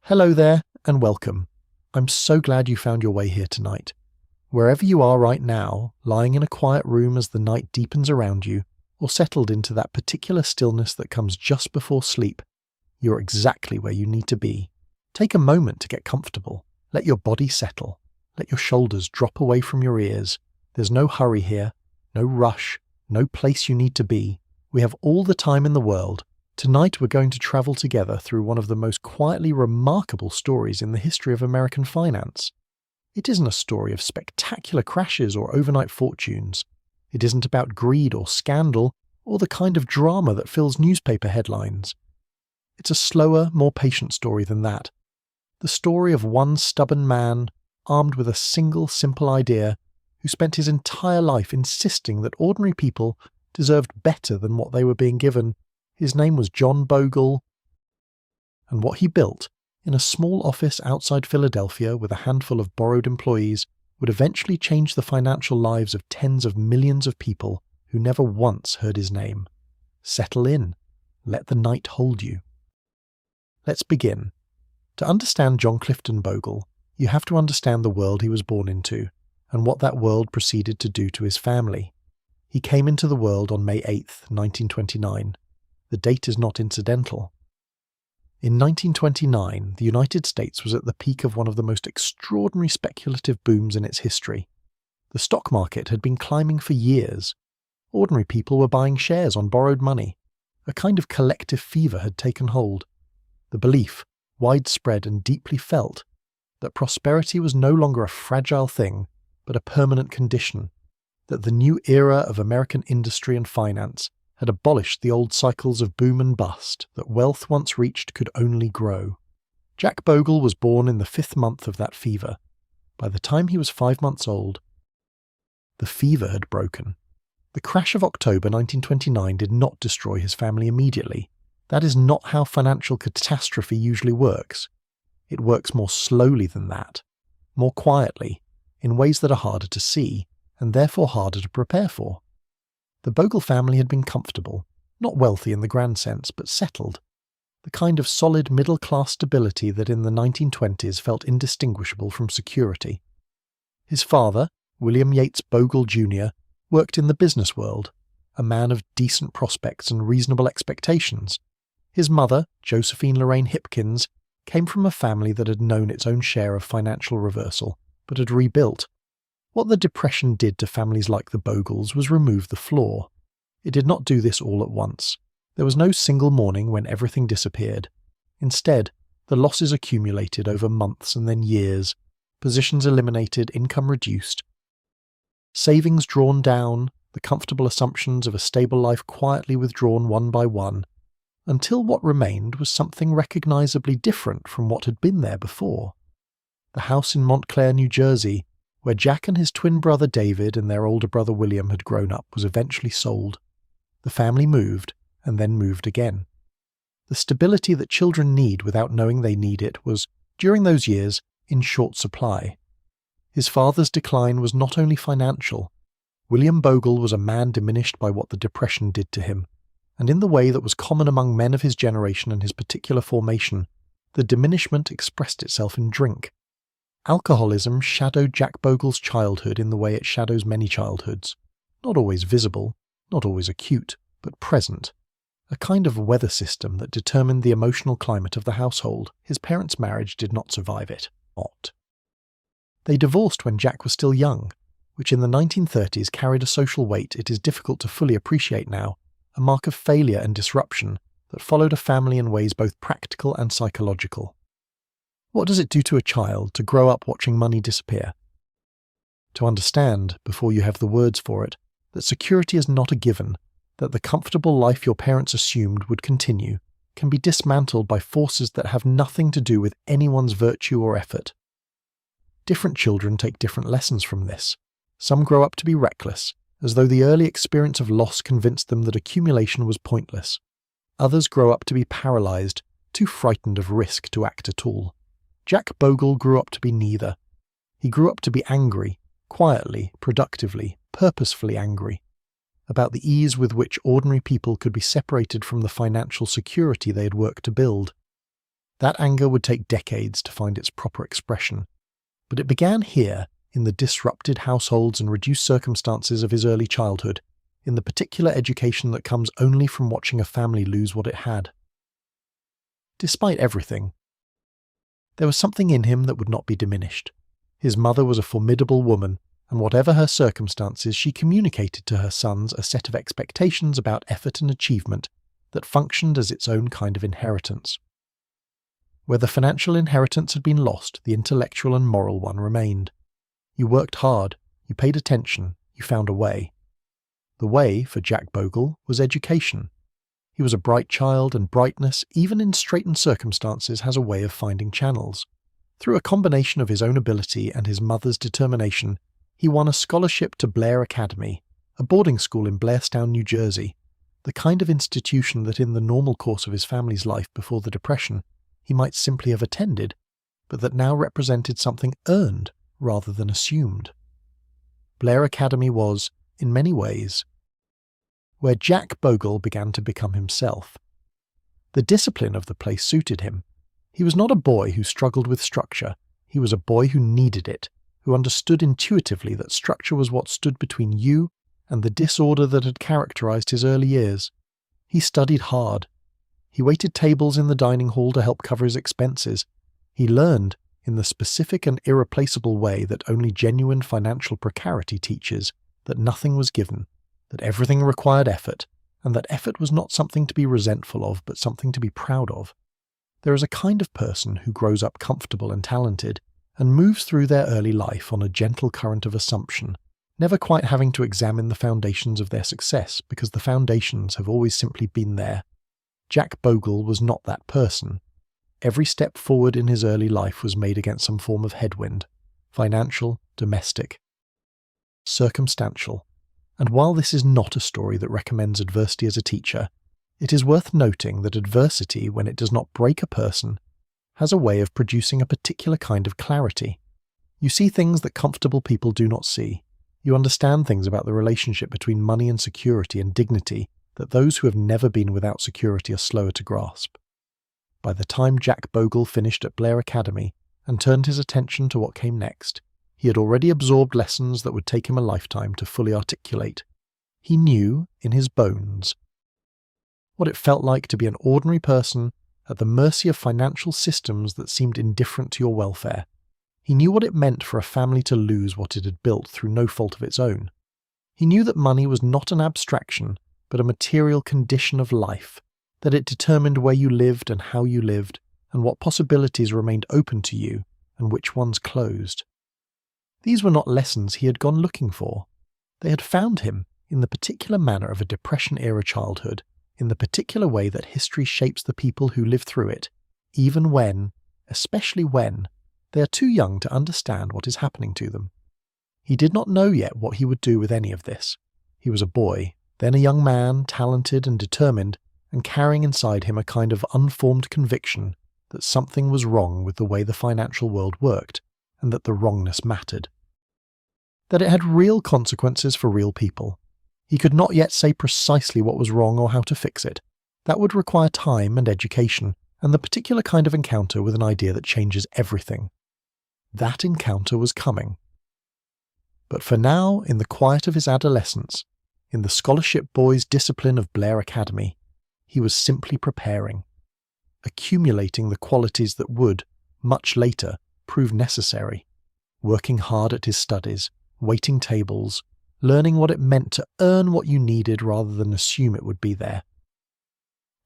Hello there, and welcome. I'm so glad you found your way here tonight. Wherever you are right now, lying in a quiet room as the night deepens around you, or settled into that particular stillness that comes just before sleep, you're exactly where you need to be. Take a moment to get comfortable. Let your body settle. Let your shoulders drop away from your ears. There's no hurry here, no rush, no place you need to be. We have all the time in the world. Tonight we're going to travel together through one of the most quietly remarkable stories in the history of American finance. It isn't a story of spectacular crashes or overnight fortunes. It isn't about greed or scandal or the kind of drama that fills newspaper headlines. It's a slower, more patient story than that. The story of one stubborn man, armed with a single simple idea, who spent his entire life insisting that ordinary people deserved better than what they were being given. His name was John Bogle, and what he built, in a small office outside Philadelphia with a handful of borrowed employees, would eventually change the financial lives of tens of millions of people who never once heard his name. Settle in. Let the night hold you. Let's begin. To understand John Clifton Bogle, you have to understand the world he was born into, and what that world proceeded to do to his family. He came into the world on May 8th, 1929. The date is not incidental. In 1929, the United States was at the peak of one of the most extraordinary speculative booms in its history. The stock market had been climbing for years. Ordinary people were buying shares on borrowed money. A kind of collective fever had taken hold. The belief, widespread and deeply felt, that prosperity was no longer a fragile thing, but a permanent condition, that the new era of American industry and finance had abolished the old cycles of boom and bust, that wealth once reached could only grow. Jack Bogle was born in the 5th month of that fever. By the time he was 5 months old, the fever had broken. The crash of October 1929 did not destroy his family immediately. That is not how financial catastrophe usually works. It works more slowly than that, more quietly, in ways that are harder to see, and therefore harder to prepare for. The Bogle family had been comfortable, not wealthy in the grand sense, but settled. The kind of solid middle-class stability that in the 1920s felt indistinguishable from security. His father, William Yates Bogle Jr., worked in the business world, a man of decent prospects and reasonable expectations. His mother, Josephine Lorraine Hipkins, came from a family that had known its own share of financial reversal, but had rebuilt. What the Depression did to families like the Bogles was remove the floor. It did not do this all at once. There was no single morning when everything disappeared. Instead, the losses accumulated over months and then years, positions eliminated, income reduced, savings drawn down, the comfortable assumptions of a stable life quietly withdrawn one by one, until what remained was something recognizably different from what had been there before. The house in Montclair, New Jersey, where Jack and his twin brother David and their older brother William had grown up, was eventually sold. The family moved, and then moved again. The stability that children need without knowing they need it was, during those years, in short supply. His father's decline was not only financial. William Bogle was a man diminished by what the Depression did to him, and in the way that was common among men of his generation and his particular formation, the diminishment expressed itself in drink. Alcoholism shadowed Jack Bogle's childhood in the way it shadows many childhoods. Not always visible, not always acute, but present. A kind of weather system that determined the emotional climate of the household. His parents' marriage did not survive it. They divorced when Jack was still young, which in the 1930s carried a social weight it is difficult to fully appreciate now, a mark of failure and disruption that followed a family in ways both practical and psychological. What does it do to a child to grow up watching money disappear? To understand, before you have the words for it, that security is not a given, that the comfortable life your parents assumed would continue, can be dismantled by forces that have nothing to do with anyone's virtue or effort. Different children take different lessons from this. Some grow up to be reckless, as though the early experience of loss convinced them that accumulation was pointless. Others grow up to be paralyzed, too frightened of risk to act at all. Jack Bogle grew up to be neither. He grew up to be angry, quietly, productively, purposefully angry, about the ease with which ordinary people could be separated from the financial security they had worked to build. That anger would take decades to find its proper expression, but it began here, in the disrupted households and reduced circumstances of his early childhood, in the particular education that comes only from watching a family lose what it had. Despite everything, there was something in him that would not be diminished. His mother was a formidable woman, and whatever her circumstances, she communicated to her sons a set of expectations about effort and achievement that functioned as its own kind of inheritance. Where the financial inheritance had been lost, the intellectual and moral one remained. You worked hard, you paid attention, you found a way. The way, for Jack Bogle, was education. He was a bright child, and brightness, even in straitened circumstances, has a way of finding channels. Through a combination of his own ability and his mother's determination, he won a scholarship to Blair Academy, a boarding school in Blairstown, New Jersey, the kind of institution that in the normal course of his family's life before the Depression he might simply have attended, but that now represented something earned rather than assumed. Blair Academy was, in many ways, where Jack Bogle began to become himself. The discipline of the place suited him. He was not a boy who struggled with structure, he was a boy who needed it, who understood intuitively that structure was what stood between you and the disorder that had characterized his early years. He studied hard. He waited tables in the dining hall to help cover his expenses. He learned, in the specific and irreplaceable way that only genuine financial precarity teaches, that nothing was given, that everything required effort, and that effort was not something to be resentful of, but something to be proud of. There is a kind of person who grows up comfortable and talented, and moves through their early life on a gentle current of assumption, never quite having to examine the foundations of their success, because the foundations have always simply been there. Jack Bogle was not that person. Every step forward in his early life was made against some form of headwind, financial, domestic, circumstantial. And while this is not a story that recommends adversity as a teacher, it is worth noting that adversity, when it does not break a person, has a way of producing a particular kind of clarity. You see things that comfortable people do not see. You understand things about the relationship between money and security and dignity that those who have never been without security are slower to grasp. By the time Jack Bogle finished at Blair Academy and turned his attention to what came next, he had already absorbed lessons that would take him a lifetime to fully articulate. He knew, in his bones, what it felt like to be an ordinary person at the mercy of financial systems that seemed indifferent to your welfare. He knew what it meant for a family to lose what it had built through no fault of its own. He knew that money was not an abstraction, but a material condition of life, that it determined where you lived and how you lived, and what possibilities remained open to you and which ones closed. These were not lessons he had gone looking for. They had found him in the particular manner of a Depression-era childhood, in the particular way that history shapes the people who live through it, even when, especially when, they are too young to understand what is happening to them. He did not know yet what he would do with any of this. He was a boy, then a young man, talented and determined, and carrying inside him a kind of unformed conviction that something was wrong with the way the financial world worked, and that the wrongness mattered. That it had real consequences for real people. He could not yet say precisely what was wrong or how to fix it. That would require time and education, and the particular kind of encounter with an idea that changes everything. That encounter was coming. But for now, in the quiet of his adolescence, in the scholarship boys' discipline of Blair Academy, he was simply preparing, accumulating the qualities that would, much later, prove necessary, working hard at his studies, waiting tables, learning what it meant to earn what you needed rather than assume it would be there.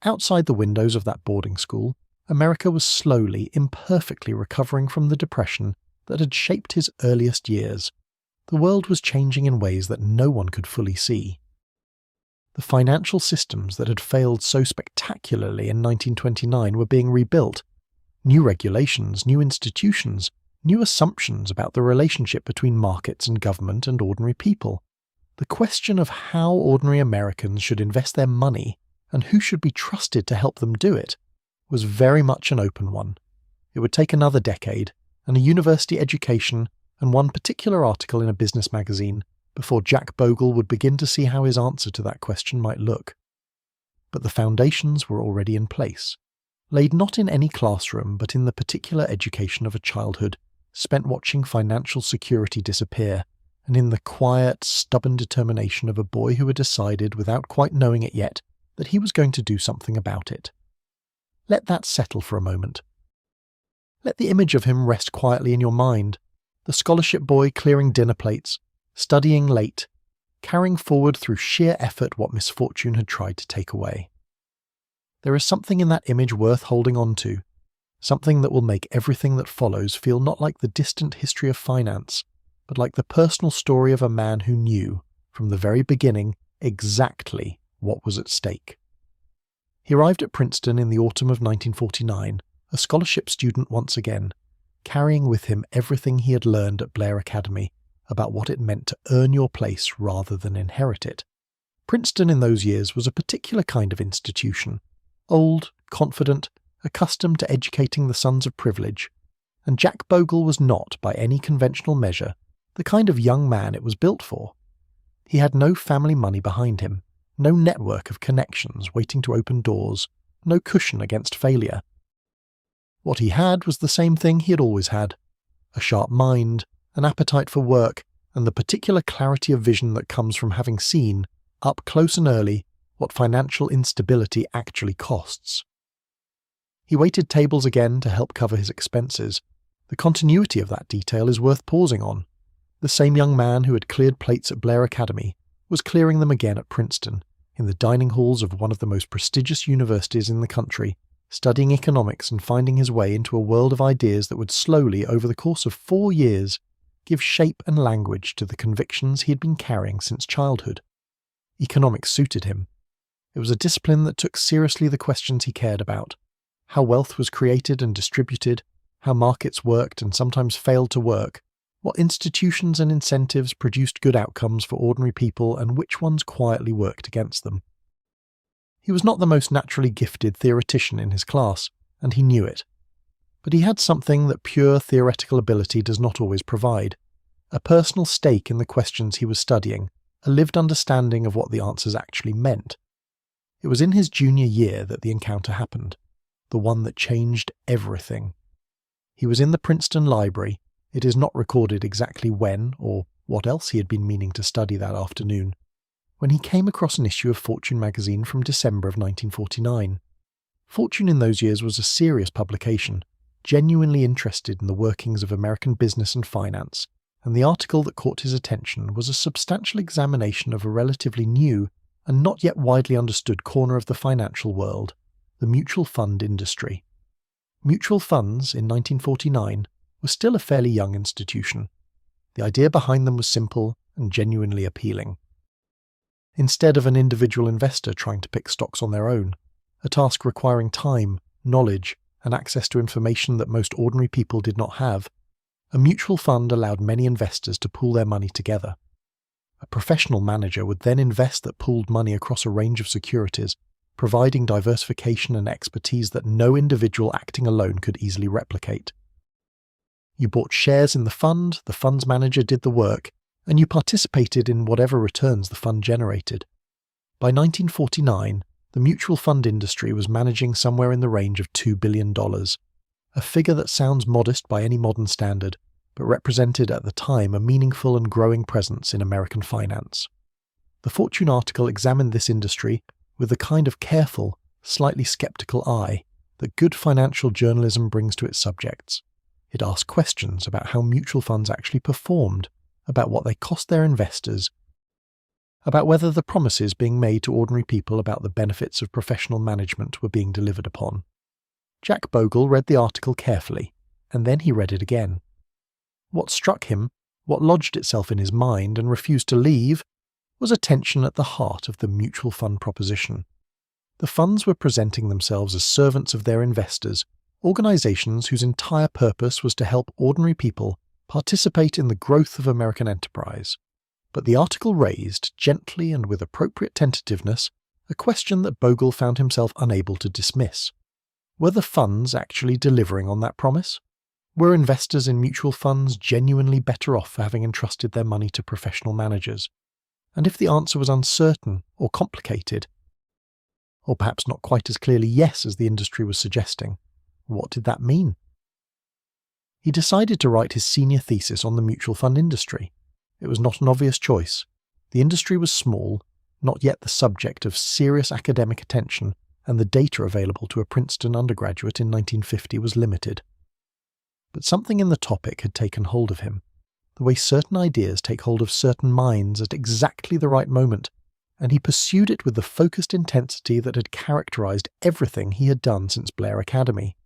Outside the windows of that boarding school, America was slowly, imperfectly recovering from the depression that had shaped his earliest years. The world was changing in ways that no one could fully see. The financial systems that had failed so spectacularly in 1929 were being rebuilt. New regulations, new institutions, new assumptions about the relationship between markets and government and ordinary people. The question of how ordinary Americans should invest their money and who should be trusted to help them do it was very much an open one. It would take another decade, and a university education, and one particular article in a business magazine before Jack Bogle would begin to see how his answer to that question might look. But the foundations were already in place. laid not in any classroom but in the particular education of a childhood spent watching financial security disappear, and in the quiet, stubborn determination of a boy who had decided, without quite knowing it yet, that he was going to do something about it. Let that settle for a moment. Let the image of him rest quietly in your mind, the scholarship boy clearing dinner plates, studying late, carrying forward through sheer effort what misfortune had tried to take away. There is something in that image worth holding on to, something that will make everything that follows feel not like the distant history of finance, but like the personal story of a man who knew, from the very beginning, exactly what was at stake. He arrived at Princeton in the autumn of 1949, a scholarship student once again, carrying with him everything he had learned at Blair Academy about what it meant to earn your place rather than inherit it. Princeton in those years was a particular kind of institution, old, confident, accustomed to educating the sons of privilege, and Jack Bogle was not, by any conventional measure, the kind of young man it was built for. He had no family money behind him, no network of connections waiting to open doors, no cushion against failure. What he had was the same thing he had always had: a sharp mind, an appetite for work, and the particular clarity of vision that comes from having seen, up close and early, what financial instability actually costs. He waited tables again to help cover his expenses. The continuity of that detail is worth pausing on. The same young man who had cleared plates at Blair Academy was clearing them again at Princeton, in the dining halls of one of the most prestigious universities in the country, studying economics and finding his way into a world of ideas that would slowly, over the course of 4 years, give shape and language to the convictions he had been carrying since childhood. Economics suited him. It was a discipline that took seriously the questions he cared about: how wealth was created and distributed, how markets worked and sometimes failed to work, what institutions and incentives produced good outcomes for ordinary people and which ones quietly worked against them. He was not the most naturally gifted theoretician in his class, and he knew it. But he had something that pure theoretical ability does not always provide: a personal stake in the questions he was studying, a lived understanding of what the answers actually meant. It was in his junior year that the encounter happened, the one that changed everything. He was in the Princeton library. It is not recorded exactly when or what else he had been meaning to study that afternoon, when he came across an issue of Fortune magazine from December of 1949. Fortune in those years was a serious publication, genuinely interested in the workings of American business and finance, and the article that caught his attention was a substantial examination of a relatively new and not yet widely understood corner of the financial world, the mutual fund industry. Mutual funds, in 1949, were still a fairly young institution. The idea behind them was simple and genuinely appealing. Instead of an individual investor trying to pick stocks on their own, a task requiring time, knowledge, and access to information that most ordinary people did not have, a mutual fund allowed many investors to pool their money together. A professional manager would then invest that pooled money across a range of securities, providing diversification and expertise that no individual acting alone could easily replicate. You bought shares in the fund's manager did the work, and you participated in whatever returns the fund generated. By 1949, the mutual fund industry was managing somewhere in the range of $2 billion, a figure that sounds modest by any modern standard, but represented at the time a meaningful and growing presence in American finance. The Fortune article examined this industry with the kind of careful, slightly skeptical eye that good financial journalism brings to its subjects. It asked questions about how mutual funds actually performed, about what they cost their investors, about whether the promises being made to ordinary people about the benefits of professional management were being delivered upon. Jack Bogle read the article carefully, and then he read it again. What struck him, what lodged itself in his mind and refused to leave, was a tension at the heart of the mutual fund proposition. The funds were presenting themselves as servants of their investors, organizations whose entire purpose was to help ordinary people participate in the growth of American enterprise. But the article raised, gently and with appropriate tentativeness, a question that Bogle found himself unable to dismiss. Were the funds actually delivering on that promise? Were investors in mutual funds genuinely better off for having entrusted their money to professional managers? And if the answer was uncertain or complicated, or perhaps not quite as clearly yes as the industry was suggesting. What did that mean? He decided to write his senior thesis on the mutual fund industry. It was not an obvious choice. The industry was small, not yet the subject of serious academic attention, and the data available to a Princeton undergraduate in 1950 was limited. But something in the topic had taken hold of him, the way certain ideas take hold of certain minds at exactly the right moment, and he pursued it with the focused intensity that had characterized everything he had done since Blair Academy.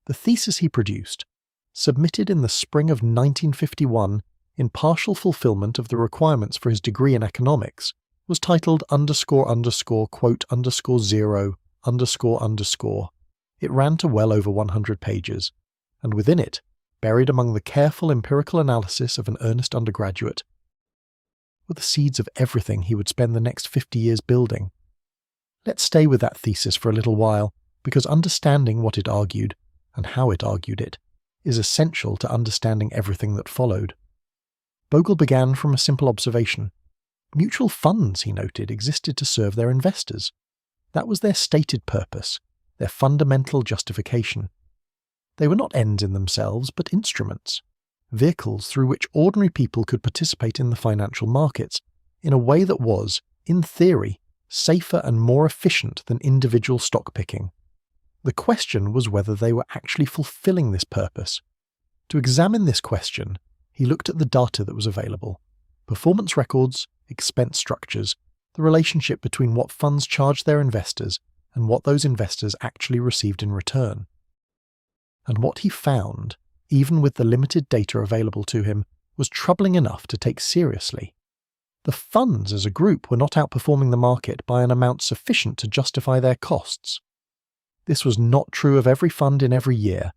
The thesis he produced, submitted in the spring of 1951 in partial fulfillment of the requirements for his degree in economics, was titled __quote_0__. It ran to well over 100 pages, and within it, buried among the careful empirical analysis of an earnest undergraduate, were the seeds of everything he would spend the next 50 years building. Let's stay with that thesis for a little while, because understanding what it argued, and how it argued it, is essential to understanding everything that followed. Bogle began from a simple observation. Mutual funds, he noted, existed to serve their investors. That was their stated purpose, their fundamental justification. They were not ends in themselves, but instruments, vehicles through which ordinary people could participate in the financial markets in a way that was, in theory, safer and more efficient than individual stock picking. The question was whether they were actually fulfilling this purpose. To examine this question, he looked at the data that was available: performance records, expense structures, the relationship between what funds charged their investors and what those investors actually received in return. And what he found, even with the limited data available to him, was troubling enough to take seriously. The funds as a group were not outperforming the market by an amount sufficient to justify their costs. This was not true of every fund in every year.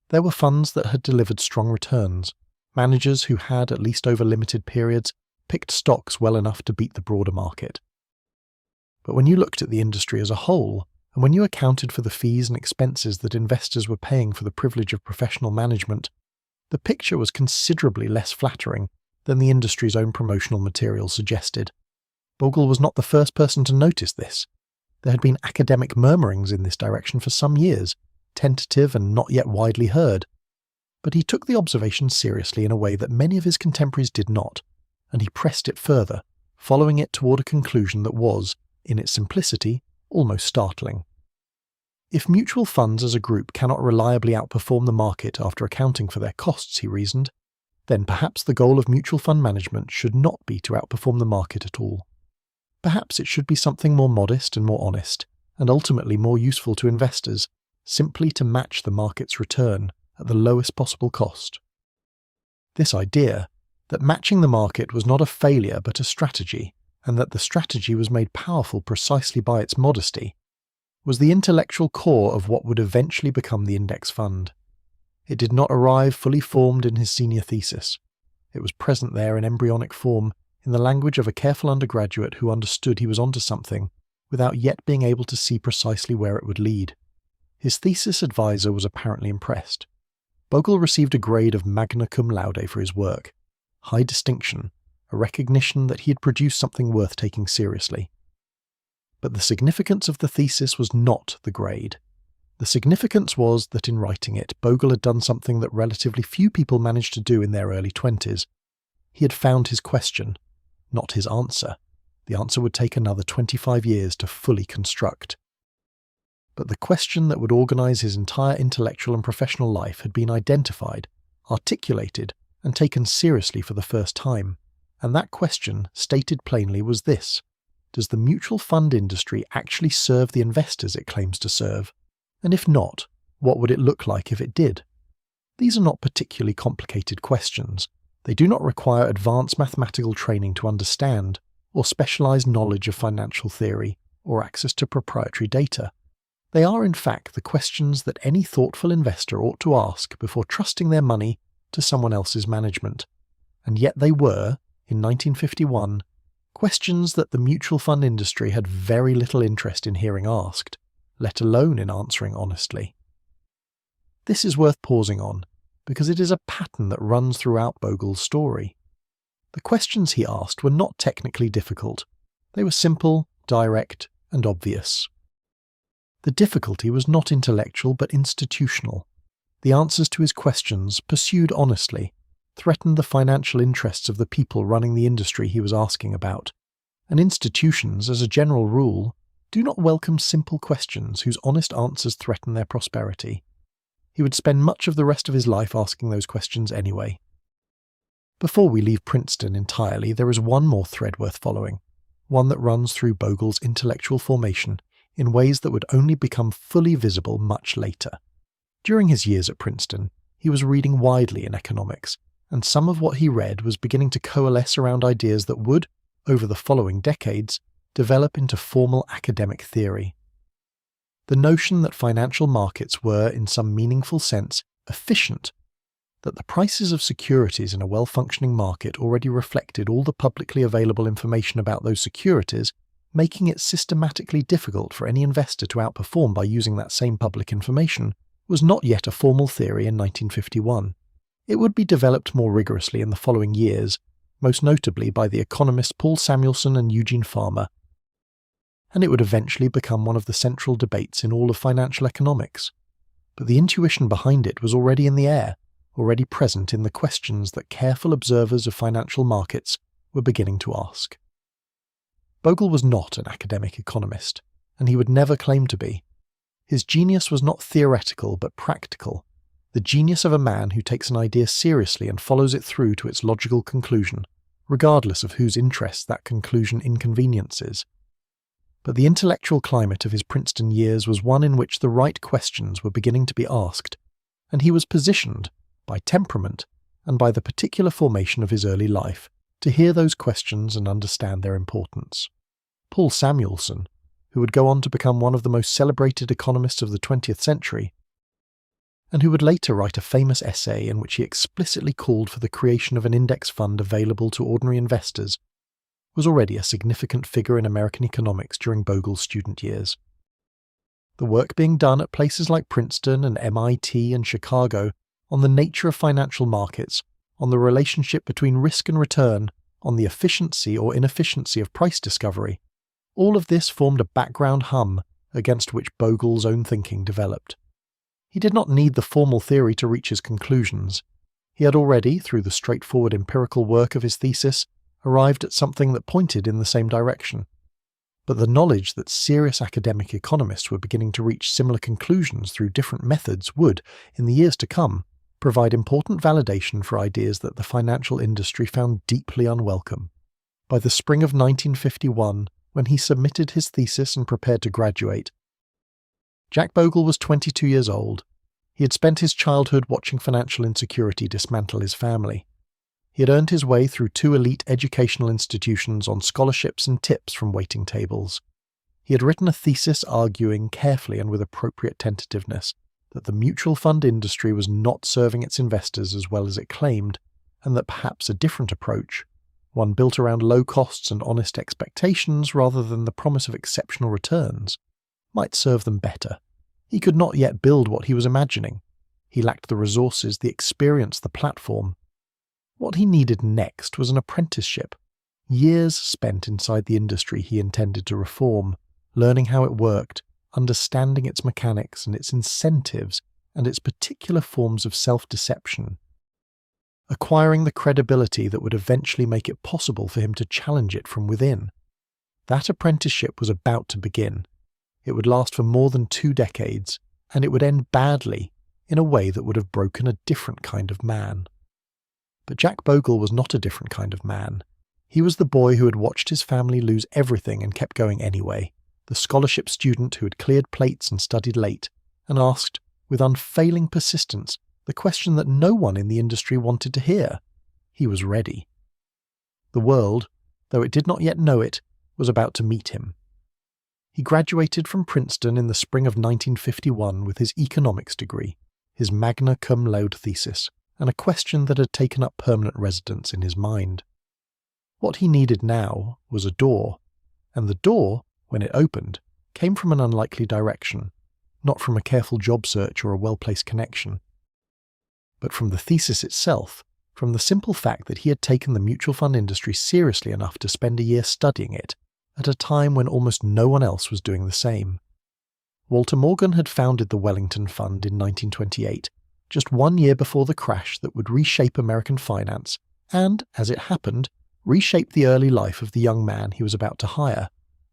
There were funds that had delivered strong returns, managers who had, at least over limited periods, picked stocks well enough to beat the broader market. But when you looked at the industry as a whole, and when you accounted for the fees and expenses that investors were paying for the privilege of professional management, the picture was considerably less flattering than the industry's own promotional material suggested. Bogle was not the first person to notice this. There had been academic murmurings in this direction for some years, tentative and not yet widely heard. But he took the observation seriously in a way that many of his contemporaries did not, and he pressed it further, following it toward a conclusion that was, in its simplicity, almost startling. If mutual funds as a group cannot reliably outperform the market after accounting for their costs, he reasoned, then perhaps the goal of mutual fund management should not be to outperform the market at all. Perhaps it should be something more modest and more honest, and ultimately more useful to investors, simply to match the market's return at the lowest possible cost. This idea, that matching the market was not a failure but a strategy, and that the strategy was made powerful precisely by its modesty, was the intellectual core of what would eventually become the index fund. It did not arrive fully formed in his senior thesis. It was present there in embryonic form, in the language of a careful undergraduate who understood he was onto something, without yet being able to see precisely where it would lead. His thesis advisor was apparently impressed. Bogle received a grade of magna cum laude for his work, high distinction, a recognition that he had produced something worth taking seriously. But the significance of the thesis was not the grade. The significance was that in writing it, Bogle had done something that relatively few people managed to do in their early 20s. He had found his question, not his answer. The answer would take another 25 years to fully construct. But the question that would organize his entire intellectual and professional life had been identified, articulated, and taken seriously for the first time. And that question, stated plainly, was this: does the mutual fund industry actually serve the investors it claims to serve? And if not, what would it look like if it did? These are not particularly complicated questions. They do not require advanced mathematical training to understand, or specialized knowledge of financial theory, or access to proprietary data. They are, in fact, the questions that any thoughtful investor ought to ask before trusting their money to someone else's management. And yet they were, in 1951, questions that the mutual fund industry had very little interest in hearing asked, let alone in answering honestly. This is worth pausing on, because it is a pattern that runs throughout Bogle's story. The questions he asked were not technically difficult. They were simple, direct, and obvious. The difficulty was not intellectual but institutional. The answers to his questions, pursued honestly, threatened the financial interests of the people running the industry he was asking about. And institutions, as a general rule, do not welcome simple questions whose honest answers threaten their prosperity. He would spend much of the rest of his life asking those questions anyway. Before we leave Princeton entirely, there is one more thread worth following, one that runs through Bogle's intellectual formation in ways that would only become fully visible much later. During his years at Princeton, he was reading widely in economics, and some of what he read was beginning to coalesce around ideas that would, over the following decades, develop into formal academic theory. The notion that financial markets were, in some meaningful sense, efficient, that the prices of securities in a well-functioning market already reflected all the publicly available information about those securities, making it systematically difficult for any investor to outperform by using that same public information, was not yet a formal theory in 1951. It would be developed more rigorously in the following years, most notably by the economists Paul Samuelson and Eugene Farmer, and it would eventually become one of the central debates in all of financial economics. But the intuition behind it was already in the air, already present in the questions that careful observers of financial markets were beginning to ask. Bogle was not an academic economist, and he would never claim to be. His genius was not theoretical but practical, the genius of a man who takes an idea seriously and follows it through to its logical conclusion, regardless of whose interests that conclusion inconveniences. But the intellectual climate of his Princeton years was one in which the right questions were beginning to be asked, and he was positioned, by temperament and by the particular formation of his early life, to hear those questions and understand their importance. Paul Samuelson, who would go on to become one of the most celebrated economists of the 20th century, and who would later write a famous essay in which he explicitly called for the creation of an index fund available to ordinary investors, was already a significant figure in American economics during Bogle's student years. The work being done at places like Princeton and MIT and Chicago on the nature of financial markets, on the relationship between risk and return, on the efficiency or inefficiency of price discovery, all of this formed a background hum against which Bogle's own thinking developed. He did not need the formal theory to reach his conclusions. He had already, through the straightforward empirical work of his thesis, arrived at something that pointed in the same direction. But the knowledge that serious academic economists were beginning to reach similar conclusions through different methods would, in the years to come, provide important validation for ideas that the financial industry found deeply unwelcome. By the spring of 1951, when he submitted his thesis and prepared to graduate, Jack Bogle was 22 years old. He had spent his childhood watching financial insecurity dismantle his family. He had earned his way through 2 elite educational institutions on scholarships and tips from waiting tables. He had written a thesis arguing carefully and with appropriate tentativeness that the mutual fund industry was not serving its investors as well as it claimed, and that perhaps a different approach, one built around low costs and honest expectations rather than the promise of exceptional returns, might serve them better. He could not yet build what he was imagining. He lacked the resources, the experience, the platform. What he needed next was an apprenticeship, years spent inside the industry he intended to reform, learning how it worked, understanding its mechanics and its incentives and its particular forms of self-deception, acquiring the credibility that would eventually make it possible for him to challenge it from within. That apprenticeship was about to begin. It would last for more than 2 decades, and it would end badly, in a way that would have broken a different kind of man. But Jack Bogle was not a different kind of man. He was the boy who had watched his family lose everything and kept going anyway, the scholarship student who had cleared plates and studied late, and asked, with unfailing persistence, the question that no one in the industry wanted to hear. He was ready. The world, though it did not yet know it, was about to meet him. He graduated from Princeton in the spring of 1951 with his economics degree, his magna cum laude thesis, and a question that had taken up permanent residence in his mind. What he needed now was a door, and the door, when it opened, came from an unlikely direction, not from a careful job search or a well-placed connection, but from the thesis itself, from the simple fact that he had taken the mutual fund industry seriously enough to spend a year studying it, at a time when almost no one else was doing the same. Walter Morgan had founded the Wellington Fund in 1928, just 1 year before the crash that would reshape American finance and, as it happened, reshape the early life of the young man he was about to hire.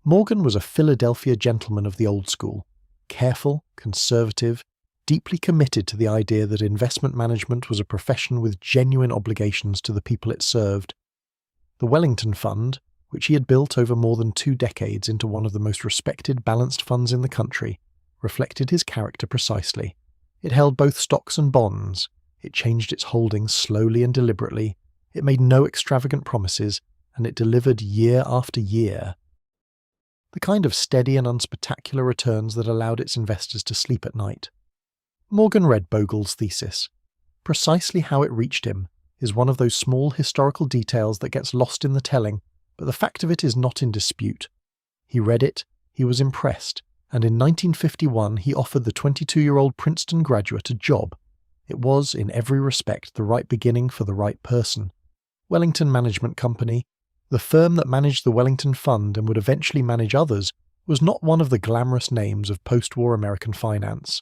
Morgan was a Philadelphia gentleman of the old school, careful, conservative, deeply committed to the idea that investment management was a profession with genuine obligations to the people it served. The Wellington Fund, which he had built over more than 2 decades into one of the most respected balanced funds in the country, reflected his character precisely. It held both stocks and bonds. It changed its holdings slowly and deliberately. It made no extravagant promises, and it delivered year after year. The kind of steady and unspectacular returns that allowed its investors to sleep at night. Morgan read Bogle's thesis. Precisely how it reached him is one of those small historical details that gets lost in the telling, but the fact of it is not in dispute. He read it, he was impressed, and in 1951 he offered the 22-year-old Princeton graduate a job. It was, in every respect, the right beginning for the right person. Wellington Management Company, the firm that managed the Wellington Fund and would eventually manage others, was not one of the glamorous names of post-war American finance.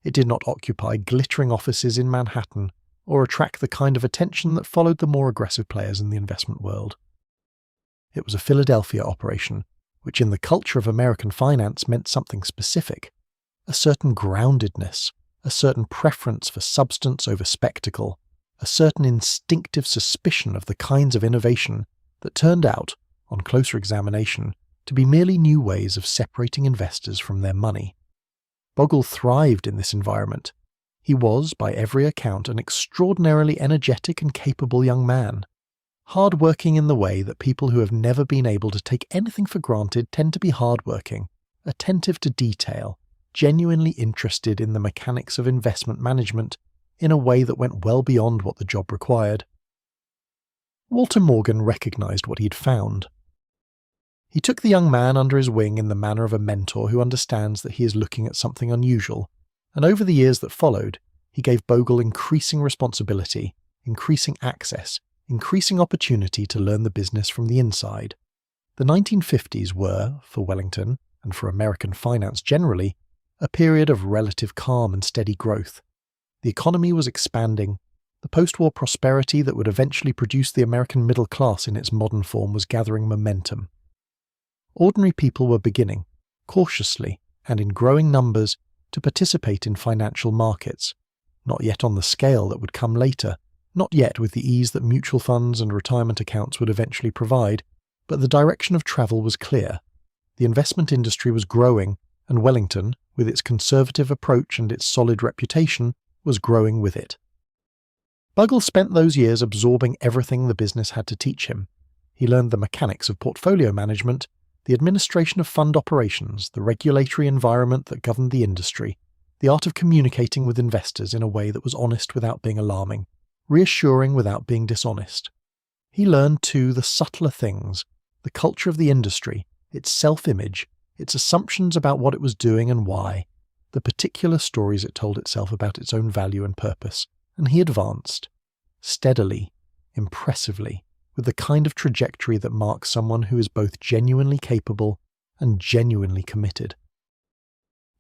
It did not occupy glittering offices in Manhattan or attract the kind of attention that followed the more aggressive players in the investment world. It was a Philadelphia operation, which in the culture of American finance meant something specific, a certain groundedness, a certain preference for substance over spectacle, a certain instinctive suspicion of the kinds of innovation that turned out, on closer examination, to be merely new ways of separating investors from their money. Bogle thrived in this environment. He was, by every account, an extraordinarily energetic and capable young man, hard-working in the way that people who have never been able to take anything for granted tend to be hard-working, attentive to detail, genuinely interested in the mechanics of investment management in a way that went well beyond what the job required. Walter Morgan recognized what he'd found. He took the young man under his wing in the manner of a mentor who understands that he is looking at something unusual, and over the years that followed, he gave Bogle increasing responsibility, increasing access, increasing opportunity to learn the business from the inside. The 1950s were, for Wellington, and for American finance generally, a period of relative calm and steady growth. The economy was expanding. The post-war prosperity that would eventually produce the American middle class in its modern form was gathering momentum. Ordinary people were beginning, cautiously and in growing numbers, to participate in financial markets, not yet on the scale that would come later, not yet with the ease that mutual funds and retirement accounts would eventually provide, but the direction of travel was clear. The investment industry was growing, and Wellington, with its conservative approach and its solid reputation, was growing with it. Bogle spent those years absorbing everything the business had to teach him. He learned the mechanics of portfolio management, the administration of fund operations, the regulatory environment that governed the industry, the art of communicating with investors in a way that was honest without being alarming, reassuring without being dishonest. He learned, too, the subtler things, the culture of the industry, its self-image, its assumptions about what it was doing and why, the particular stories it told itself about its own value and purpose, and he advanced, steadily, impressively, with the kind of trajectory that marks someone who is both genuinely capable and genuinely committed.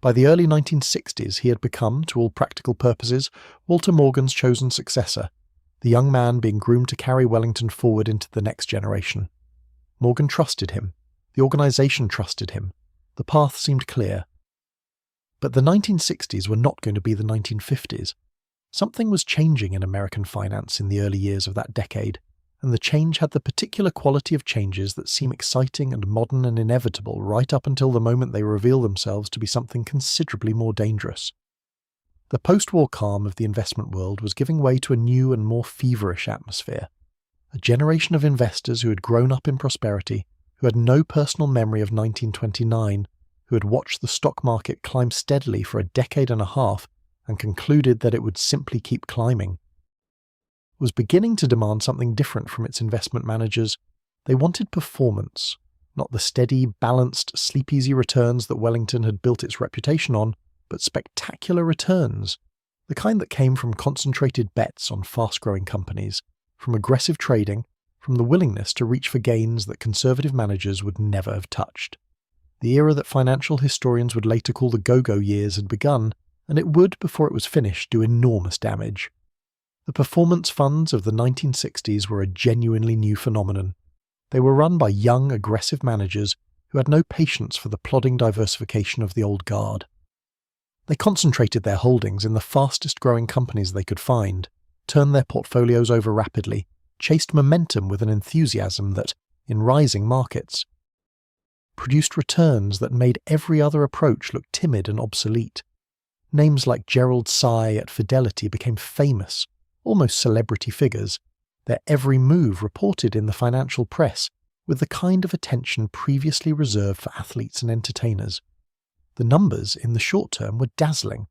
By the early 1960s, he had become, to all practical purposes, Walter Morgan's chosen successor, the young man being groomed to carry Wellington forward into the next generation. Morgan trusted him. The organization trusted him. The path seemed clear. But the 1960s were not going to be the 1950s. Something was changing in American finance in the early years of that decade, and the change had the particular quality of changes that seem exciting and modern and inevitable right up until the moment they reveal themselves to be something considerably more dangerous. The post-war calm of the investment world was giving way to a new and more feverish atmosphere. A generation of investors who had grown up in prosperity, who had no personal memory of 1929, who had watched the stock market climb steadily for a decade and a half and concluded that it would simply keep climbing, was beginning to demand something different from its investment managers. They wanted performance, not the steady, balanced, sleep-easy returns that Wellington had built its reputation on, but spectacular returns, the kind that came from concentrated bets on fast-growing companies, from aggressive trading, from the willingness to reach for gains that conservative managers would never have touched. The era that financial historians would later call the go-go years had begun, and it would, before it was finished, do enormous damage. The performance funds of the 1960s were a genuinely new phenomenon. They were run by young, aggressive managers who had no patience for the plodding diversification of the old guard. They concentrated their holdings in the fastest-growing companies they could find, turned their portfolios over rapidly, chased momentum with an enthusiasm that, in rising markets, produced returns that made every other approach look timid and obsolete. Names like Gerald Sy at Fidelity became famous, almost celebrity figures, their every move reported in the financial press with the kind of attention previously reserved for athletes and entertainers. The numbers in the short term were dazzling.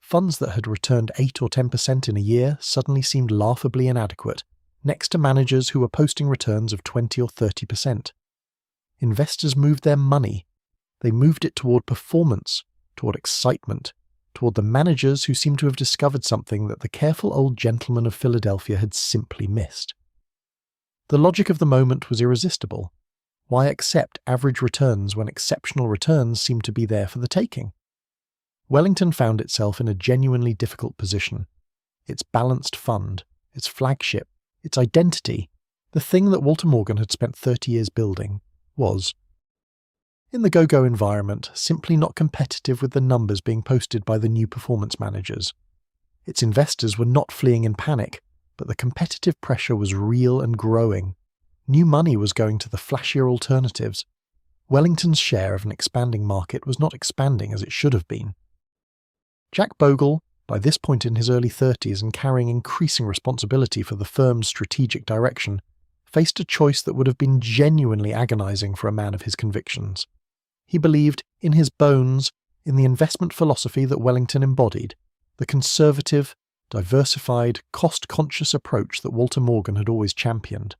Funds that had returned 8 or 10% in a year suddenly seemed laughably inadequate, next to managers who were posting returns of 20 or 30%. Investors moved their money. They moved it toward performance, toward excitement, toward the managers who seemed to have discovered something that the careful old gentleman of Philadelphia had simply missed. The logic of the moment was irresistible. Why accept average returns when exceptional returns seemed to be there for the taking? Wellington found itself in a genuinely difficult position. Its balanced fund, its flagship, its identity, the thing that Walter Morgan had spent 30 years building, was, in the go-go environment, simply not competitive with the numbers being posted by the new performance managers. Its investors were not fleeing in panic, but the competitive pressure was real and growing. New money was going to the flashier alternatives. Wellington's share of an expanding market was not expanding as it should have been. Jack Bogle, by this point in his early 30s and carrying increasing responsibility for the firm's strategic direction, faced a choice that would have been genuinely agonizing for a man of his convictions. He believed, in his bones, in the investment philosophy that Wellington embodied, the conservative, diversified, cost-conscious approach that Walter Morgan had always championed.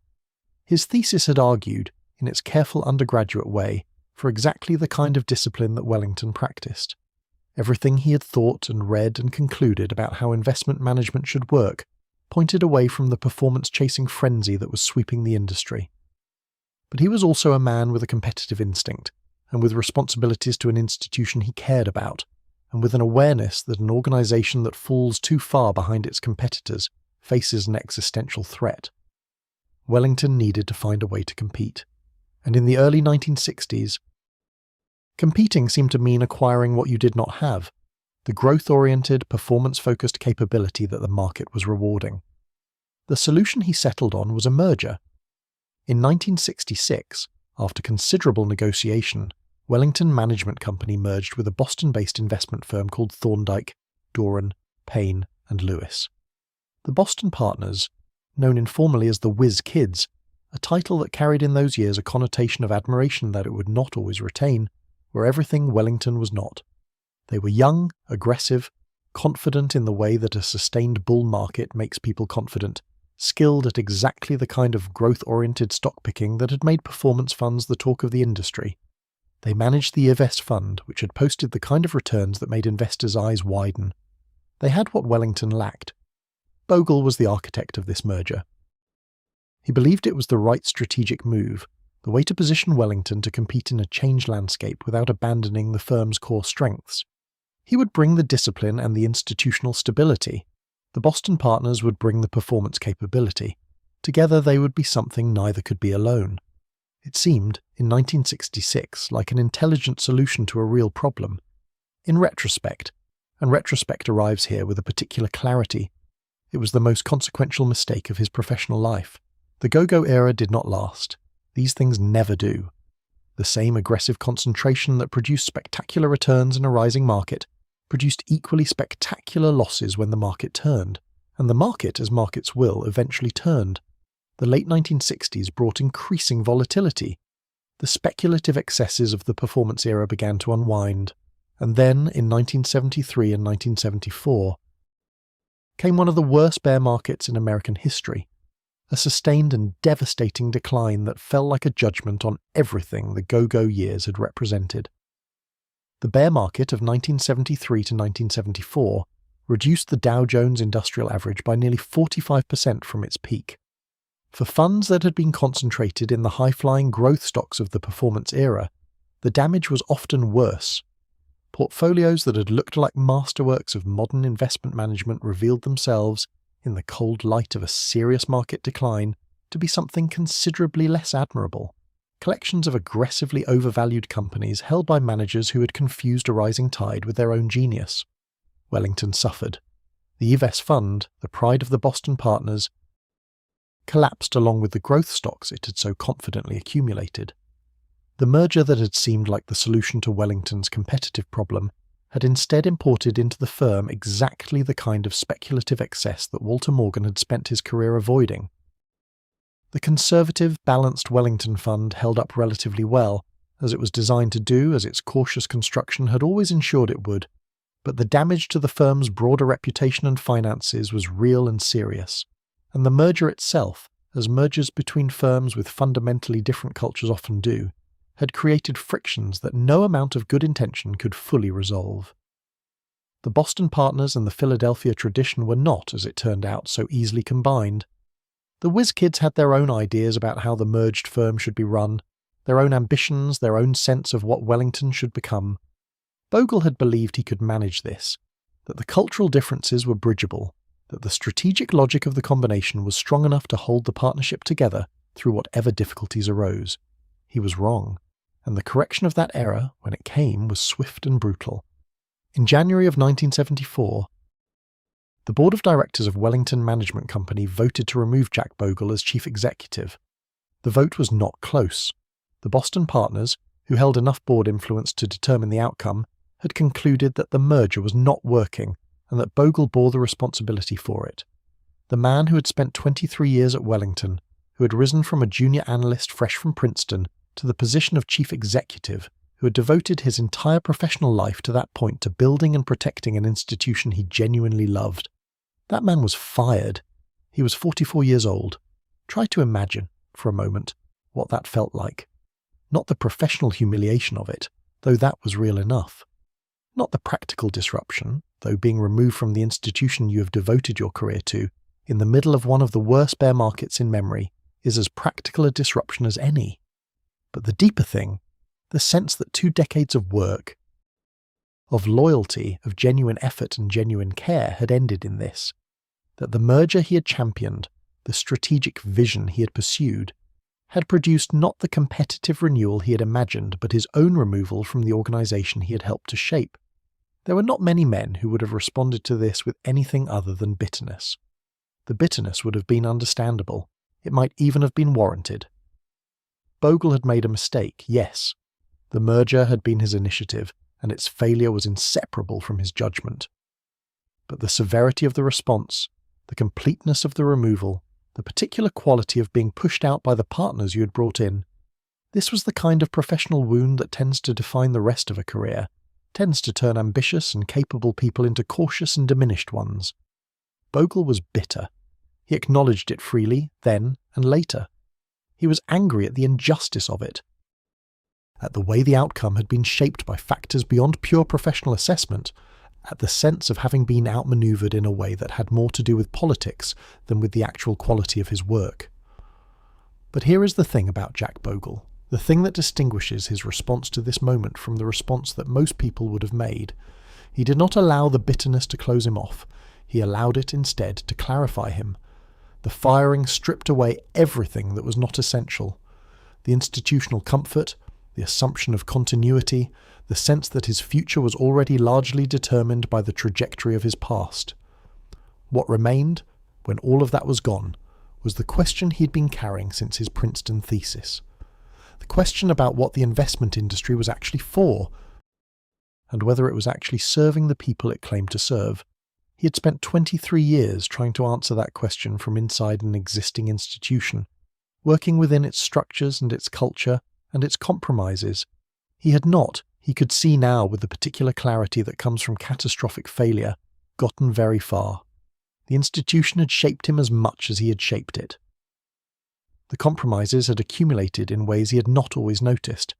His thesis had argued, in its careful undergraduate way, for exactly the kind of discipline that Wellington practiced. Everything he had thought and read and concluded about how investment management should work pointed away from the performance-chasing frenzy that was sweeping the industry. But he was also a man with a competitive instinct, and with responsibilities to an institution he cared about, and with an awareness that an organization that falls too far behind its competitors faces an existential threat. Wellington needed to find a way to compete, and in the early 1960s, competing seemed to mean acquiring what you did not have, the growth-oriented, performance-focused capability that the market was rewarding. The solution he settled on was a merger. In 1966, after considerable negotiation, Wellington Management Company merged with a Boston-based investment firm called Thorndike, Doran, Payne and Lewis. The Boston partners, known informally as the Whiz Kids, a title that carried in those years a connotation of admiration that it would not always retain, were everything Wellington was not. They were young, aggressive, confident in the way that a sustained bull market makes people confident, skilled at exactly the kind of growth-oriented stock picking that had made performance funds the talk of the industry. They managed the Invest Fund, which had posted the kind of returns that made investors' eyes widen. They had what Wellington lacked. Bogle was the architect of this merger. He believed it was the right strategic move, the way to position Wellington to compete in a changed landscape without abandoning the firm's core strengths. He would bring the discipline and the institutional stability. The Boston partners would bring the performance capability. Together they would be something neither could be alone. It seemed, in 1966, like an intelligent solution to a real problem. In retrospect, and retrospect arrives here with a particular clarity, it was the most consequential mistake of his professional life. The go-go era did not last. These things never do. The same aggressive concentration that produced spectacular returns in a rising market produced equally spectacular losses when the market turned, and the market, as markets will, eventually turned. The late 1960s brought increasing volatility. The speculative excesses of the performance era began to unwind, and then, in 1973 and 1974, came one of the worst bear markets in American history, a sustained and devastating decline that fell like a judgment on everything the go-go years had represented. The bear market of 1973 to 1974 reduced the Dow Jones Industrial Average by nearly 45% from its peak. For funds that had been concentrated in the high-flying growth stocks of the performance era, the damage was often worse. Portfolios that had looked like masterworks of modern investment management revealed themselves, in the cold light of a serious market decline, to be something considerably less admirable. Collections of aggressively overvalued companies held by managers who had confused a rising tide with their own genius. Wellington suffered. The EVES fund, the pride of the Boston partners, collapsed along with the growth stocks it had so confidently accumulated. The merger that had seemed like the solution to Wellington's competitive problem had instead imported into the firm exactly the kind of speculative excess that Walter Morgan had spent his career avoiding. The conservative, balanced Wellington fund held up relatively well, as it was designed to do, as its cautious construction had always ensured it would, but the damage to the firm's broader reputation and finances was real and serious, and the merger itself, as mergers between firms with fundamentally different cultures often do, had created frictions that no amount of good intention could fully resolve. The Boston partners and the Philadelphia tradition were not, as it turned out, so easily combined. The whiz kids had their own ideas about how the merged firm should be run, their own ambitions, their own sense of what Wellington should become. Bogle had believed he could manage this, that the cultural differences were bridgeable, that the strategic logic of the combination was strong enough to hold the partnership together through whatever difficulties arose. He was wrong, and the correction of that error, when it came, was swift and brutal. In January of 1974, the board of directors of Wellington Management Company voted to remove Jack Bogle as chief executive. The vote was not close. The Boston partners, who held enough board influence to determine the outcome, had concluded that the merger was not working and that Bogle bore the responsibility for it. The man who had spent 23 years at Wellington, who had risen from a junior analyst fresh from Princeton to the position of chief executive, who had devoted his entire professional life to that point to building and protecting an institution he genuinely loved. That man was fired. He was 44 years old. Try to imagine, for a moment, what that felt like. Not the professional humiliation of it, though that was real enough. Not the practical disruption, though being removed from the institution you have devoted your career to, in the middle of one of the worst bear markets in memory, is as practical a disruption as any. But the deeper thing, the sense that 2 decades of work, of loyalty, of genuine effort and genuine care had ended in this. That the merger he had championed, the strategic vision he had pursued, had produced not the competitive renewal he had imagined, but his own removal from the organisation he had helped to shape. There were not many men who would have responded to this with anything other than bitterness. The bitterness would have been understandable. It might even have been warranted. Bogle had made a mistake, yes. The merger had been his initiative, and its failure was inseparable from his judgment. But the severity of the response, the completeness of the removal, the particular quality of being pushed out by the partners you had brought in, this was the kind of professional wound that tends to define the rest of a career, tends to turn ambitious and capable people into cautious and diminished ones. Bogle was bitter. He acknowledged it freely, then and later. He was angry at the injustice of it, at the way the outcome had been shaped by factors beyond pure professional assessment, at the sense of having been outmanoeuvred in a way that had more to do with politics than with the actual quality of his work. But here is the thing about Jack Bogle, the thing that distinguishes his response to this moment from the response that most people would have made. He did not allow the bitterness to close him off. He allowed it instead to clarify him. The firing stripped away everything that was not essential. The institutional comfort, the assumption of continuity, the sense that his future was already largely determined by the trajectory of his past. What remained, when all of that was gone, was the question he'd been carrying since his Princeton thesis. The question about what the investment industry was actually for, and whether it was actually serving the people it claimed to serve. He had spent 23 years trying to answer that question from inside an existing institution, working within its structures and its culture and its compromises. He had not, he could see now with the particular clarity that comes from catastrophic failure, gotten very far. The institution had shaped him as much as he had shaped it. The compromises had accumulated in ways he had not always noticed.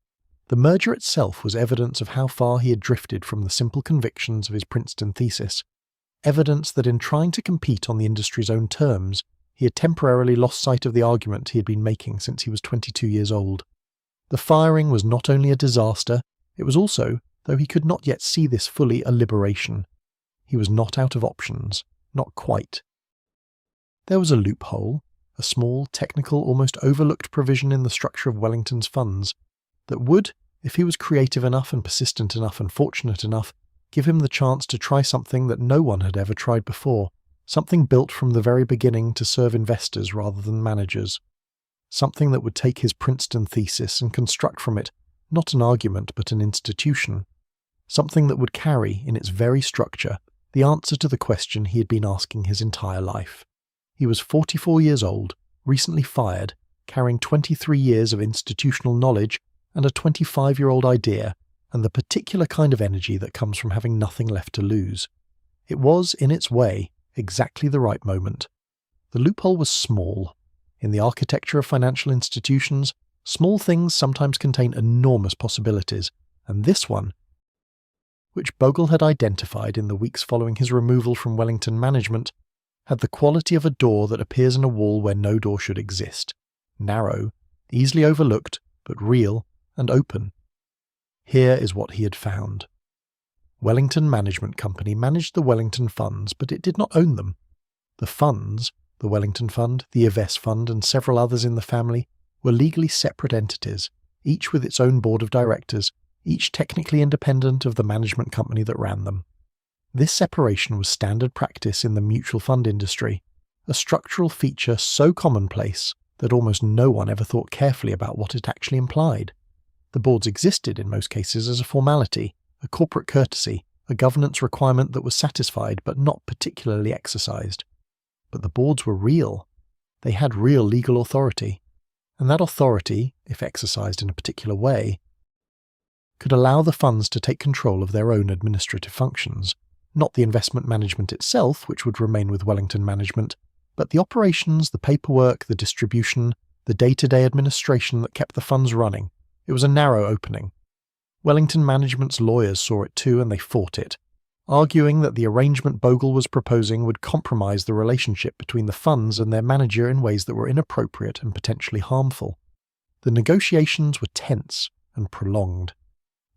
The merger itself was evidence of how far he had drifted from the simple convictions of his Princeton thesis, evidence that in trying to compete on the industry's own terms, he had temporarily lost sight of the argument he had been making since he was 22 years old. The firing was not only a disaster, it was also, though he could not yet see this fully, a liberation. He was not out of options, not quite. There was a loophole, a small, technical, almost overlooked provision in the structure of Wellington's funds, that would, if he was creative enough and persistent enough and fortunate enough, give him the chance to try something that no one had ever tried before, something built from the very beginning to serve investors rather than managers. Something that would take his Princeton thesis and construct from it not an argument but an institution. Something that would carry, in its very structure, the answer to the question he had been asking his entire life. He was 44 years old, recently fired, carrying 23 years of institutional knowledge and a 25-year-old idea, and the particular kind of energy that comes from having nothing left to lose. It was, in its way, exactly the right moment. The loophole was small. In the architecture of financial institutions, small things sometimes contain enormous possibilities, and this one, which Bogle had identified in the weeks following his removal from Wellington Management, had the quality of a door that appears in a wall where no door should exist. Narrow, easily overlooked, but real and open. Here is what he had found. Wellington Management Company managed the Wellington funds, but it did not own them. The funds, the Wellington Fund, the Yves Fund, and several others in the family, were legally separate entities, each with its own board of directors, each technically independent of the management company that ran them. This separation was standard practice in the mutual fund industry, a structural feature so commonplace that almost no one ever thought carefully about what it actually implied. The boards existed in most cases as a formality, a corporate courtesy, a governance requirement that was satisfied but not particularly exercised. But the boards were real. They had real legal authority. And that authority, if exercised in a particular way, could allow the funds to take control of their own administrative functions, not the investment management itself, which would remain with Wellington Management, but the operations, the paperwork, the distribution, the day-to-day administration that kept the funds running. It was a narrow opening. Wellington Management's lawyers saw it too, and they fought it, arguing that the arrangement Bogle was proposing would compromise the relationship between the funds and their manager in ways that were inappropriate and potentially harmful. The negotiations were tense and prolonged.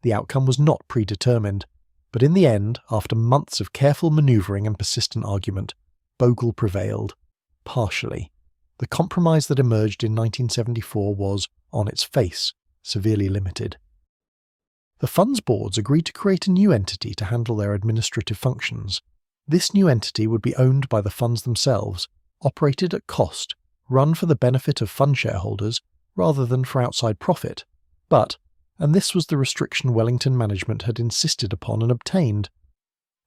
The outcome was not predetermined, but in the end, after months of careful manoeuvring and persistent argument, Bogle prevailed, partially. The compromise that emerged in 1974 was, on its face, severely limited. The funds boards agreed to create a new entity to handle their administrative functions. This new entity would be owned by the funds themselves, operated at cost, run for the benefit of fund shareholders rather than for outside profit. But, and this was the restriction Wellington Management had insisted upon and obtained,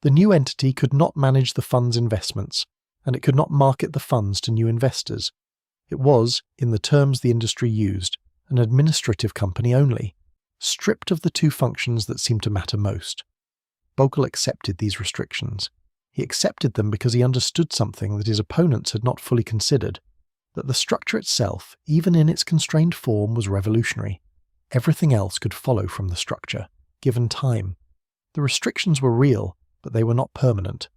the new entity could not manage the fund's investments, and it could not market the funds to new investors. It was, in the terms the industry used, an administrative company only, stripped of the two functions that seemed to matter most. Bogle accepted these restrictions. He accepted them because he understood something that his opponents had not fully considered, that the structure itself, even in its constrained form, was revolutionary. Everything else could follow from the structure, given time. The restrictions were real, but they were not permanent.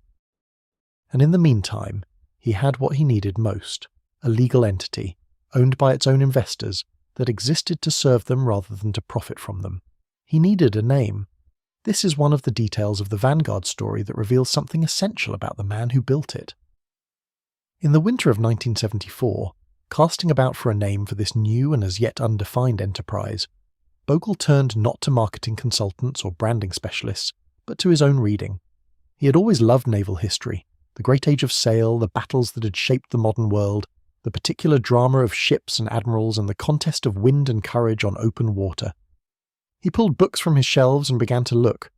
And in the meantime, he had what he needed most, a legal entity, owned by its own investors, that existed to serve them rather than to profit from them. He needed a name. This is one of the details of the Vanguard story that reveals something essential about the man who built it. In the winter of 1974, casting about for a name for this new and as yet undefined enterprise, Bogle turned not to marketing consultants or branding specialists, but to his own reading. He had always loved naval history, the great age of sail, the battles that had shaped the modern world, the particular drama of ships and admirals, and the contest of wind and courage on open water. He pulled books from his shelves and began to look.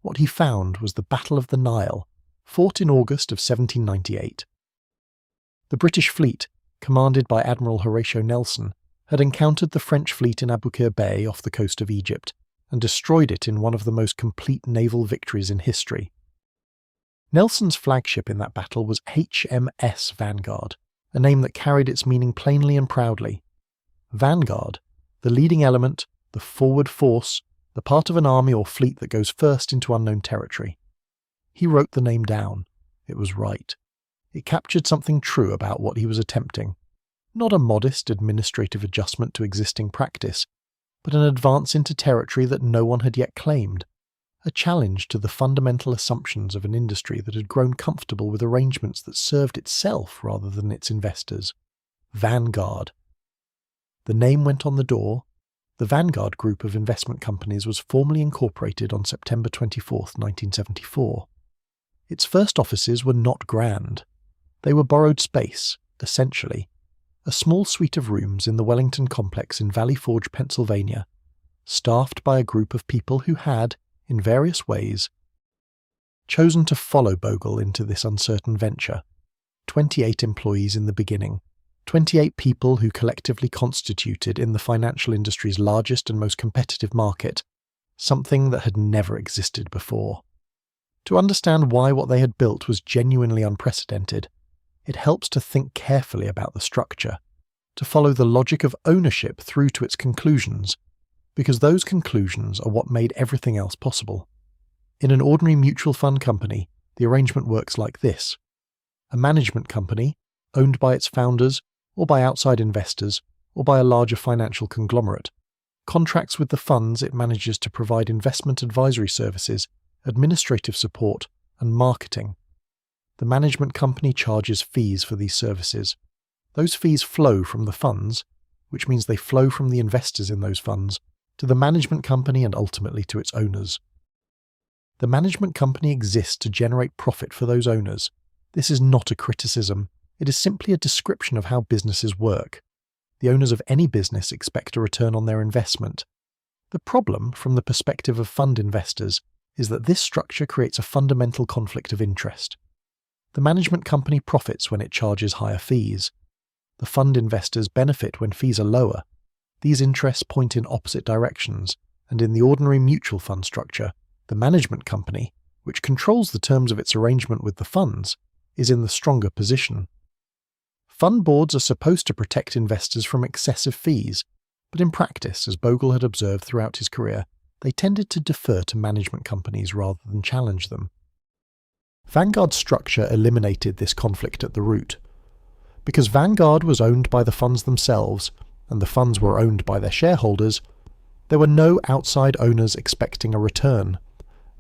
What he found was the Battle of the Nile, fought in August of 1798. The British fleet, commanded by Admiral Horatio Nelson, had encountered the French fleet in Aboukir Bay off the coast of Egypt, and destroyed it in one of the most complete naval victories in history. Nelson's flagship in that battle was HMS Vanguard, a name that carried its meaning plainly and proudly. Vanguard, the leading element, the forward force, the part of an army or fleet that goes first into unknown territory. He wrote the name down. It was right. It captured something true about what he was attempting. Not a modest administrative adjustment to existing practice, but an advance into territory that no one had yet claimed, a challenge to the fundamental assumptions of an industry that had grown comfortable with arrangements that served itself rather than its investors. Vanguard. The name went on the door. The Vanguard Group of investment companies was formally incorporated on September 24, 1974. Its first offices were not grand. They were borrowed space, essentially, a small suite of rooms in the Wellington complex in Valley Forge, Pennsylvania, staffed by a group of people who had, in various ways, chosen to follow Bogle into this uncertain venture. 28 employees in the beginning, 28 people who collectively constituted in the financial industry's largest and most competitive market, something that had never existed before. To understand why what they had built was genuinely unprecedented, it helps to think carefully about the structure, to follow the logic of ownership through to its conclusions, because those conclusions are what made everything else possible. In an ordinary mutual fund company, the arrangement works like this. A management company, owned by its founders, or by outside investors, or by a larger financial conglomerate, contracts with the funds it manages to provide investment advisory services, administrative support, and marketing. The management company charges fees for these services. Those fees flow from the funds, which means they flow from the investors in those funds, to the management company and ultimately to its owners. The management company exists to generate profit for those owners. This is not a criticism. It is simply a description of how businesses work. The owners of any business expect a return on their investment. The problem, from the perspective of fund investors, is that this structure creates a fundamental conflict of interest. The management company profits when it charges higher fees. The fund investors benefit when fees are lower. These interests point in opposite directions, and in the ordinary mutual fund structure, the management company, which controls the terms of its arrangement with the funds, is in the stronger position. Fund boards are supposed to protect investors from excessive fees, but in practice, as Bogle had observed throughout his career, they tended to defer to management companies rather than challenge them. Vanguard's structure eliminated this conflict at the root. Because Vanguard was owned by the funds themselves, and the funds were owned by their shareholders, there were no outside owners expecting a return.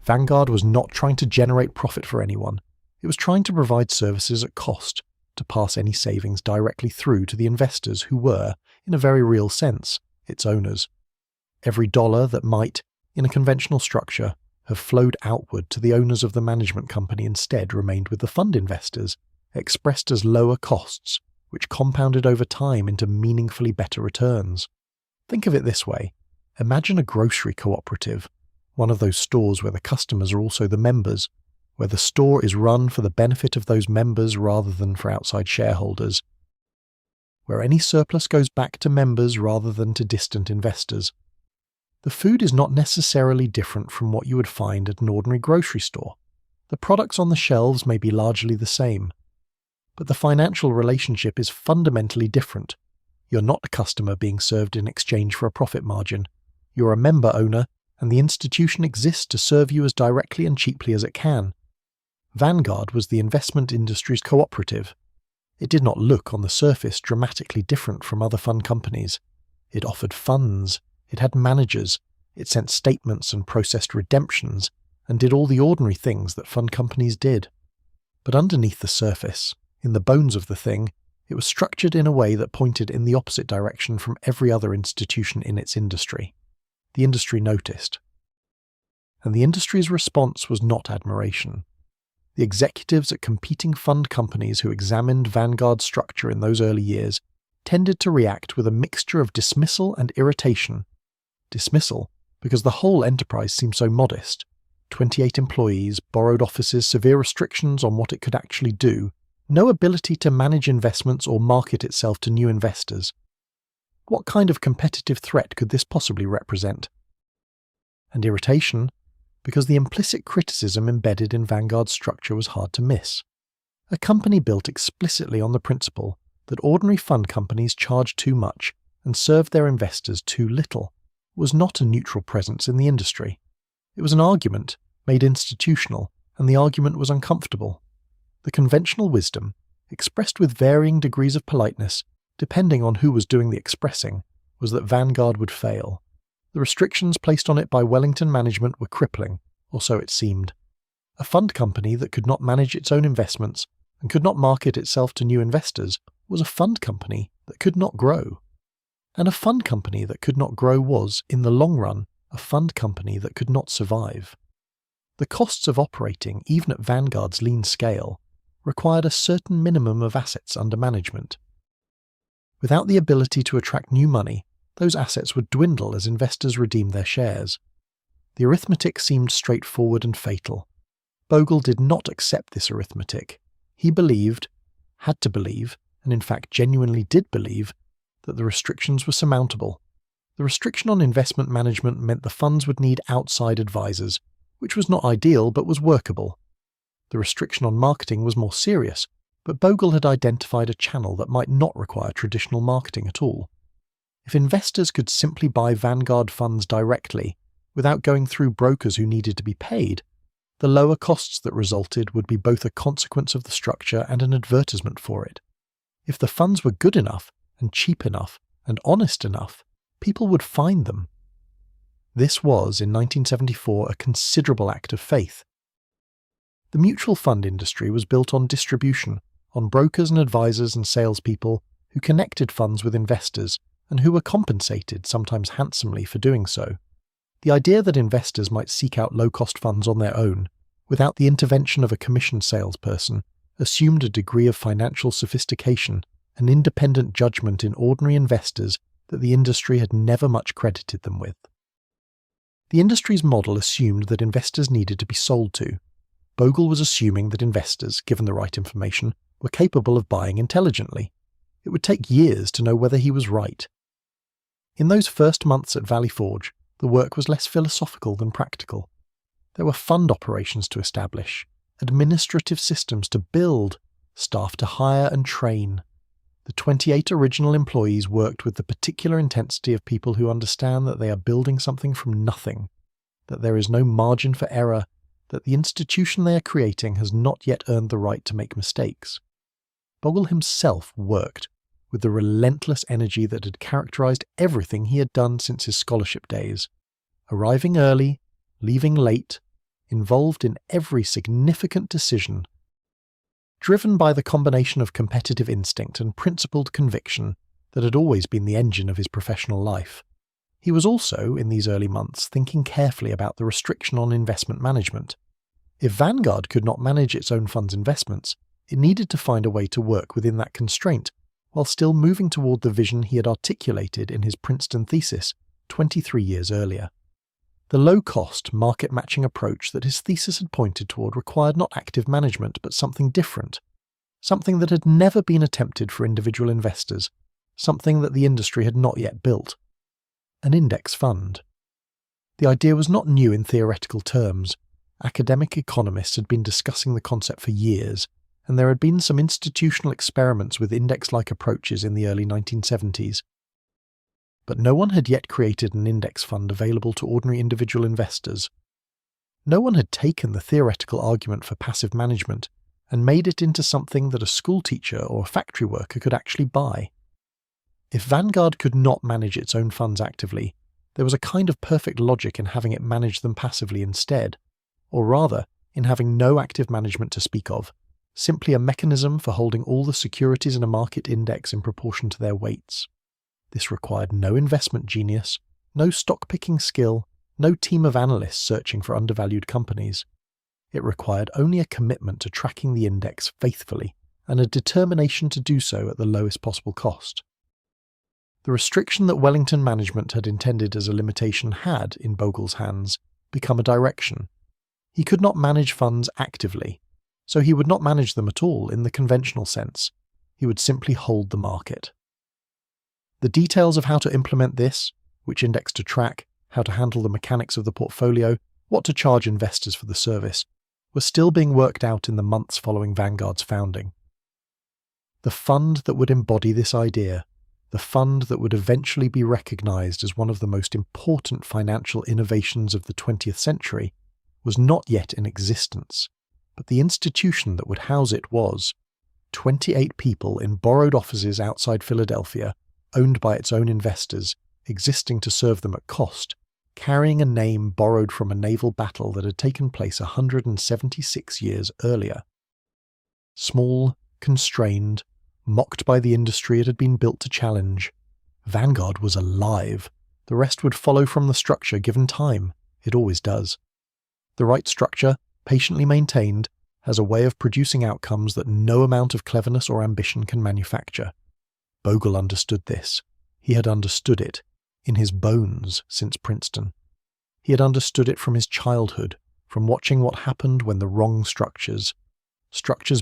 Vanguard was not trying to generate profit for anyone. It was trying to provide services at cost, to pass any savings directly through to the investors who were, in a very real sense, its owners. Every dollar that might, in a conventional structure, have flowed outward to the owners of the management company instead remained with the fund investors, expressed as lower costs, which compounded over time into meaningfully better returns. Think of it this way. Imagine a grocery cooperative, one of those stores where the customers are also the members, where the store is run for the benefit of those members rather than for outside shareholders, where any surplus goes back to members rather than to distant investors. The food is not necessarily different from what you would find at an ordinary grocery store. The products on the shelves may be largely the same, but the financial relationship is fundamentally different. You're not a customer being served in exchange for a profit margin. You're a member owner, and the institution exists to serve you as directly and cheaply as it can. Vanguard was the investment industry's cooperative. It did not look on the surface dramatically different from other fund companies. It offered funds, it had managers, it sent statements and processed redemptions, and did all the ordinary things that fund companies did. But underneath the surface, in the bones of the thing, it was structured in a way that pointed in the opposite direction from every other institution in its industry. The industry noticed. And the industry's response was not admiration. The executives at competing fund companies who examined Vanguard's structure in those early years tended to react with a mixture of dismissal and irritation. Dismissal, because the whole enterprise seemed so modest. 28 employees, borrowed offices, severe restrictions on what it could actually do, no ability to manage investments or market itself to new investors. What kind of competitive threat could this possibly represent? And irritation, because the implicit criticism embedded in Vanguard's structure was hard to miss. A company built explicitly on the principle that ordinary fund companies charged too much and served their investors too little was not a neutral presence in the industry. It was an argument made institutional, and the argument was uncomfortable. The conventional wisdom, expressed with varying degrees of politeness, depending on who was doing the expressing, was that Vanguard would fail. The restrictions placed on it by Wellington Management were crippling, or so it seemed. A fund company that could not manage its own investments and could not market itself to new investors was a fund company that could not grow. And a fund company that could not grow was, in the long run, a fund company that could not survive. The costs of operating, even at Vanguard's lean scale, required a certain minimum of assets under management. Without the ability to attract new money, those assets would dwindle as investors redeemed their shares. The arithmetic seemed straightforward and fatal. Bogle did not accept this arithmetic. He believed, had to believe, and in fact genuinely did believe, that the restrictions were surmountable. The restriction on investment management meant the funds would need outside advisors, which was not ideal but was workable. The restriction on marketing was more serious, but Bogle had identified a channel that might not require traditional marketing at all. If investors could simply buy Vanguard funds directly, without going through brokers who needed to be paid, the lower costs that resulted would be both a consequence of the structure and an advertisement for it. If the funds were good enough, and cheap enough, and honest enough, people would find them. This was, in 1974, a considerable act of faith. The mutual fund industry was built on distribution, on brokers and advisors and salespeople who connected funds with investors and who were compensated, sometimes handsomely, for doing so. The idea that investors might seek out low-cost funds on their own, without the intervention of a commissioned salesperson, assumed a degree of financial sophistication and independent judgment in ordinary investors that the industry had never much credited them with. The industry's model assumed that investors needed to be sold to. Bogle was assuming that investors, given the right information, were capable of buying intelligently. It would take years to know whether he was right. In those first months at Valley Forge, the work was less philosophical than practical. There were fund operations to establish, administrative systems to build, staff to hire and train. The 28 original employees worked with the particular intensity of people who understand that they are building something from nothing, that there is no margin for error, that the institution they are creating has not yet earned the right to make mistakes. Bogle himself worked with the relentless energy that had characterized everything he had done since his scholarship days, arriving early, leaving late, involved in every significant decision. Driven by the combination of competitive instinct and principled conviction that had always been the engine of his professional life, he was also, in these early months, thinking carefully about the restriction on investment management. If Vanguard could not manage its own fund's investments, it needed to find a way to work within that constraint, while still moving toward the vision he had articulated in his Princeton thesis 23 years earlier. The low-cost, market-matching approach that his thesis had pointed toward required not active management, but something different, something that had never been attempted for individual investors, something that the industry had not yet built. An index fund. The idea was not new in theoretical terms. Academic economists had been discussing the concept for years, and there had been some institutional experiments with index-like approaches in the early 1970s. But no one had yet created an index fund available to ordinary individual investors. No one had taken the theoretical argument for passive management and made it into something that a school teacher or a factory worker could actually buy. If Vanguard could not manage its own funds actively, there was a kind of perfect logic in having it manage them passively instead, or rather, in having no active management to speak of, simply a mechanism for holding all the securities in a market index in proportion to their weights. This required no investment genius, no stock-picking skill, no team of analysts searching for undervalued companies. It required only a commitment to tracking the index faithfully and a determination to do so at the lowest possible cost. The restriction that Wellington Management had intended as a limitation had, in Bogle's hands, become a direction. He could not manage funds actively, so he would not manage them at all in the conventional sense. He would simply hold the market. The details of how to implement this, which index to track, how to handle the mechanics of the portfolio, what to charge investors for the service, were still being worked out in the months following Vanguard's founding. The fund that would embody this idea, the fund that would eventually be recognized as one of the most important financial innovations of the 20th century, was not yet in existence, but the institution that would house it was 28 people in borrowed offices outside Philadelphia, owned by its own investors, existing to serve them at cost, carrying a name borrowed from a naval battle that had taken place 176 years earlier. Small, constrained, mocked by the industry it had been built to challenge, Vanguard was alive. The rest would follow from the structure given time. It always does. The right structure, patiently maintained, has a way of producing outcomes that no amount of cleverness or ambition can manufacture. Bogle understood this. He had understood it in his bones since Princeton. He had understood it from his childhood, from watching what happened when the wrong structures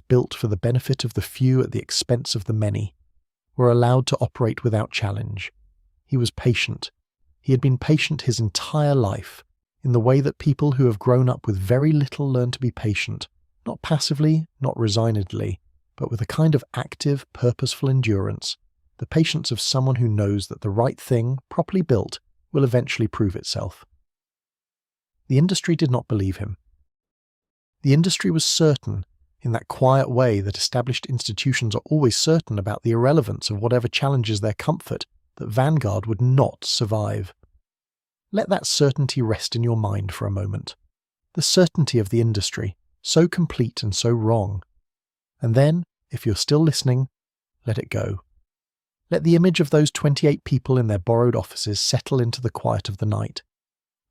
built for the benefit of the few at the expense of the many, were allowed to operate without challenge. He was patient. He had been patient his entire life, in the way that people who have grown up with very little learn to be patient, not passively, not resignedly, but with a kind of active, purposeful endurance, the patience of someone who knows that the right thing, properly built, will eventually prove itself. The industry did not believe him. The industry was certain, in that quiet way that established institutions are always certain about the irrelevance of whatever challenges their comfort, that Vanguard would not survive. Let that certainty rest in your mind for a moment. The certainty of the industry, so complete and so wrong. And then, if you're still listening, let it go. Let the image of those 28 people in their borrowed offices settle into the quiet of the night.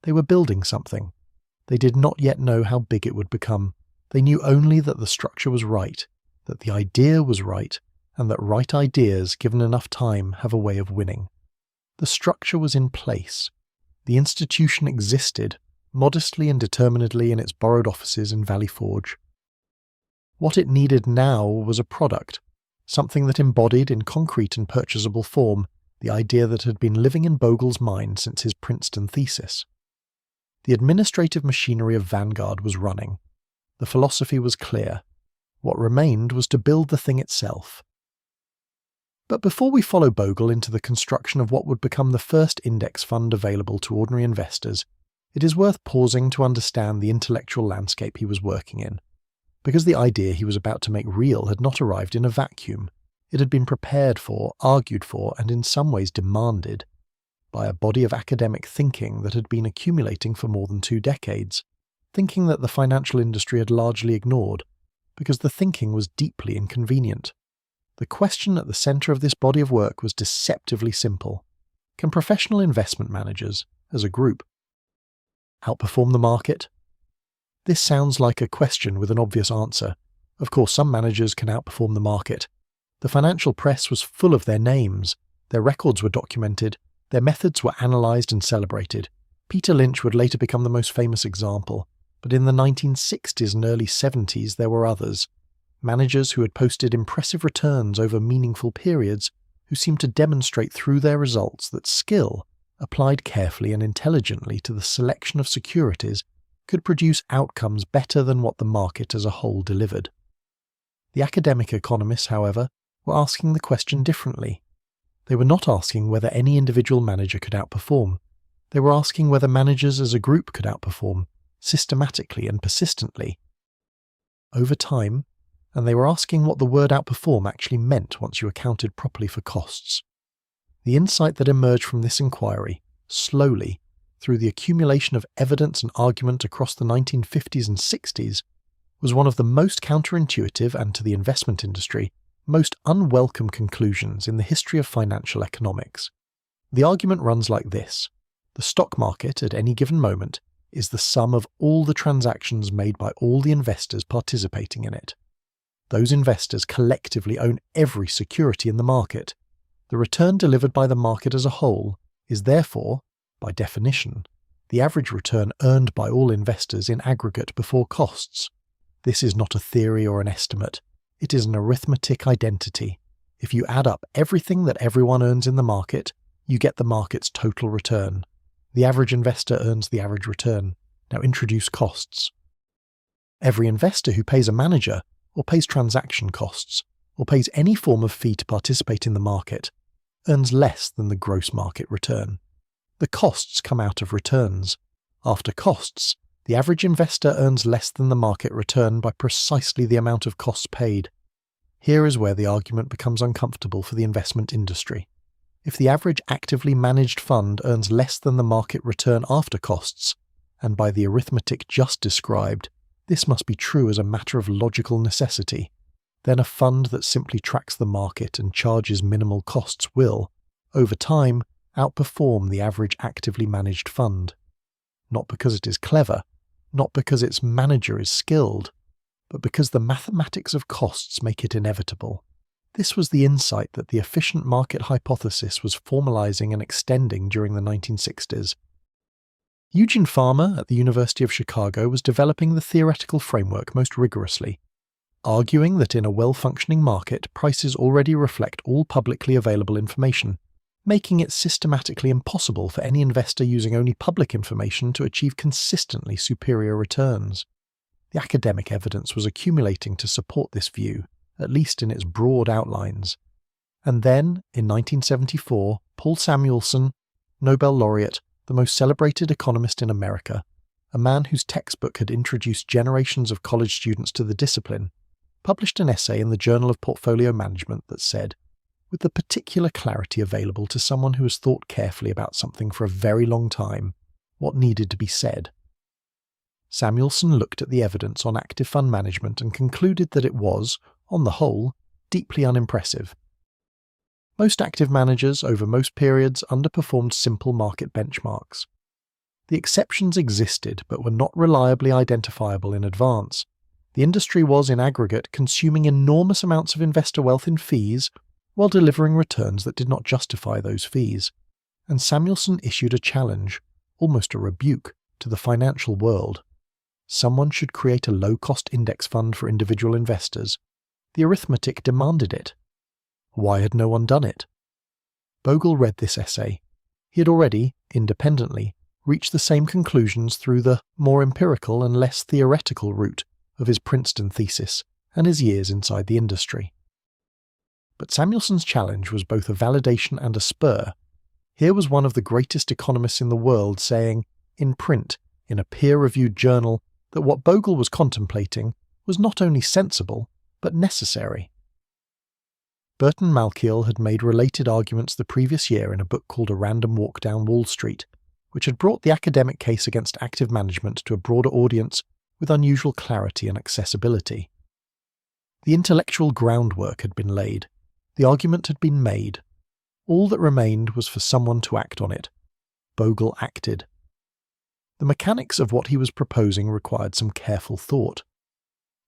They were building something. They did not yet know how big it would become. They knew only that the structure was right, that the idea was right, and that right ideas, given enough time, have a way of winning. The structure was in place. The institution existed, modestly and determinedly in its borrowed offices in Valley Forge. What it needed now was a product, something that embodied in concrete and purchasable form the idea that had been living in Bogle's mind since his Princeton thesis. The administrative machinery of Vanguard was running. The philosophy was clear. What remained was to build the thing itself. But before we follow Bogle into the construction of what would become the first index fund available to ordinary investors, it is worth pausing to understand the intellectual landscape he was working in. Because the idea he was about to make real had not arrived in a vacuum. It had been prepared for, argued for, and in some ways demanded, by a body of academic thinking that had been accumulating for more than 2 decades, thinking that the financial industry had largely ignored, because the thinking was deeply inconvenient. The question at the centre of this body of work was deceptively simple. Can professional investment managers, as a group, outperform the market? This sounds like a question with an obvious answer. Of course, some managers can outperform the market. The financial press was full of their names. Their records were documented. Their methods were analysed and celebrated. Peter Lynch would later become the most famous example. But in the 1960s and early 70s there were others. Managers who had posted impressive returns over meaningful periods, who seemed to demonstrate through their results that skill, applied carefully and intelligently to the selection of securities, could produce outcomes better than what the market as a whole delivered. The academic economists, however, were asking the question differently. They were not asking whether any individual manager could outperform. They were asking whether managers as a group could outperform, systematically and persistently, over time, and they were asking what the word outperform actually meant once you accounted properly for costs. The insight that emerged from this inquiry, slowly, through the accumulation of evidence and argument across the 1950s and 60s, was one of the most counterintuitive and, to the investment industry, most unwelcome conclusions in the history of financial economics. The argument runs like this. The stock market, at any given moment, is the sum of all the transactions made by all the investors participating in it. Those investors collectively own every security in the market. The return delivered by the market as a whole is therefore, by definition, the average return earned by all investors in aggregate before costs. This is not a theory or an estimate. It is an arithmetic identity. If you add up everything that everyone earns in the market, you get the market's total return. The average investor earns the average return. Now introduce costs. Every investor who pays a manager, or pays transaction costs, or pays any form of fee to participate in the market, earns less than the gross market return. The costs come out of returns. After costs, the average investor earns less than the market return by precisely the amount of costs paid. Here is where the argument becomes uncomfortable for the investment industry. If the average actively managed fund earns less than the market return after costs, and by the arithmetic just described, this must be true as a matter of logical necessity, then a fund that simply tracks the market and charges minimal costs will, over time, outperform the average actively managed fund. Not because it is clever, not because its manager is skilled, but because the mathematics of costs make it inevitable. This was the insight that the efficient market hypothesis was formalizing and extending during the 1960s. Eugene Farmer at the University of Chicago was developing the theoretical framework most rigorously, arguing that in a well-functioning market, prices already reflect all publicly available information, making it systematically impossible for any investor using only public information to achieve consistently superior returns. The academic evidence was accumulating to support this view, at least in its broad outlines. And then, in 1974, Paul Samuelson, Nobel laureate, the most celebrated economist in America, a man whose textbook had introduced generations of college students to the discipline, published an essay in the Journal of Portfolio Management that said, with the particular clarity available to someone who has thought carefully about something for a very long time, what needed to be said. Samuelson looked at the evidence on active fund management and concluded that it was, on the whole, deeply unimpressive. Most active managers over most periods underperformed simple market benchmarks. The exceptions existed but were not reliably identifiable in advance. The industry was, in aggregate, consuming enormous amounts of investor wealth in fees while delivering returns that did not justify those fees. And Samuelson issued a challenge, almost a rebuke, to the financial world. Someone should create a low-cost index fund for individual investors. The arithmetic demanded it. Why had no one done it? Bogle read this essay. He had already, independently, reached the same conclusions through the more empirical and less theoretical route of his Princeton thesis and his years inside the industry. But Samuelson's challenge was both a validation and a spur. Here was one of the greatest economists in the world saying, in print, in a peer-reviewed journal, that what Bogle was contemplating was not only sensible, but necessary. Burton Malkiel had made related arguments the previous year in a book called A Random Walk Down Wall Street, which had brought the academic case against active management to a broader audience with unusual clarity and accessibility. The intellectual groundwork had been laid. The argument had been made. All that remained was for someone to act on it. Bogle acted. The mechanics of what he was proposing required some careful thought.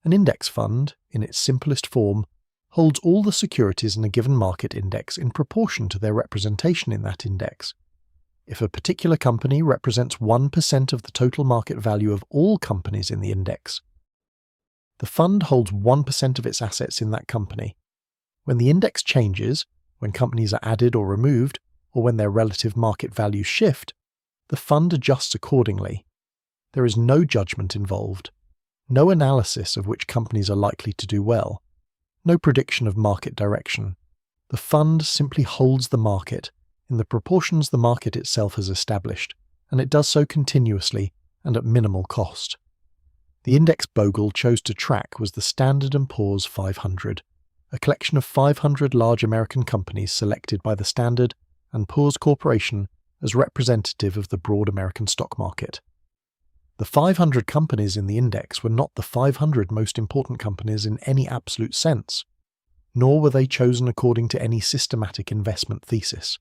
An index fund, in its simplest form, holds all the securities in a given market index in proportion to their representation in that index. If a particular company represents 1% of the total market value of all companies in the index, the fund holds 1% of its assets in that company. When the index changes, when companies are added or removed, or when their relative market values shift, the fund adjusts accordingly. There is no judgment involved, no analysis of which companies are likely to do well, no prediction of market direction. The fund simply holds the market in the proportions the market itself has established, and it does so continuously and at minimal cost. The index Bogle chose to track was the Standard & Poor's 500, a collection of 500 large American companies selected by the Standard & Poor's Corporation as representative of the broad American stock market. The 500 companies in the index were not the 500 most important companies in any absolute sense, nor were they chosen according to any systematic investment thesis.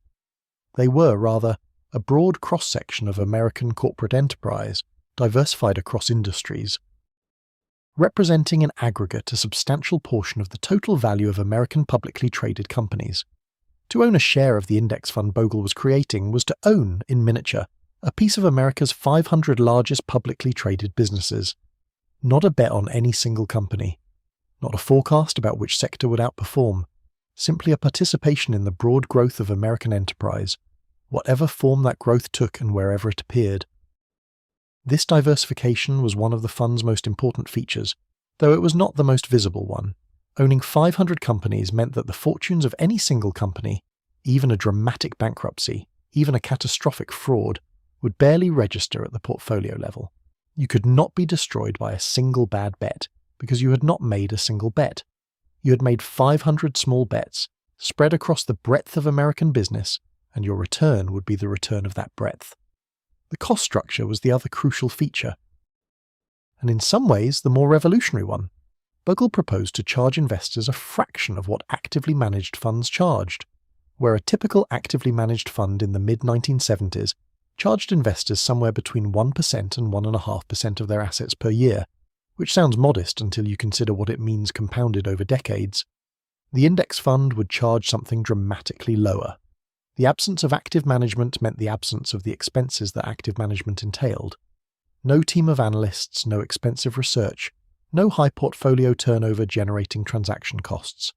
They were, rather, a broad cross-section of American corporate enterprise, diversified across industries, representing in aggregate a substantial portion of the total value of American publicly traded companies. To own a share of the index fund Bogle was creating was to own, in miniature, a piece of America's 500 largest publicly traded businesses. Not a bet on any single company. Not a forecast about which sector would outperform. Simply a participation in the broad growth of American enterprise, whatever form that growth took and wherever it appeared. This diversification was one of the fund's most important features, though it was not the most visible one. Owning 500 companies meant that the fortunes of any single company, even a dramatic bankruptcy, even a catastrophic fraud, would barely register at the portfolio level. You could not be destroyed by a single bad bet, because you had not made a single bet. You had made 500 small bets, spread across the breadth of American business, and your return would be the return of that breadth. The cost structure was the other crucial feature, and in some ways the more revolutionary one. Bogle proposed to charge investors a fraction of what actively managed funds charged, where a typical actively managed fund in the mid-1970s charged investors somewhere between 1% and 1.5% of their assets per year, which sounds modest until you consider what it means compounded over decades. The index fund would charge something dramatically lower. The absence of active management meant the absence of the expenses that active management entailed. No team of analysts, no expensive research, no high portfolio turnover generating transaction costs.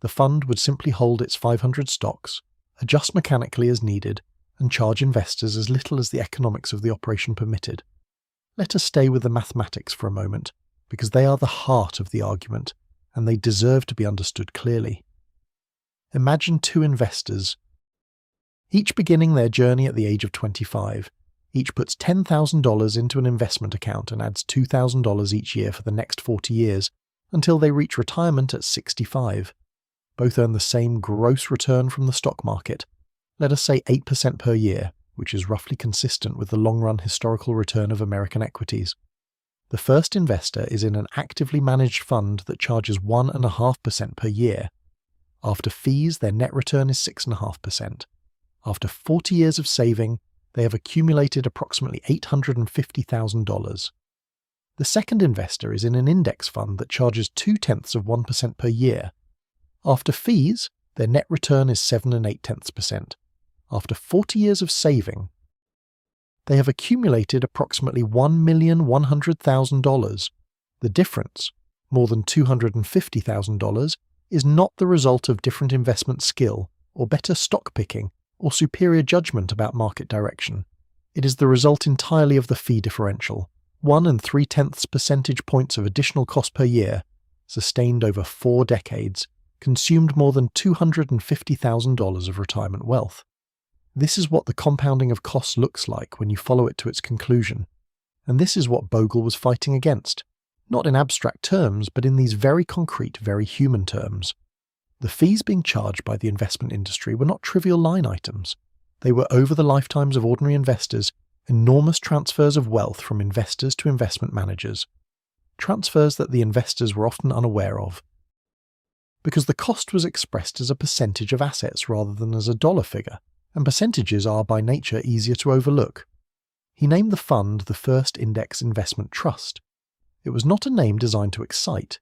The fund would simply hold its 500 stocks, adjust mechanically as needed, and charge investors as little as the economics of the operation permitted. Let us stay with the mathematics for a moment, because they are the heart of the argument, and they deserve to be understood clearly. Imagine two investors, each beginning their journey at the age of 25. Each puts $10,000 into an investment account and adds $2,000 each year for the next 40 years, until they reach retirement at 65. Both earn the same gross return from the stock market, let us say 8% per year, which is roughly consistent with the long-run historical return of American equities. The first investor is in an actively managed fund that charges 1.5% per year. After fees, their net return is 6.5%. After 40 years of saving, they have accumulated approximately $850,000. The second investor is in an index fund that charges 0.2% per year. After fees, their net return is 7.8%. After 40 years of saving, they have accumulated approximately $1,100,000. The difference, more than $250,000, is not the result of different investment skill, or better stock picking, or superior judgment about market direction. It is the result entirely of the fee differential, 1.3 percentage points of additional cost per year, sustained over 4 decades, consumed more than $250,000 of retirement wealth. This is what the compounding of costs looks like when you follow it to its conclusion, and this is what Bogle was fighting against, not in abstract terms, but in these very concrete, very human terms. The fees being charged by the investment industry were not trivial line items. They were, over the lifetimes of ordinary investors, enormous transfers of wealth from investors to investment managers, transfers that the investors were often unaware of, because the cost was expressed as a percentage of assets rather than as a dollar figure, and percentages are by nature easier to overlook. He named the fund the First Index Investment Trust. It was not a name designed to excite.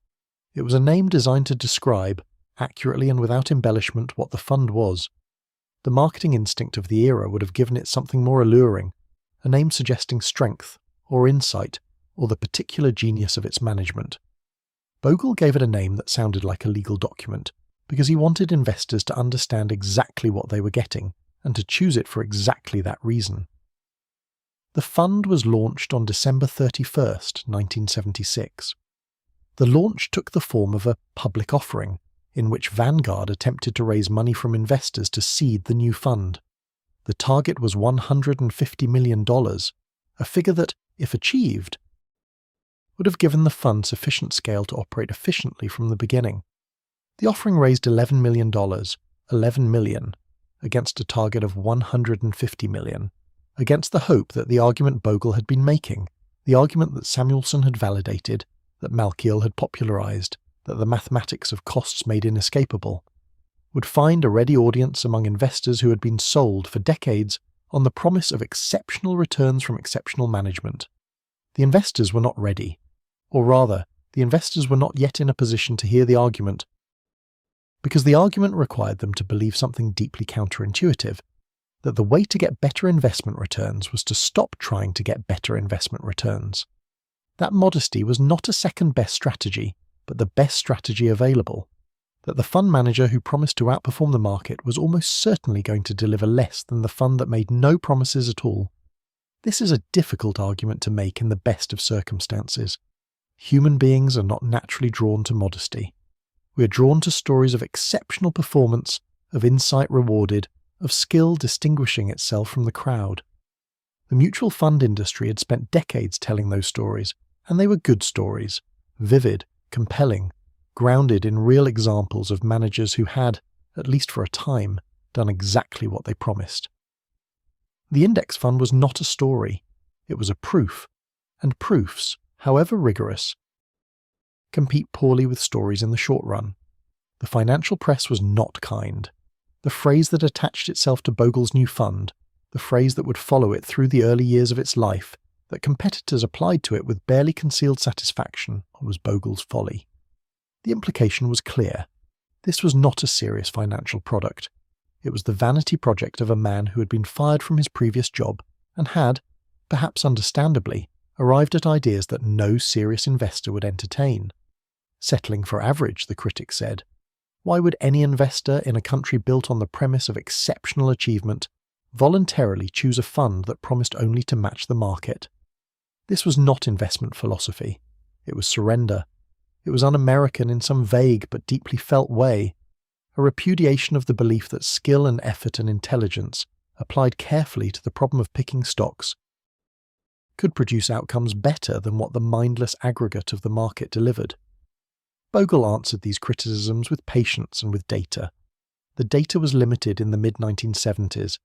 It was a name designed to describe, accurately and without embellishment, what the fund was. The marketing instinct of the era would have given it something more alluring, a name suggesting strength, or insight, or the particular genius of its management. Bogle gave it a name that sounded like a legal document, because he wanted investors to understand exactly what they were getting, and to choose it for exactly that reason. The fund was launched on December 31st, 1976. The launch took the form of a public offering, in which Vanguard attempted to raise money from investors to seed the new fund. The target was $150 million, a figure that, if achieved, would have given the fund sufficient scale to operate efficiently from the beginning. The offering raised $11 million, $11 million, against a target of $150 million, against the hope that the argument Bogle had been making, the argument that Samuelson had validated, that Malkiel had popularized, that the mathematics of costs made inescapable, would find a ready audience among investors who had been sold for decades on the promise of exceptional returns from exceptional management. The investors were not ready, or rather, the investors were not yet in a position to hear the argument, because the argument required them to believe something deeply counterintuitive, that the way to get better investment returns was to stop trying to get better investment returns. That modesty was not a second-best strategy, but the best strategy available, that the fund manager who promised to outperform the market was almost certainly going to deliver less than the fund that made no promises at all. This is a difficult argument to make in the best of circumstances. Human beings are not naturally drawn to modesty. We are drawn to stories of exceptional performance, of insight rewarded, of skill distinguishing itself from the crowd. The mutual fund industry had spent decades telling those stories, and they were good stories, vivid, compelling, grounded in real examples of managers who had, at least for a time, done exactly what they promised. The index fund was not a story, it was a proof, and proofs, however rigorous, compete poorly with stories in the short run. The financial press was not kind. The phrase that attached itself to Bogle's new fund, the phrase that would follow it through the early years of its life, that competitors applied to it with barely concealed satisfaction, was Bogle's Folly. The implication was clear. This was not a serious financial product. It was the vanity project of a man who had been fired from his previous job and had, perhaps understandably, arrived at ideas that no serious investor would entertain. Settling for average, the critics said. Why would any investor in a country built on the premise of exceptional achievement voluntarily choose a fund that promised only to match the market? This was not investment philosophy. It was surrender. It was un-American in some vague but deeply felt way, a repudiation of the belief that skill and effort and intelligence, applied carefully to the problem of picking stocks, could produce outcomes better than what the mindless aggregate of the market delivered. Bogle answered these criticisms with patience and with data. The data was limited in the mid-1970s.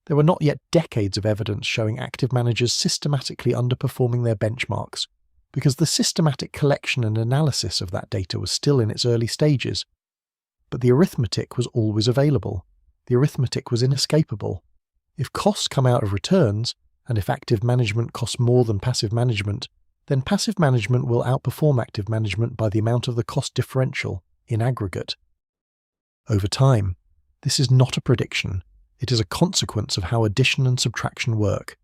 There were not yet decades of evidence showing active managers systematically underperforming their benchmarks, because the systematic collection and analysis of that data was still in its early stages. But the arithmetic was always available. The arithmetic was inescapable. If costs come out of returns, and if active management costs more than passive management, then passive management will outperform active management by the amount of the cost differential in aggregate. Over time, this is not a prediction, it is a consequence of how addition and subtraction work.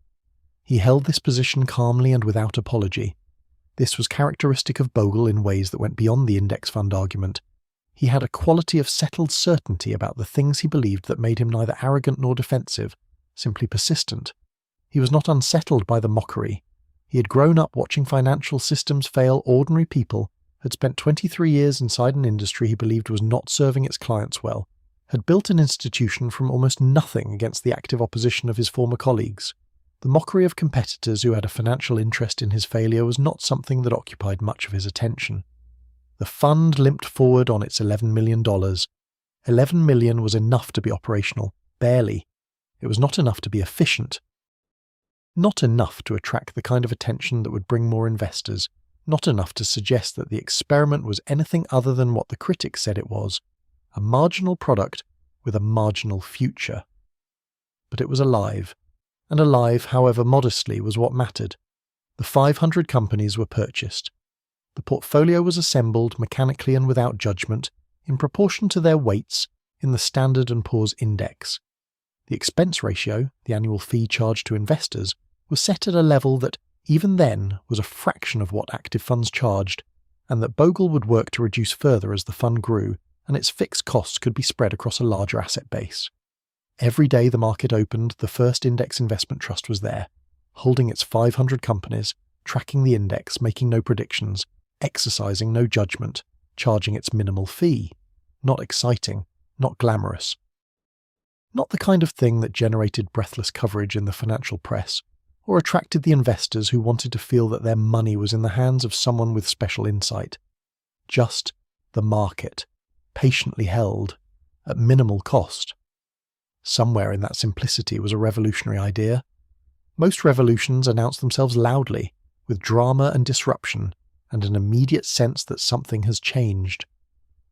He held this position calmly and without apology. This was characteristic of Bogle in ways that went beyond the index fund argument. He had a quality of settled certainty about the things he believed that made him neither arrogant nor defensive, simply persistent. He was not unsettled by the mockery. He had grown up watching financial systems fail ordinary people, had spent 23 years inside an industry he believed was not serving its clients well, had built an institution from almost nothing against the active opposition of his former colleagues. The mockery of competitors who had a financial interest in his failure was not something that occupied much of his attention. The fund limped forward on its $11 million. $11 million was enough to be operational, barely. It was not enough to be efficient. Not enough to attract the kind of attention that would bring more investors, not enough to suggest that the experiment was anything other than what the critics said it was, a marginal product with a marginal future. But it was alive, and alive, however modestly, was what mattered. The 500 companies were purchased. The portfolio was assembled mechanically and without judgment, in proportion to their weights in the Standard & Poor's index. The expense ratio, the annual fee charged to investors, was set at a level that, even then, was a fraction of what active funds charged, and that Bogle would work to reduce further as the fund grew, and its fixed costs could be spread across a larger asset base. Every day the market opened, the first index investment trust was there, holding its 500 companies, tracking the index, making no predictions, exercising no judgment, charging its minimal fee. Not exciting, not glamorous. Not the kind of thing that generated breathless coverage in the financial press, or attracted the investors who wanted to feel that their money was in the hands of someone with special insight. Just the market, patiently held, at minimal cost. Somewhere in that simplicity was a revolutionary idea. Most revolutions announce themselves loudly, with drama and disruption, and an immediate sense that something has changed.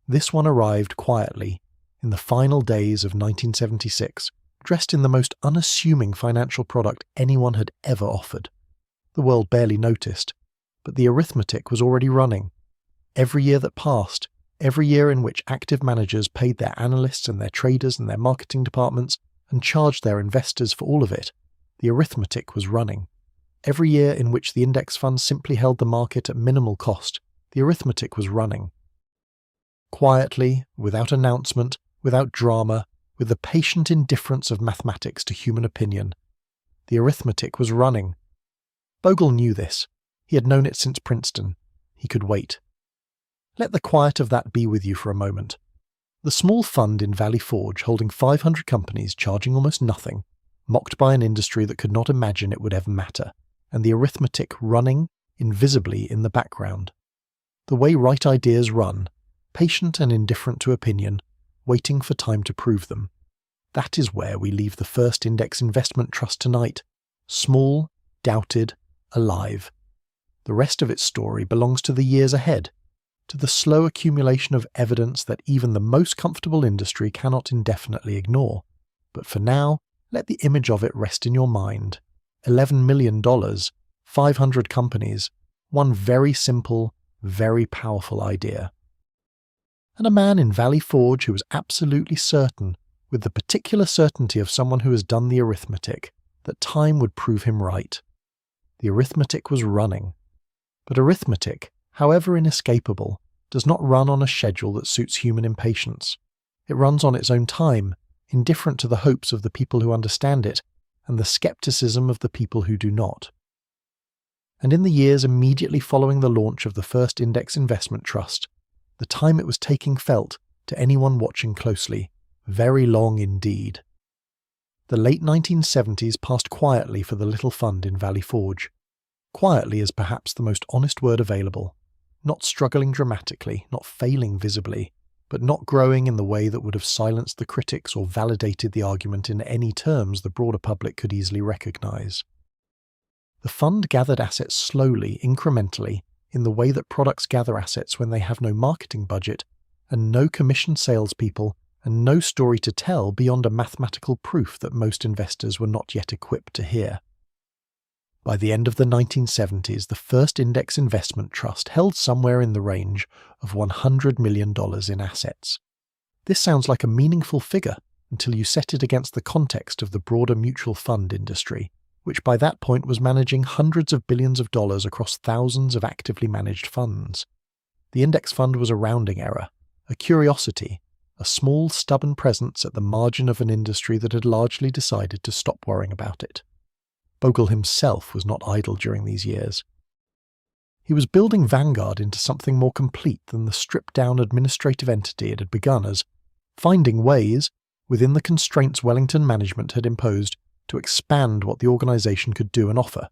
This one arrived quietly, in the final days of 1976, dressed in the most unassuming financial product anyone had ever offered. The world barely noticed, but the arithmetic was already running. Every year that passed, every year in which active managers paid their analysts and their traders and their marketing departments and charged their investors for all of it, the arithmetic was running. Every year in which the index funds simply held the market at minimal cost, the arithmetic was running. Quietly, without announcement, without drama, with the patient indifference of mathematics to human opinion, the arithmetic was running. Bogle knew this. He had known it since Princeton. He could wait. Let the quiet of that be with you for a moment. The small fund in Valley Forge, holding 500 companies, charging almost nothing, mocked by an industry that could not imagine it would ever matter, and the arithmetic running invisibly in the background. The way right ideas run, patient and indifferent to opinion, waiting for time to prove them. That is where we leave the first index investment trust tonight. Small, doubted, alive. The rest of its story belongs to the years ahead, to the slow accumulation of evidence that even the most comfortable industry cannot indefinitely ignore. But for now, let the image of it rest in your mind. $11 million, 500 companies, one very simple, very powerful idea. And a man in Valley Forge who was absolutely certain, with the particular certainty of someone who has done the arithmetic, that time would prove him right. The arithmetic was running. But arithmetic, however inescapable, does not run on a schedule that suits human impatience. It runs on its own time, indifferent to the hopes of the people who understand it and the skepticism of the people who do not. And in the years immediately following the launch of the first index investment trust, the time it was taking felt, to anyone watching closely, very long indeed. The late 1970s passed quietly for the little fund in Valley Forge. Quietly is perhaps the most honest word available. Not struggling dramatically, not failing visibly, but not growing in the way that would have silenced the critics or validated the argument in any terms the broader public could easily recognize. The fund gathered assets slowly, incrementally, in the way that products gather assets when they have no marketing budget and no commissioned salespeople and no story to tell beyond a mathematical proof that most investors were not yet equipped to hear. By the end of the 1970s, the first index investment trust held somewhere in the range of $100 million in assets. This sounds like a meaningful figure until you set it against the context of the broader mutual fund industry, which by that point was managing hundreds of billions of dollars across thousands of actively managed funds. The index fund was a rounding error, a curiosity, a small, stubborn presence at the margin of an industry that had largely decided to stop worrying about it. Bogle himself was not idle during these years. He was building Vanguard into something more complete than the stripped-down administrative entity it had begun as, finding ways, within the constraints Wellington Management had imposed, to expand what the organization could do and offer.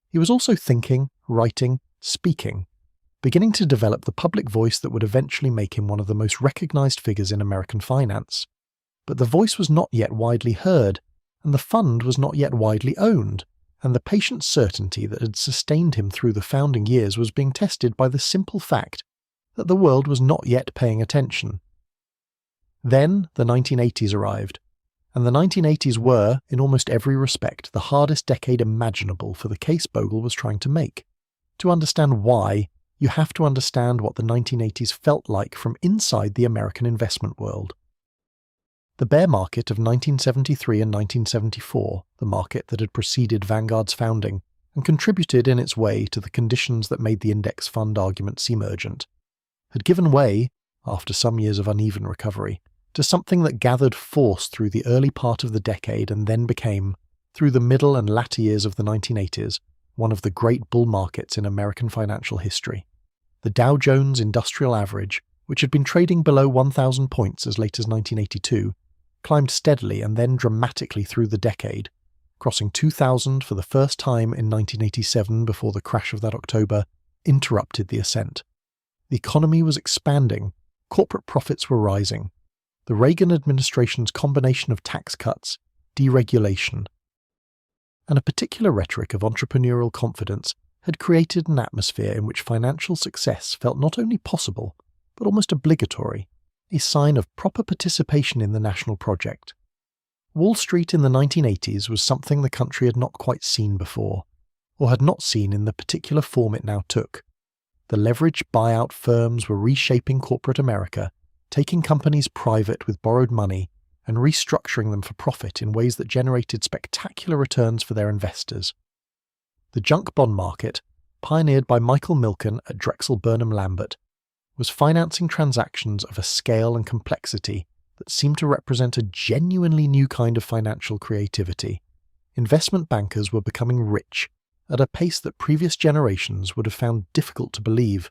He was also thinking, writing, speaking, beginning to develop the public voice that would eventually make him one of the most recognized figures in American finance. But the voice was not yet widely heard, and the fund was not yet widely owned, and the patient certainty that had sustained him through the founding years was being tested by the simple fact that the world was not yet paying attention. Then the 1980s arrived, and the 1980s were, in almost every respect, the hardest decade imaginable for the case Bogle was trying to make. To understand why, you have to understand what the 1980s felt like from inside the American investment world. The bear market of 1973 and 1974, the market that had preceded Vanguard's founding and contributed in its way to the conditions that made the index fund argument seem urgent, had given way, after some years of uneven recovery, to something that gathered force through the early part of the decade and then became, through the middle and latter years of the 1980s, one of the great bull markets in American financial history. The Dow Jones Industrial Average, which had been trading below 1,000 points as late as 1982, climbed steadily and then dramatically through the decade, crossing 2,000 for the first time in 1987 before the crash of that October interrupted the ascent. The economy was expanding, corporate profits were rising. The Reagan administration's combination of tax cuts, deregulation, and a particular rhetoric of entrepreneurial confidence had created an atmosphere in which financial success felt not only possible, but almost obligatory, a sign of proper participation in the national project. Wall Street in the 1980s was something the country had not quite seen before, or had not seen in the particular form it now took. The leveraged buyout firms were reshaping corporate America, taking companies private with borrowed money and restructuring them for profit in ways that generated spectacular returns for their investors. The junk bond market, pioneered by Michael Milken at Drexel Burnham Lambert, was financing transactions of a scale and complexity that seemed to represent a genuinely new kind of financial creativity. Investment bankers were becoming rich at a pace that previous generations would have found difficult to believe,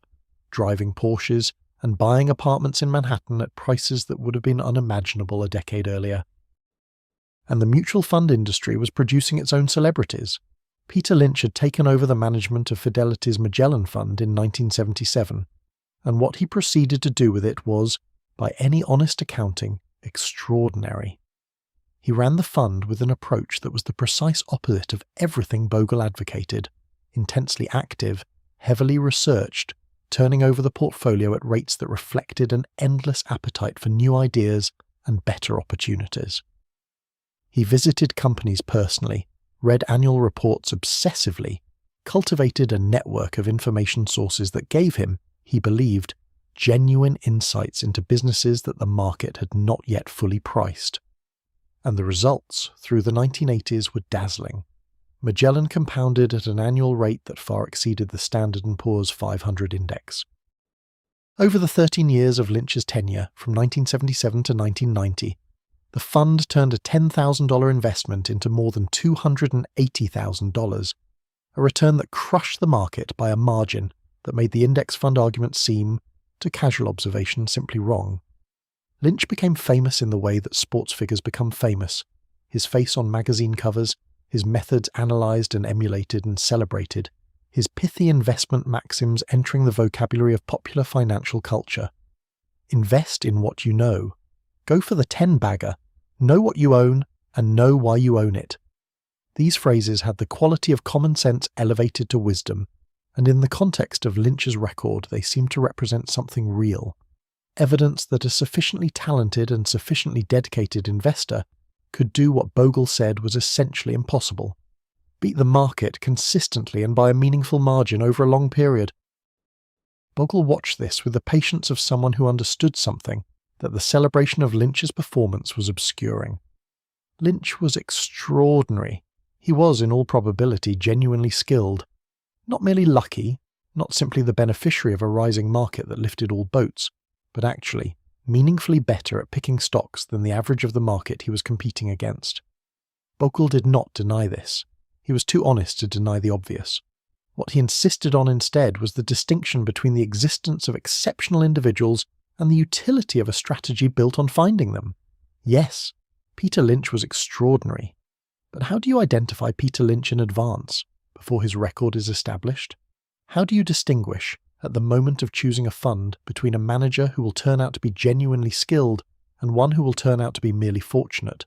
driving Porsches and buying apartments in Manhattan at prices that would have been unimaginable a decade earlier. And the mutual fund industry was producing its own celebrities. Peter Lynch had taken over the management of Fidelity's Magellan Fund in 1977, and what he proceeded to do with it was, by any honest accounting, extraordinary. He ran the fund with an approach that was the precise opposite of everything Bogle advocated: intensely active, heavily researched, turning over the portfolio at rates that reflected an endless appetite for new ideas and better opportunities. He visited companies personally, read annual reports obsessively, cultivated a network of information sources that gave him, he believed, genuine insights into businesses that the market had not yet fully priced. And the results through the 1980s were dazzling. Magellan compounded at an annual rate that far exceeded the Standard & Poor's 500 index. Over the 13 years of Lynch's tenure, from 1977 to 1990, the fund turned a $10,000 investment into more than $280,000, a return that crushed the market by a margin that made the index fund argument seem, to casual observation, simply wrong. Lynch became famous in the way that sports figures become famous: his face on magazine covers, his methods analysed and emulated and celebrated, his pithy investment maxims entering the vocabulary of popular financial culture. Invest in what you know. Go for the 10-bagger. Know what you own and know why you own it. These phrases had the quality of common sense elevated to wisdom, and in the context of Lynch's record they seemed to represent something real, evidence that a sufficiently talented and sufficiently dedicated investor could do what Bogle said was essentially impossible: beat the market consistently and by a meaningful margin over a long period. Bogle watched this with the patience of someone who understood something that the celebration of Lynch's performance was obscuring. Lynch was extraordinary. He was, in all probability, genuinely skilled. Not merely lucky, not simply the beneficiary of a rising market that lifted all boats, but actually meaningfully better at picking stocks than the average of the market he was competing against. Bogle did not deny this. He was too honest to deny the obvious. What he insisted on instead was the distinction between the existence of exceptional individuals and the utility of a strategy built on finding them. Yes, Peter Lynch was extraordinary. But how do you identify Peter Lynch in advance, before his record is established? How do you distinguish, at the moment of choosing a fund, between a manager who will turn out to be genuinely skilled and one who will turn out to be merely fortunate?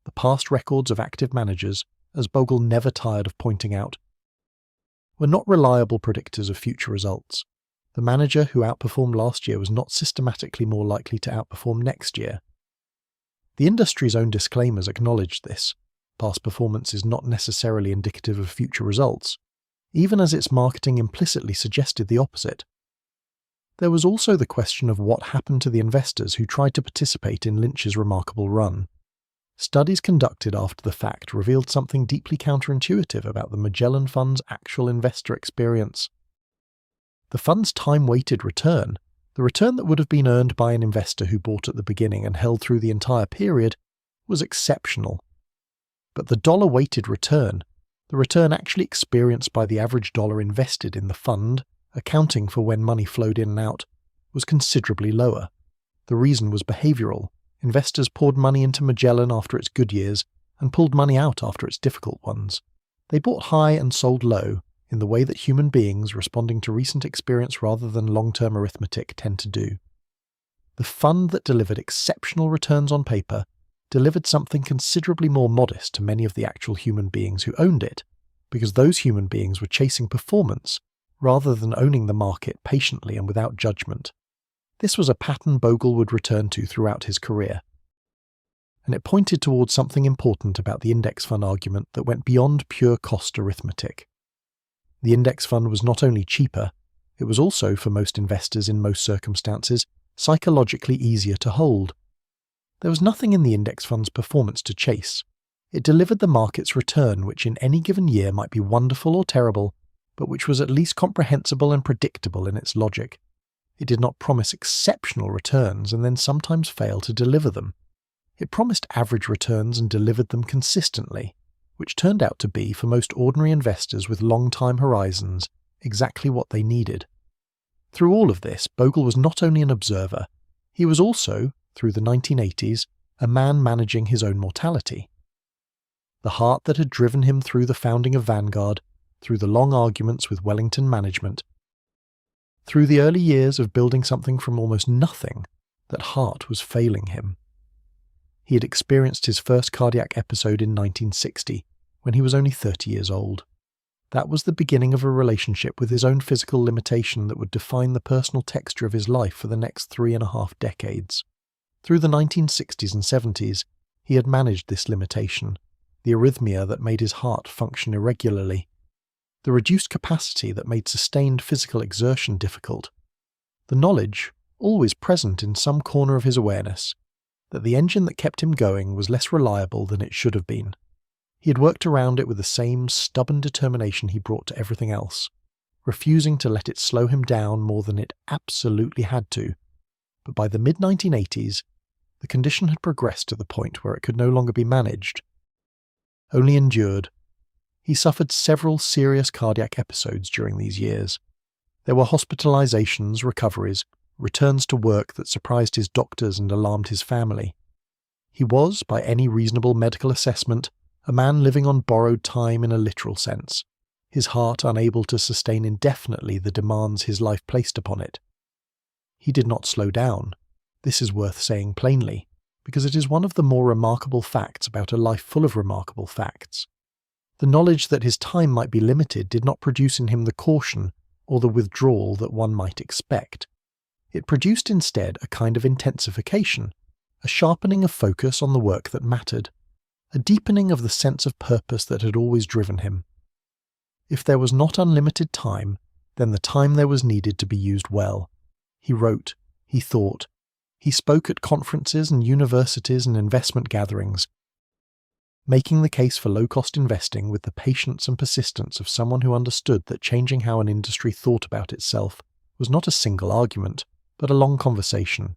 The past records of active managers, as Bogle never tired of pointing out, were not reliable predictors of future results. The manager who outperformed last year was not systematically more likely to outperform next year. The industry's own disclaimers acknowledged this. Past performance is not necessarily indicative of future results, even as its marketing implicitly suggested the opposite. There was also the question of what happened to the investors who tried to participate in Lynch's remarkable run. Studies conducted after the fact revealed something deeply counterintuitive about the Magellan Fund's actual investor experience. The fund's time-weighted return, the return that would have been earned by an investor who bought at the beginning and held through the entire period, was exceptional. But the dollar-weighted return, the return actually experienced by the average dollar invested in the fund, accounting for when money flowed in and out, was considerably lower. The reason was behavioural. Investors poured money into Magellan after its good years and pulled money out after its difficult ones. They bought high and sold low, in the way that human beings, responding to recent experience rather than long-term arithmetic, tend to do. The fund that delivered exceptional returns on paper delivered something considerably more modest to many of the actual human beings who owned it, because those human beings were chasing performance rather than owning the market patiently and without judgment. This was a pattern Bogle would return to throughout his career. And it pointed towards something important about the index fund argument that went beyond pure cost arithmetic. The index fund was not only cheaper, it was also, for most investors in most circumstances, psychologically easier to hold. There was nothing in the index fund's performance to chase. It delivered the market's return, which in any given year might be wonderful or terrible, but which was at least comprehensible and predictable in its logic. It did not promise exceptional returns and then sometimes fail to deliver them. It promised average returns and delivered them consistently, which turned out to be, for most ordinary investors with long-time horizons, exactly what they needed. Through all of this, Bogle was not only an observer, he was also, through the 1980s, a man managing his own mortality. The heart that had driven him through the founding of Vanguard, through the long arguments with Wellington Management, through the early years of building something from almost nothing, that heart was failing him. He had experienced his first cardiac episode in 1960, when he was only 30 years old. That was the beginning of a relationship with his own physical limitation that would define the personal texture of his life for the next 3.5 decades. Through the 1960s and 70s, he had managed this limitation, the arrhythmia that made his heart function irregularly, the reduced capacity that made sustained physical exertion difficult, the knowledge, always present in some corner of his awareness, that the engine that kept him going was less reliable than it should have been. He had worked around it with the same stubborn determination he brought to everything else, refusing to let it slow him down more than it absolutely had to. But by the mid-1980s, the condition had progressed to the point where it could no longer be managed, only endured. He suffered several serious cardiac episodes during these years. There were hospitalizations, recoveries, returns to work that surprised his doctors and alarmed his family. He was, by any reasonable medical assessment, a man living on borrowed time in a literal sense, his heart unable to sustain indefinitely the demands his life placed upon it. He did not slow down. This is worth saying plainly, because it is one of the more remarkable facts about a life full of remarkable facts. The knowledge that his time might be limited did not produce in him the caution or the withdrawal that one might expect. It produced instead a kind of intensification, a sharpening of focus on the work that mattered, a deepening of the sense of purpose that had always driven him. If there was not unlimited time, then the time there was needed to be used well. He wrote, he thought, he spoke at conferences and universities and investment gatherings, making the case for low-cost investing with the patience and persistence of someone who understood that changing how an industry thought about itself was not a single argument, but a long conversation.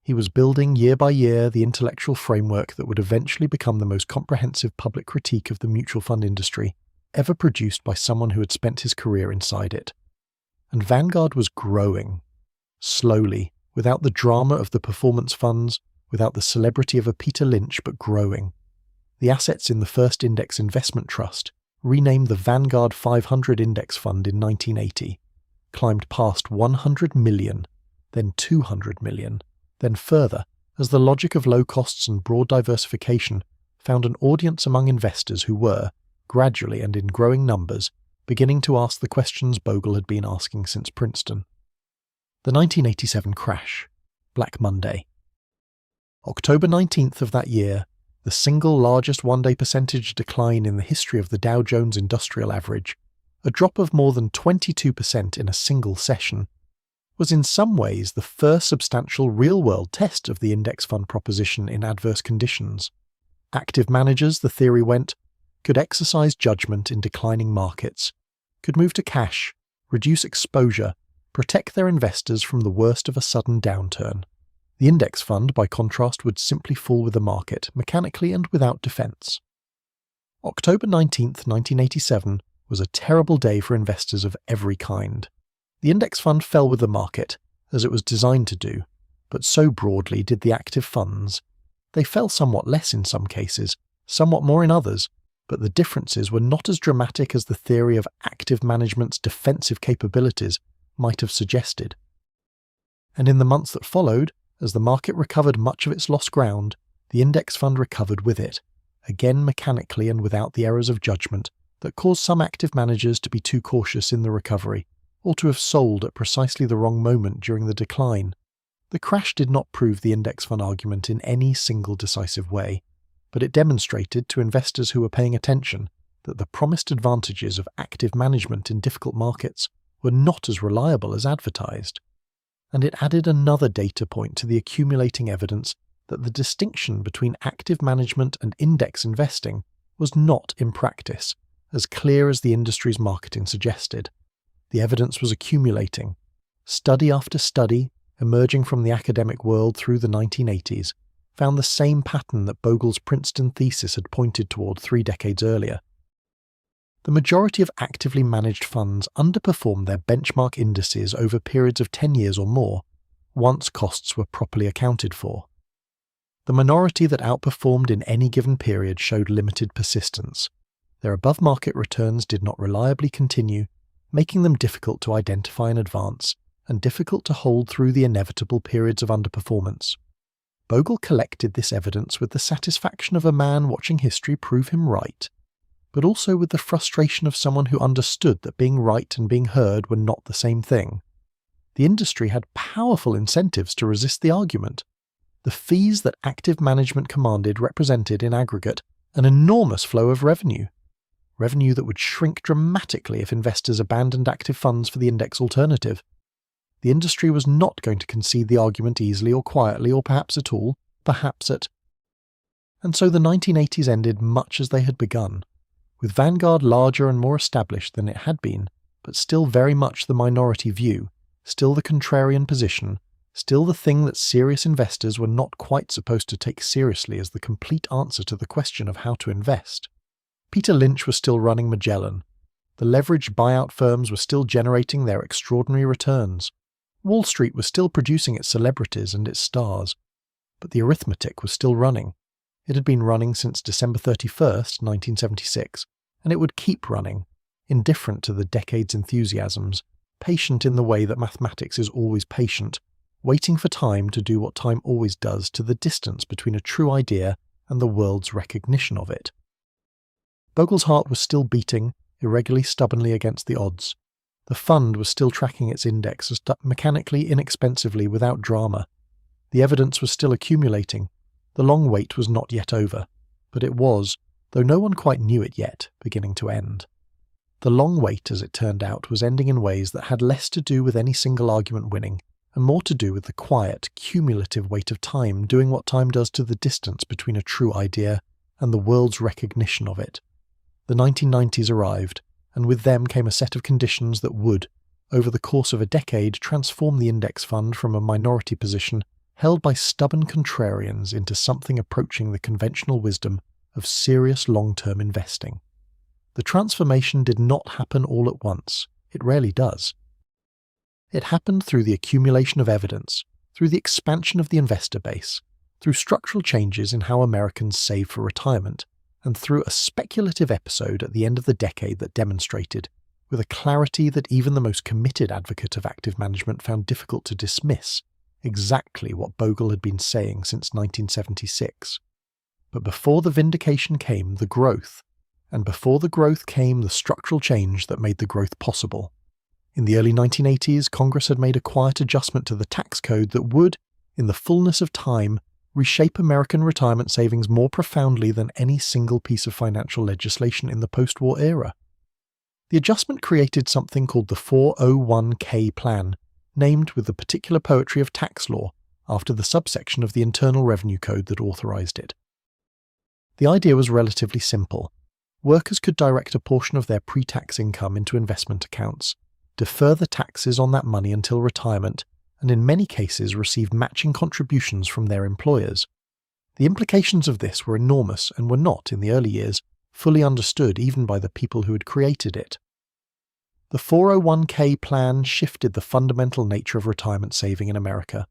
He was building year by year the intellectual framework that would eventually become the most comprehensive public critique of the mutual fund industry ever produced by someone who had spent his career inside it. And Vanguard was growing, slowly, without the drama of the performance funds, without the celebrity of a Peter Lynch, but growing. The assets in the first index investment trust, renamed the Vanguard 500 Index Fund in 1980, climbed past 100 million, then 200 million, then further, as the logic of low costs and broad diversification found an audience among investors who were, gradually and in growing numbers, beginning to ask the questions Bogle had been asking since Princeton. The 1987 crash, Black Monday. October 19th of that year, the single largest one-day percentage decline in the history of the Dow Jones Industrial Average, a drop of more than 22% in a single session, was in some ways the first substantial real-world test of the index fund proposition in adverse conditions. Active managers, the theory went, could exercise judgment in declining markets, could move to cash, reduce exposure, protect their investors from the worst of a sudden downturn. The index fund, by contrast, would simply fall with the market, mechanically and without defense. October 19th, 1987 was a terrible day for investors of every kind. The index fund fell with the market, as it was designed to do, but so broadly did the active funds. They fell somewhat less in some cases, somewhat more in others, but the differences were not as dramatic as the theory of active management's defensive capabilities might have suggested. And in the months that followed, as the market recovered much of its lost ground, the index fund recovered with it, again mechanically and without the errors of judgment that caused some active managers to be too cautious in the recovery, or to have sold at precisely the wrong moment during the decline. The crash did not prove the index fund argument in any single decisive way, but it demonstrated to investors who were paying attention that the promised advantages of active management in difficult markets were not as reliable as advertised. And it added another data point to the accumulating evidence that the distinction between active management and index investing was not, in practice, as clear as the industry's marketing suggested. The evidence was accumulating. Study after study, emerging from the academic world through the 1980s, found the same pattern that Bogle's Princeton thesis had pointed toward 3 decades earlier. The majority of actively managed funds underperformed their benchmark indices over periods of 10 years or more, once costs were properly accounted for. The minority that outperformed in any given period showed limited persistence. Their above-market returns did not reliably continue, making them difficult to identify in advance, and difficult to hold through the inevitable periods of underperformance. Bogle collected this evidence with the satisfaction of a man watching history prove him right, but also with the frustration of someone who understood that being right and being heard were not the same thing. The industry had powerful incentives to resist the argument. The fees that active management commanded represented, in aggregate, an enormous flow of revenue that would shrink dramatically if investors abandoned active funds for the index alternative. The industry was not going to concede the argument easily or quietly or perhaps at all, And so the 1980s ended much as they had begun, with Vanguard larger and more established than it had been, but still very much the minority view, still the contrarian position, still the thing that serious investors were not quite supposed to take seriously as the complete answer to the question of how to invest. Peter Lynch was still running Magellan. The leveraged buyout firms were still generating their extraordinary returns. Wall Street was still producing its celebrities and its stars. But the arithmetic was still running. It had been running since December 31st, 1976, and it would keep running, indifferent to the decade's enthusiasms, patient in the way that mathematics is always patient, waiting for time to do what time always does to the distance between a true idea and the world's recognition of it. Bogle's heart was still beating, irregularly stubbornly against the odds. The fund was still tracking its index mechanically, inexpensively, without drama. The evidence was still accumulating. The long wait was not yet over, but it was, though no one quite knew it yet, beginning to end. The long wait, as it turned out, was ending in ways that had less to do with any single argument winning, and more to do with the quiet, cumulative weight of time doing what time does to the distance between a true idea and the world's recognition of it. The 1990s arrived, and with them came a set of conditions that would, over the course of a decade, transform the index fund from a minority position held by stubborn contrarians into something approaching the conventional wisdom of serious long-term investing. The transformation did not happen all at once. It rarely does. It happened through the accumulation of evidence, through the expansion of the investor base, through structural changes in how Americans save for retirement, and through a speculative episode at the end of the decade that demonstrated, with a clarity that even the most committed advocate of active management found difficult to dismiss, exactly what Bogle had been saying since 1976. But before the vindication came the growth, and before the growth came the structural change that made the growth possible. In the early 1980s, Congress had made a quiet adjustment to the tax code that would, in the fullness of time, reshape American retirement savings more profoundly than any single piece of financial legislation in the post-war era. The adjustment created something called the 401k plan, named with the particular poetry of tax law, after the subsection of the Internal Revenue Code that authorized it. The idea was relatively simple. Workers could direct a portion of their pre-tax income into investment accounts, defer the taxes on that money until retirement, and in many cases receive matching contributions from their employers. The implications of this were enormous and were not, in the early years, fully understood even by the people who had created it. The 401k plan shifted the fundamental nature of retirement saving in America.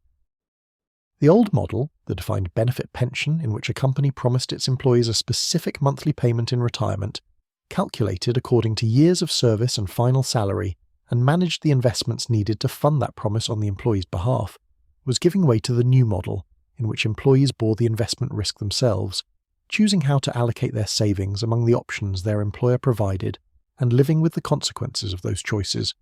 The old model, the defined benefit pension in which a company promised its employees a specific monthly payment in retirement, calculated according to years of service and final salary, and managed the investments needed to fund that promise on the employee's behalf, was giving way to the new model, in which employees bore the investment risk themselves, choosing how to allocate their savings among the options their employer provided, and living with the consequences of those choices.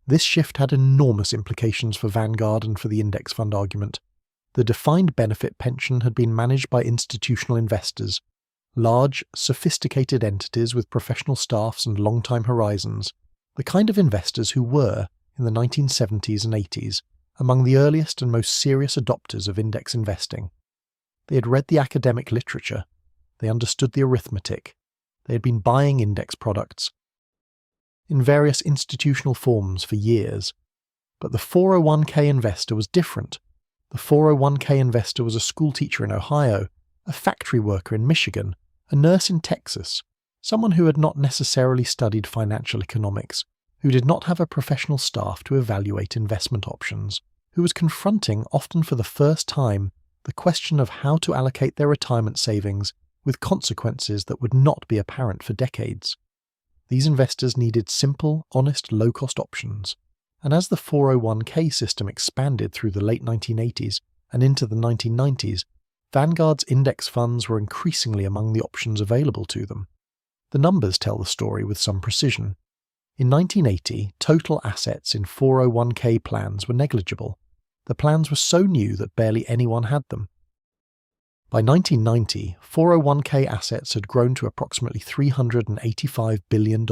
This shift had enormous implications for Vanguard and for the index fund argument. The defined benefit pension had been managed by institutional investors, large, sophisticated entities with professional staffs and long-time horizons, the kind of investors who were, in the 1970s and 80s, among the earliest and most serious adopters of index investing. They had read the academic literature, they understood the arithmetic, they had been buying index products in various institutional forms for years. But the 401k investor was different. The 401k investor was a schoolteacher in Ohio, a factory worker in Michigan, a nurse in Texas, someone who had not necessarily studied financial economics, who did not have a professional staff to evaluate investment options, who was confronting, often for the first time, the question of how to allocate their retirement savings with consequences that would not be apparent for decades. These investors needed simple, honest, low-cost options, and as the 401k system expanded through the late 1980s and into the 1990s, Vanguard's index funds were increasingly among the options available to them. The numbers tell the story with some precision. In 1980, total assets in 401k plans were negligible. The plans were so new that barely anyone had them. By 1990, 401k assets had grown to approximately $385 billion.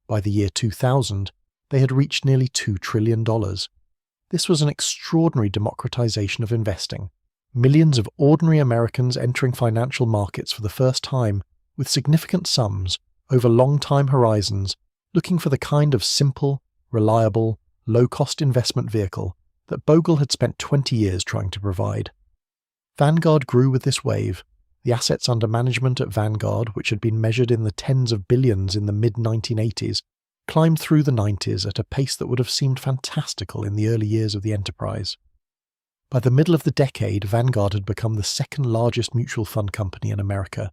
By the year 2000, they had reached nearly $2 trillion. This was an extraordinary democratization of investing. Millions of ordinary Americans entering financial markets for the first time with significant sums over long time horizons, looking for the kind of simple, reliable, low-cost investment vehicle that Bogle had spent 20 years trying to provide. Vanguard grew with this wave. The assets under management at Vanguard, which had been measured in the tens of billions in the mid-1980s, climbed through the 90s at a pace that would have seemed fantastical in the early years of the enterprise. By the middle of the decade, Vanguard had become the second largest mutual fund company in America.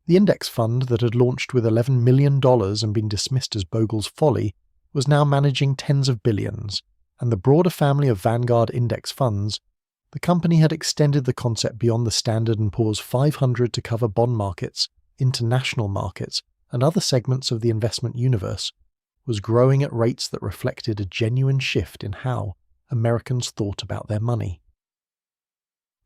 The index fund that had launched with $11 million and been dismissed as Bogle's Folly was now managing tens of billions, and the broader family of Vanguard index funds, the company had extended the concept beyond the Standard & Poor's 500 to cover bond markets, international markets, and other segments of the investment universe, was growing at rates that reflected a genuine shift in how Americans thought about their money.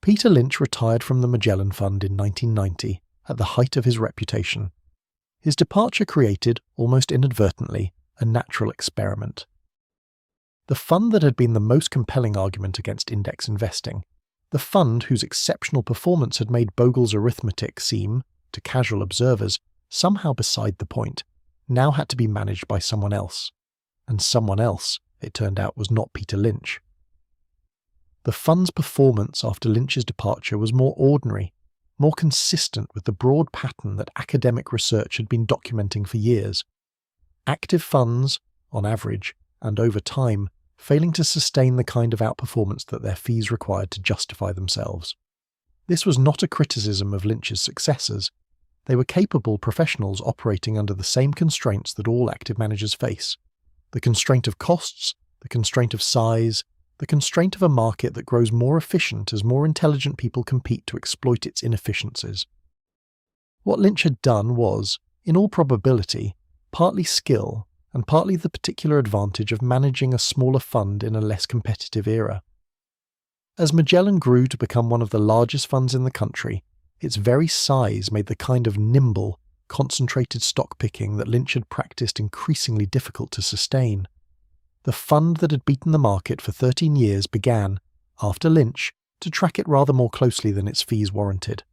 Peter Lynch retired from the Magellan Fund in 1990 at the height of his reputation. His departure created, almost inadvertently, a natural experiment. The fund that had been the most compelling argument against index investing, the fund whose exceptional performance had made Bogle's arithmetic seem, to casual observers, somehow beside the point, now had to be managed by someone else. And someone else, it turned out, was not Peter Lynch. The fund's performance after Lynch's departure was more ordinary, more consistent with the broad pattern that academic research had been documenting for years. Active funds, on average, and over time, failing to sustain the kind of outperformance that their fees required to justify themselves. This was not a criticism of Lynch's successors. They were capable professionals operating under the same constraints that all active managers face. The constraint of costs, the constraint of size, the constraint of a market that grows more efficient as more intelligent people compete to exploit its inefficiencies. What Lynch had done was, in all probability, partly skill and partly the particular advantage of managing a smaller fund in a less competitive era. As Magellan grew to become one of the largest funds in the country, its very size made the kind of nimble, concentrated stock picking that Lynch had practiced increasingly difficult to sustain. The fund that had beaten the market for 13 years began, after Lynch, to track it rather more closely than its fees warranted.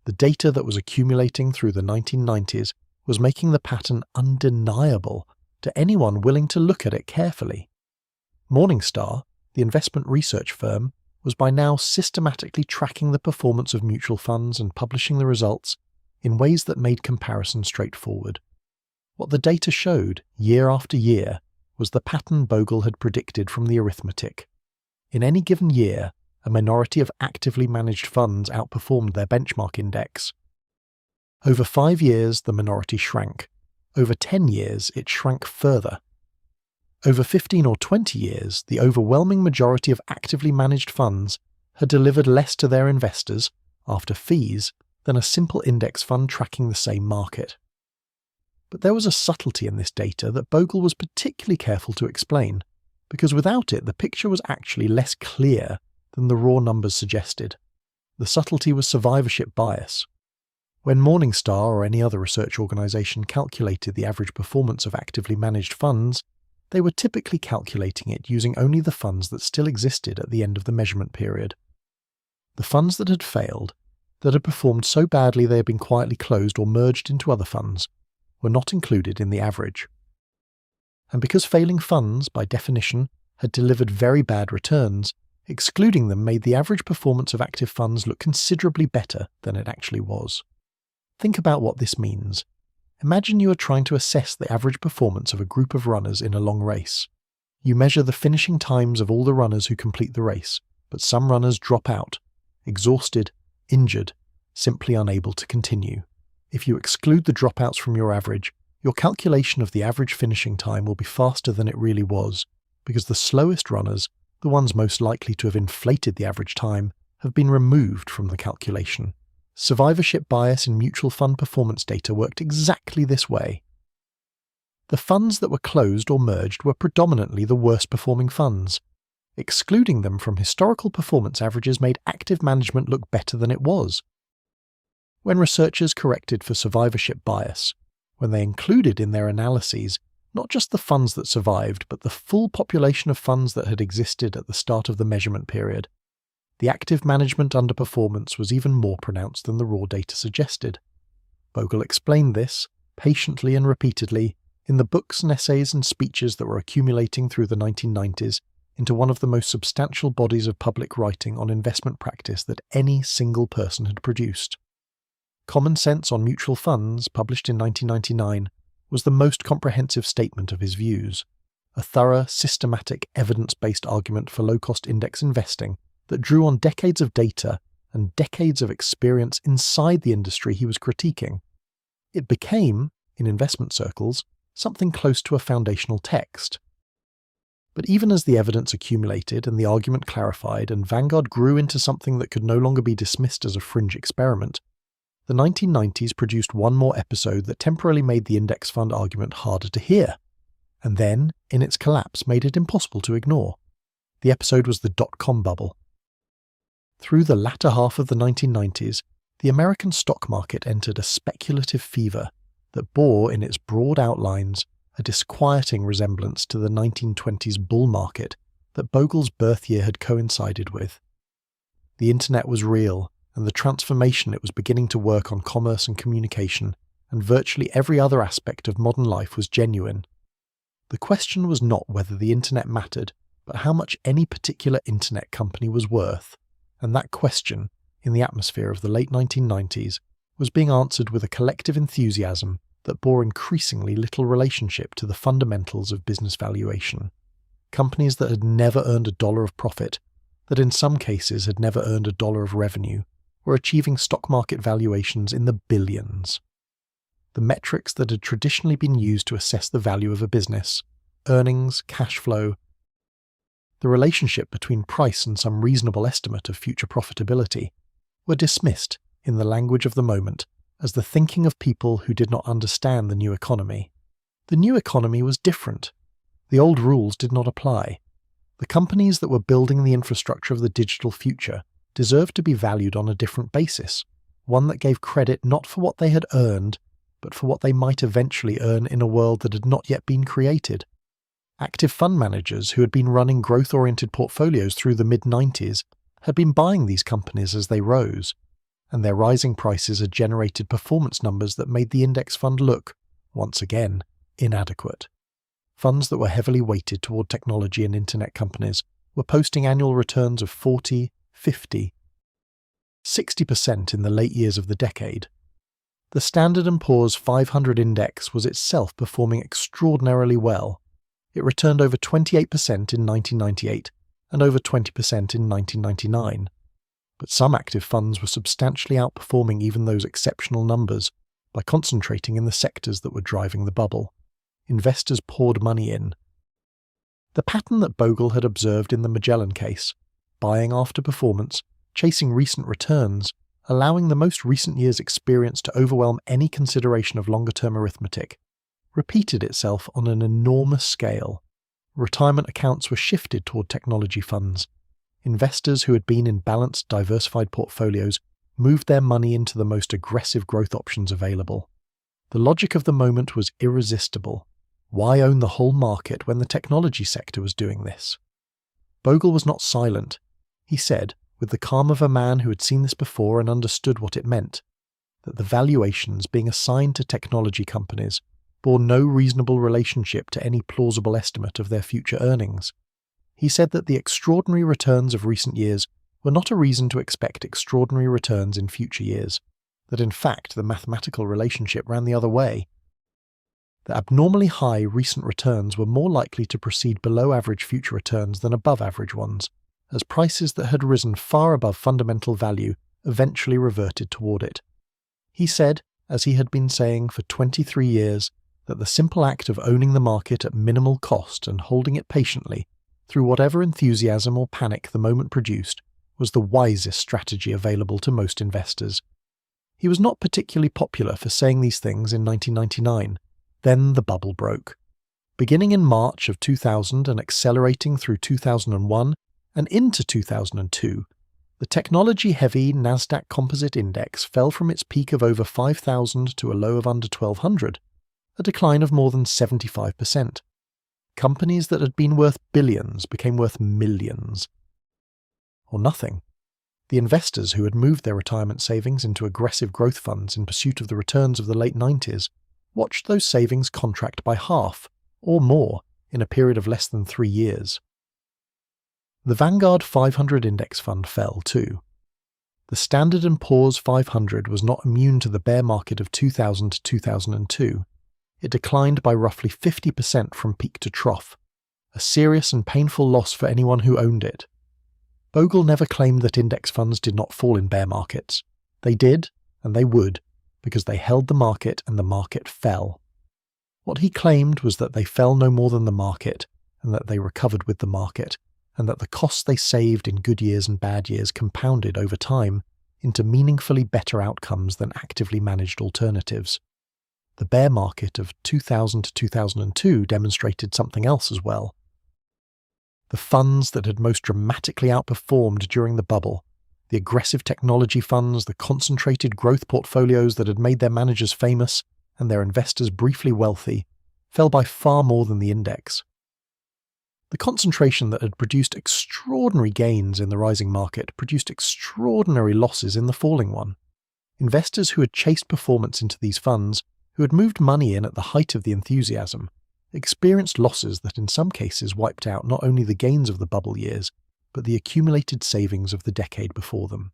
The data that was accumulating through the 1990s was making the pattern undeniable to anyone willing to look at it carefully. Morningstar, the investment research firm, was by now systematically tracking the performance of mutual funds and publishing the results in ways that made comparison straightforward. What the data showed, year after year, was the pattern Bogle had predicted from the arithmetic. In any given year, a minority of actively managed funds outperformed their benchmark index. Over 5 years, the minority shrank. Over 10 years, it shrank further. Over 15 or 20 years, the overwhelming majority of actively managed funds had delivered less to their investors, after fees, than a simple index fund tracking the same market. But there was a subtlety in this data that Bogle was particularly careful to explain, because without it the picture was actually less clear than the raw numbers suggested. The subtlety was survivorship bias. When Morningstar or any other research organisation calculated the average performance of actively managed funds, they were typically calculating it using only the funds that still existed at the end of the measurement period. The funds that had failed, that had performed so badly they had been quietly closed or merged into other funds, were not included in the average. And because failing funds, by definition, had delivered very bad returns, excluding them made the average performance of active funds look considerably better than it actually was. Think about what this means. Imagine you are trying to assess the average performance of a group of runners in a long race. You measure the finishing times of all the runners who complete the race, but some runners drop out, exhausted, injured, simply unable to continue. If you exclude the dropouts from your average, your calculation of the average finishing time will be faster than it really was, because the slowest runners, the ones most likely to have inflated the average time, have been removed from the calculation. Survivorship bias in mutual fund performance data worked exactly this way. The funds that were closed or merged were predominantly the worst performing funds. Excluding them from historical performance averages made active management look better than it was. When researchers corrected for survivorship bias, when they included in their analyses not just the funds that survived, but the full population of funds that had existed at the start of the measurement period, the active management underperformance was even more pronounced than the raw data suggested. Bogle explained this, patiently and repeatedly, in the books and essays and speeches that were accumulating through the 1990s into one of the most substantial bodies of public writing on investment practice that any single person had produced. Common Sense on Mutual Funds, published in 1999, was the most comprehensive statement of his views, a thorough, systematic, evidence-based argument for low-cost index investing that drew on decades of data and decades of experience inside the industry he was critiquing. It became, in investment circles, something close to a foundational text. But even as the evidence accumulated and the argument clarified and Vanguard grew into something that could no longer be dismissed as a fringe experiment, the 1990s produced one more episode that temporarily made the index fund argument harder to hear, and then, in its collapse, made it impossible to ignore. The episode was the dot-com bubble. Through the latter half of the 1990s, the American stock market entered a speculative fever that bore in its broad outlines a disquieting resemblance to the 1920s bull market that Bogle's birth year had coincided with. The internet was real, and the transformation it was beginning to work on commerce and communication, and virtually every other aspect of modern life was genuine. The question was not whether the internet mattered, but how much any particular internet company was worth, and that question, in the atmosphere of the late 1990s, was being answered with a collective enthusiasm that bore increasingly little relationship to the fundamentals of business valuation. Companies that had never earned $1 of profit, that in some cases had never earned $1 of revenue, were achieving stock market valuations in the billions. The metrics that had traditionally been used to assess the value of a business, earnings, cash flow, the relationship between price and some reasonable estimate of future profitability, were dismissed, in the language of the moment, as the thinking of people who did not understand the new economy. The new economy was different. The old rules did not apply. The companies that were building the infrastructure of the digital future deserved to be valued on a different basis, one that gave credit not for what they had earned, but for what they might eventually earn in a world that had not yet been created. Active fund managers who had been running growth-oriented portfolios through the mid-90s had been buying these companies as they rose, and their rising prices had generated performance numbers that made the index fund look, once again, inadequate. Funds that were heavily weighted toward technology and internet companies were posting annual returns of 40, 50, 60% in the late years of the decade. The Standard & Poor's 500 index was itself performing extraordinarily well. It returned over 28% in 1998 and over 20% in 1999. But some active funds were substantially outperforming even those exceptional numbers by concentrating in the sectors that were driving the bubble. Investors poured money in. The pattern that Bogle had observed in the Magellan case, buying after performance, chasing recent returns, allowing the most recent year's experience to overwhelm any consideration of longer-term arithmetic, repeated itself on an enormous scale. Retirement accounts were shifted toward technology funds. Investors who had been in balanced, diversified portfolios moved their money into the most aggressive growth options available. The logic of the moment was irresistible. Why own the whole market when the technology sector was doing this? Bogle was not silent. He said, with the calm of a man who had seen this before and understood what it meant, that the valuations being assigned to technology companies bore no reasonable relationship to any plausible estimate of their future earnings. He said that the extraordinary returns of recent years were not a reason to expect extraordinary returns in future years, that in fact the mathematical relationship ran the other way. The abnormally high recent returns were more likely to proceed below average future returns than above average ones, as prices that had risen far above fundamental value eventually reverted toward it. He said, as he had been saying for 23 years, that the simple act of owning the market at minimal cost and holding it patiently, through whatever enthusiasm or panic the moment produced, was the wisest strategy available to most investors. He was not particularly popular for saying these things in 1999. Then the bubble broke. Beginning in March of 2000 and accelerating through 2001 and into 2002, the technology-heavy Nasdaq Composite Index fell from its peak of over 5,000 to a low of under 1,200, a decline of more than 75%. Companies that had been worth billions became worth millions. Or nothing. The investors who had moved their retirement savings into aggressive growth funds in pursuit of the returns of the late 90s watched those savings contract by half, or more, in a period of less than 3 years. The Vanguard 500 index fund fell too. The Standard & Poor's 500 was not immune to the bear market of 2000 to 2002. It declined by roughly 50% from peak to trough, a serious and painful loss for anyone who owned it. Bogle never claimed that index funds did not fall in bear markets. They did, and they would, because they held the market and the market fell. What he claimed was that they fell no more than the market, and that they recovered with the market, and that the costs they saved in good years and bad years compounded over time into meaningfully better outcomes than actively managed alternatives. The bear market of 2000 to 2002 demonstrated something else as well. The funds that had most dramatically outperformed during the bubble, the aggressive technology funds, the concentrated growth portfolios that had made their managers famous and their investors briefly wealthy, fell by far more than the index. The concentration that had produced extraordinary gains in the rising market produced extraordinary losses in the falling one. Investors who had chased performance into these funds, who had moved money in at the height of the enthusiasm, experienced losses that in some cases wiped out not only the gains of the bubble years, but the accumulated savings of the decade before them.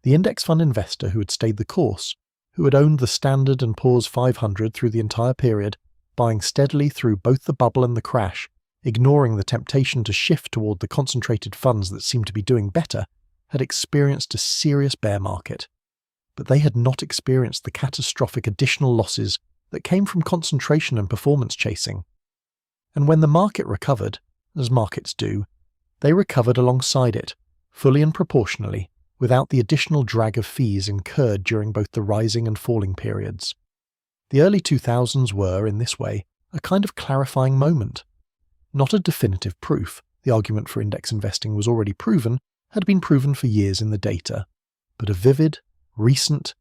The index fund investor who had stayed the course, who had owned the Standard & Poor's 500 through the entire period, buying steadily through both the bubble and the crash, ignoring the temptation to shift toward the concentrated funds that seemed to be doing better, had experienced a serious bear market. But they had not experienced the catastrophic additional losses that came from concentration and performance chasing. And when the market recovered, as markets do, they recovered alongside it, fully and proportionally, without the additional drag of fees incurred during both the rising and falling periods. The early 2000s were, in this way, a kind of clarifying moment. Not a definitive proof, the argument for index investing was already proven, had been proven for years in the data, but a vivid, recent,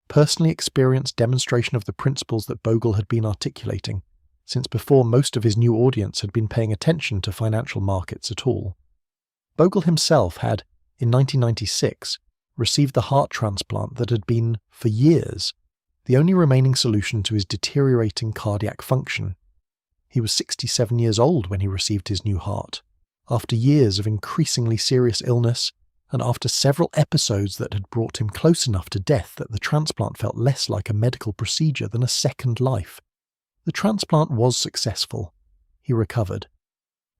personally experienced demonstration of the principles that Bogle had been articulating, since before most of his new audience had been paying attention to financial markets at all. Bogle himself had, in 1996, received the heart transplant that had been, for years, the only remaining solution to his deteriorating cardiac function. He was 67 years old when he received his new heart, after years of increasingly serious illness, and after several episodes that had brought him close enough to death that the transplant felt less like a medical procedure than a second life. The transplant was successful. He recovered.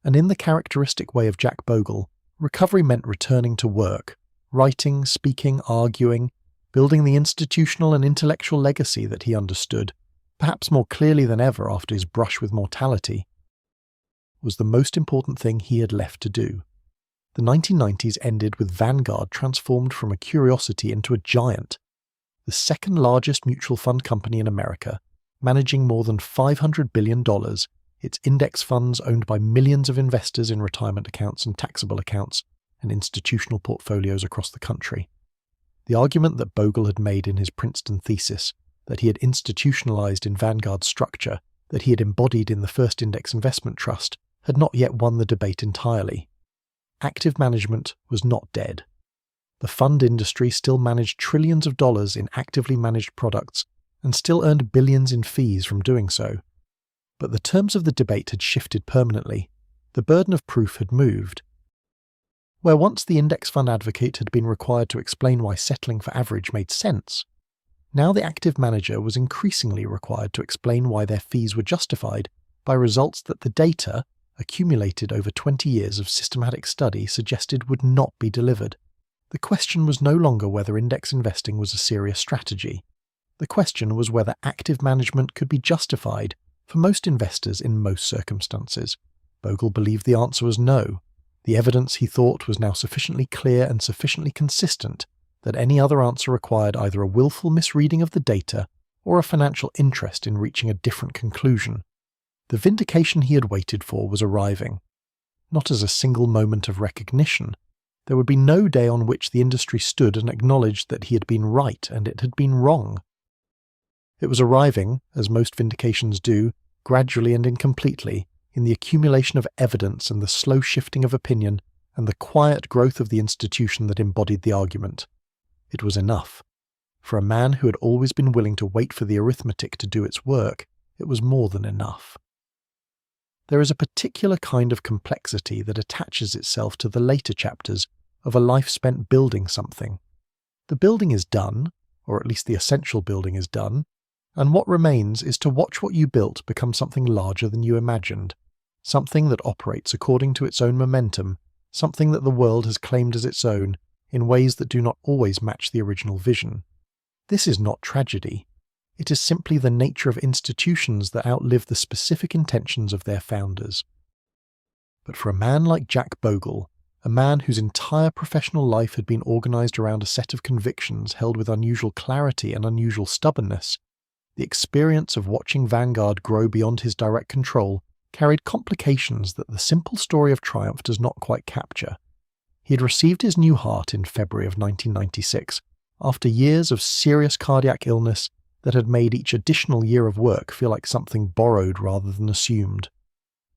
And in the characteristic way of Jack Bogle, recovery meant returning to work, writing, speaking, arguing, building the institutional and intellectual legacy that he understood, perhaps more clearly than ever after his brush with mortality, was the most important thing he had left to do. The 1990s ended with Vanguard transformed from a curiosity into a giant, the second largest mutual fund company in America, managing more than $500 billion, its index funds owned by millions of investors in retirement accounts and taxable accounts, and institutional portfolios across the country. The argument that Bogle had made in his Princeton thesis, that he had institutionalized in Vanguard's structure, that he had embodied in the first index investment trust, had not yet won the debate entirely. Active management was not dead. The fund industry still managed trillions of dollars in actively managed products and still earned billions in fees from doing so. But the terms of the debate had shifted permanently. The burden of proof had moved. Where once the index fund advocate had been required to explain why settling for average made sense, now the active manager was increasingly required to explain why their fees were justified by results that the data, accumulated over 20 years of systematic study, suggested would not be delivered. The question was no longer whether index investing was a serious strategy. The question was whether active management could be justified for most investors in most circumstances. Bogle believed the answer was no. The evidence, he thought, was now sufficiently clear and sufficiently consistent that any other answer required either a willful misreading of the data or a financial interest in reaching a different conclusion. The vindication he had waited for was arriving. Not as a single moment of recognition. There would be no day on which the industry stood and acknowledged that he had been right and it had been wrong. It was arriving, as most vindications do, gradually and incompletely, in the accumulation of evidence and the slow shifting of opinion and the quiet growth of the institution that embodied the argument. It was enough. For a man who had always been willing to wait for the arithmetic to do its work, it was more than enough. There is a particular kind of complexity that attaches itself to the later chapters of a life spent building something. The building is done, or at least the essential building is done, and what remains is to watch what you built become something larger than you imagined, something that operates according to its own momentum, something that the world has claimed as its own in ways that do not always match the original vision. This is not tragedy. It is simply the nature of institutions that outlive the specific intentions of their founders. But for a man like Jack Bogle, a man whose entire professional life had been organized around a set of convictions held with unusual clarity and unusual stubbornness, the experience of watching Vanguard grow beyond his direct control carried complications that the simple story of triumph does not quite capture. He had received his new heart in February of 1996, after years of serious cardiac illness that had made each additional year of work feel like something borrowed rather than assumed.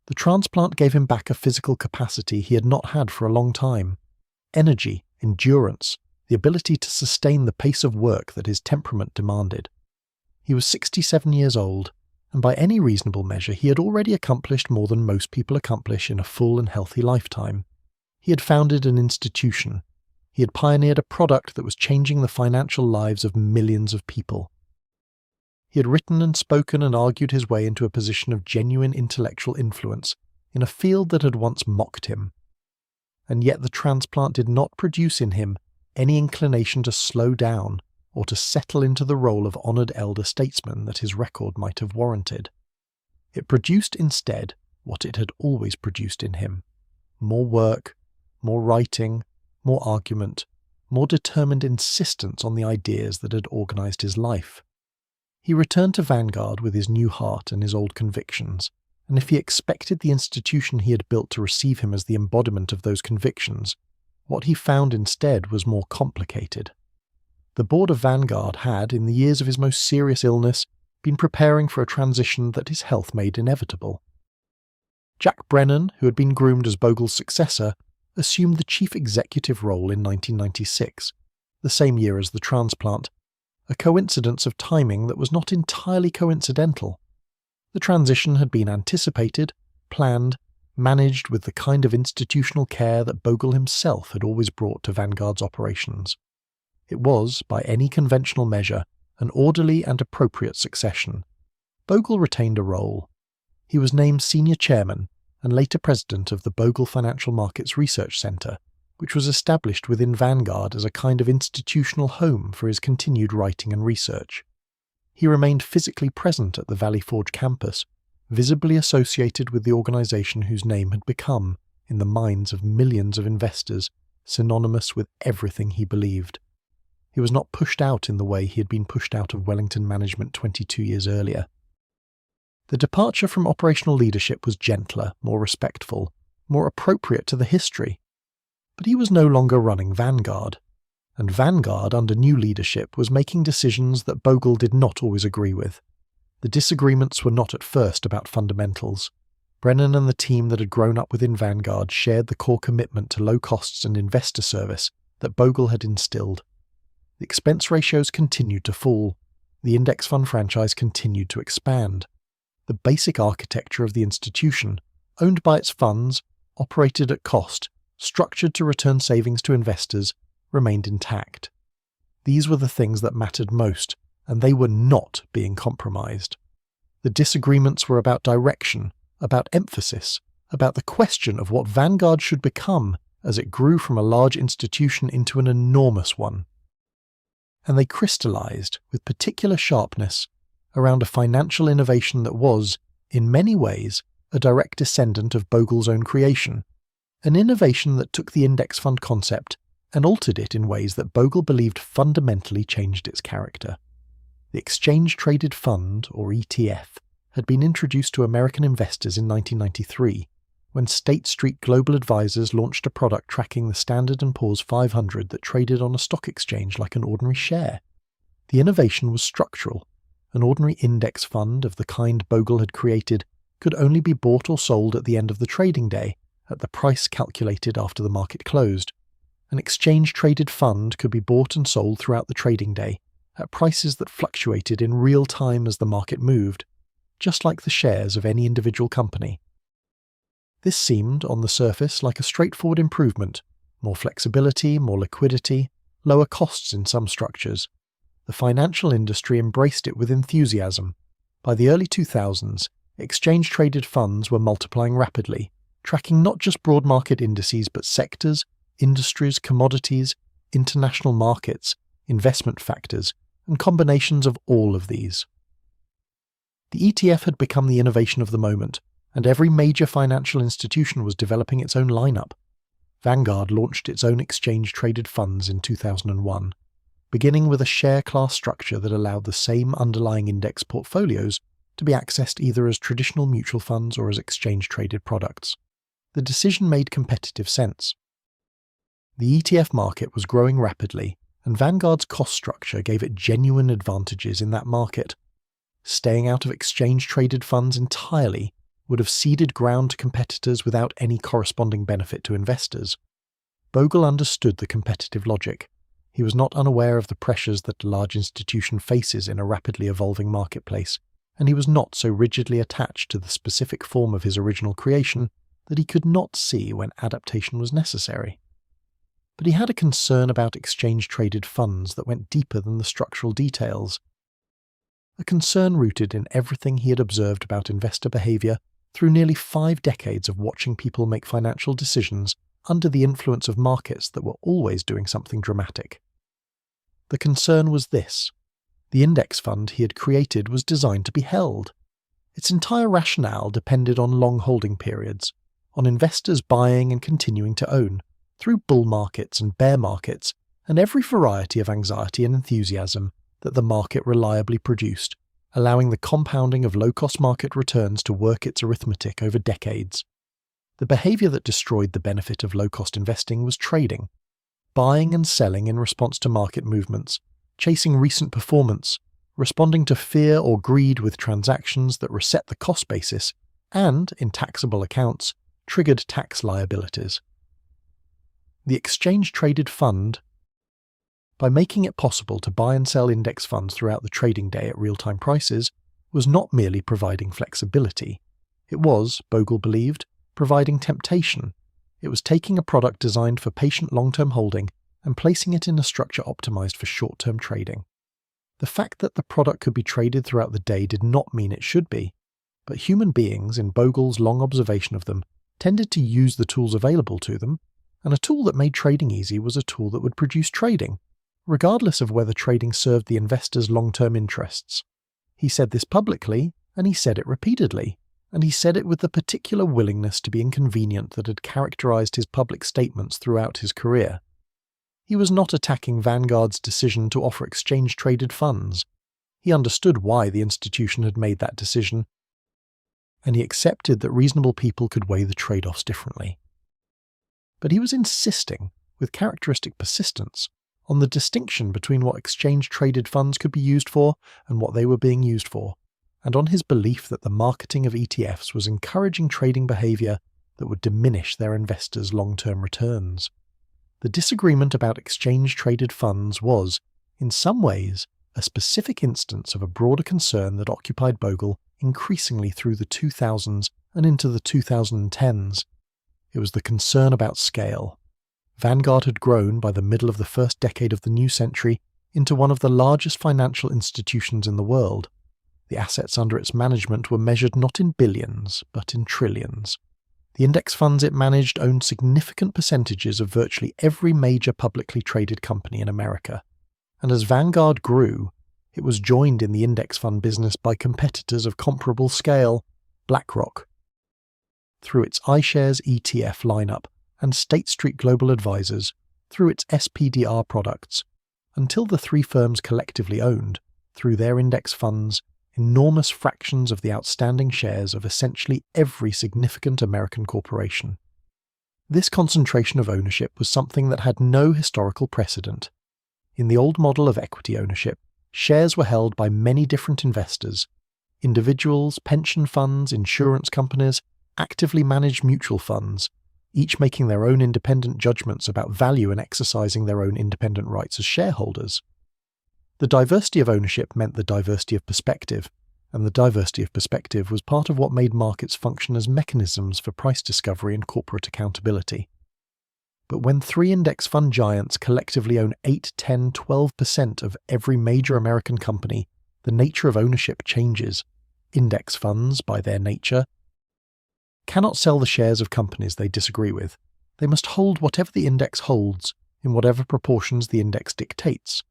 The transplant gave him back a physical capacity he had not had for a long time. Energy, endurance, the ability to sustain the pace of work that his temperament demanded. He was 67 years old, and by any reasonable measure he had already accomplished more than most people accomplish in a full and healthy lifetime. He had founded an institution. He had pioneered a product that was changing the financial lives of millions of people. He had written and spoken and argued his way into a position of genuine intellectual influence in a field that had once mocked him. And yet the transplant did not produce in him any inclination to slow down or to settle into the role of honoured elder statesman that his record might have warranted. It produced instead what it had always produced in him: more work, more writing, more argument, more determined insistence on the ideas that had organised his life. He returned to Vanguard with his new heart and his old convictions, and if he expected the institution he had built to receive him as the embodiment of those convictions, what he found instead was more complicated. The board of Vanguard had, in the years of his most serious illness, been preparing for a transition that his health made inevitable. Jack Brennan, who had been groomed as Bogle's successor, assumed the chief executive role in 1996, the same year as the transplant, a coincidence of timing that was not entirely coincidental. The transition had been anticipated, planned, managed with the kind of institutional care that Bogle himself had always brought to Vanguard's operations. It was, by any conventional measure, an orderly and appropriate succession. Bogle retained a role. He was named senior chairman and later president of the Bogle Financial Markets Research Center, which was established within Vanguard as a kind of institutional home for his continued writing and research. He remained physically present at the Valley Forge campus, visibly associated with the organization whose name had become, in the minds of millions of investors, synonymous with everything he believed. He was not pushed out in the way he had been pushed out of Wellington Management 22 years earlier. The departure from operational leadership was gentler, more respectful, more appropriate to the history. But he was no longer running Vanguard, and Vanguard, under new leadership, was making decisions that Bogle did not always agree with. The disagreements were not at first about fundamentals. Brennan and the team that had grown up within Vanguard shared the core commitment to low costs and investor service that Bogle had instilled. The expense ratios continued to fall. The index fund franchise continued to expand. The basic architecture of the institution, owned by its funds, operated at cost, structured to return savings to investors, remained intact. These were the things that mattered most, and they were not being compromised. The disagreements were about direction, about emphasis, about the question of what Vanguard should become as it grew from a large institution into an enormous one. and they crystallized with particular sharpness around a financial innovation that was, in many ways, a direct descendant of Bogle's own creation, an innovation that took the index fund concept and altered it in ways that Bogle believed fundamentally changed its character. The Exchange-Traded Fund, or ETF, had been introduced to American investors in 1993, when State Street Global Advisors launched a product tracking the Standard & Poor's 500 that traded on a stock exchange like an ordinary share. The innovation was structural. An ordinary index fund of the kind Bogle had created could only be bought or sold at the end of the trading day at the price calculated after the market closed. An exchange-traded fund could be bought and sold throughout the trading day at prices that fluctuated in real time as the market moved, just like the shares of any individual company. This seemed, on the surface, like a straightforward improvement: more flexibility, more liquidity, lower costs in some structures. The financial industry embraced it with enthusiasm. By the early 2000s, exchange-traded funds were multiplying rapidly, tracking not just broad market indices but sectors, industries, commodities, international markets, investment factors, and combinations of all of these. The ETF had become the innovation of the moment, and every major financial institution was developing its own lineup. Vanguard launched its own exchange-traded funds in 2001, beginning with a share class structure that allowed the same underlying index portfolios to be accessed either as traditional mutual funds or as exchange-traded products. The decision made competitive sense. The ETF market was growing rapidly, and Vanguard's cost structure gave it genuine advantages in that market. Staying out of exchange-traded funds entirely would have ceded ground to competitors without any corresponding benefit to investors. Bogle understood the competitive logic. He was not unaware of the pressures that a large institution faces in a rapidly evolving marketplace, and he was not so rigidly attached to the specific form of his original creation that he could not see when adaptation was necessary. But he had a concern about exchange-traded funds that went deeper than the structural details. A concern rooted in everything he had observed about investor behavior through nearly 5 decades of watching people make financial decisions under the influence of markets that were always doing something dramatic. The concern was this: the index fund he had created was designed to be held. Its entire rationale depended on long holding periods, on investors buying and continuing to own, through bull markets and bear markets, and every variety of anxiety and enthusiasm that the market reliably produced, allowing the compounding of low-cost market returns to work its arithmetic over decades. The behavior that destroyed the benefit of low-cost investing was trading, buying and selling in response to market movements, chasing recent performance, responding to fear or greed with transactions that reset the cost basis and, in taxable accounts, triggered tax liabilities. The exchange-traded fund, by making it possible to buy and sell index funds throughout the trading day at real-time prices, was not merely providing flexibility. It was, Bogle believed, providing temptation. It was taking a product designed for patient long-term holding and placing it in a structure optimized for short-term trading. The fact that the product could be traded throughout the day did not mean it should be, but human beings, in Bogle's long observation of them, tended to use the tools available to them, and a tool that made trading easy was a tool that would produce trading, regardless of whether trading served the investor's long-term interests. He said this publicly, and he said it repeatedly, and he said it with the particular willingness to be inconvenient that had characterized his public statements throughout his career. He was not attacking Vanguard's decision to offer exchange-traded funds. He understood why the institution had made that decision, and he accepted that reasonable people could weigh the trade-offs differently. But he was insisting, with characteristic persistence, on the distinction between what exchange-traded funds could be used for and what they were being used for, and on his belief that the marketing of ETFs was encouraging trading behavior that would diminish their investors' long-term returns. The disagreement about exchange-traded funds was, in some ways, a specific instance of a broader concern that occupied Bogle increasingly through the 2000s and into the 2010s. It was the concern about scale. Vanguard had grown by the middle of the first decade of the new century into one of the largest financial institutions in the world. The assets under its management were measured not in billions, but in trillions. The index funds it managed owned significant percentages of virtually every major publicly traded company in America. and as Vanguard grew, it was joined in the index fund business by competitors of comparable scale, BlackRock. Through its iShares ETF lineup and State Street Global Advisors, through its SPDR products, until the three firms collectively owned, through their index funds, enormous fractions of the outstanding shares of essentially every significant American corporation. This concentration of ownership was something that had no historical precedent. In the old model of equity ownership, shares were held by many different investors: individuals, pension funds, insurance companies, actively managed mutual funds, each making their own independent judgments about value and exercising their own independent rights as shareholders. The diversity of ownership meant the diversity of perspective, and the diversity of perspective was part of what made markets function as mechanisms for price discovery and corporate accountability. But when three index fund giants collectively own 8, 10, 12% of every major American company, the nature of ownership changes. Index funds, by their nature, cannot sell the shares of companies they disagree with. They must hold whatever the index holds, in whatever proportions the index dictates.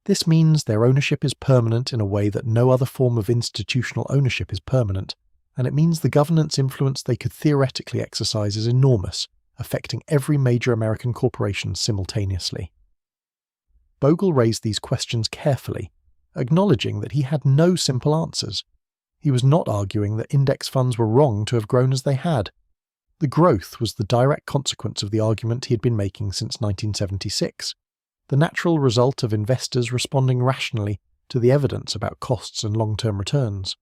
This means their ownership is permanent in a way that no other form of institutional ownership is permanent, and it means the governance influence they could theoretically exercise is enormous, affecting every major American corporation simultaneously. Bogle raised these questions carefully, acknowledging that he had no simple answers. He was not arguing that index funds were wrong to have grown as they had. The growth was the direct consequence of the argument he had been making since 1976, the natural result of investors responding rationally to the evidence about costs and long-term returns.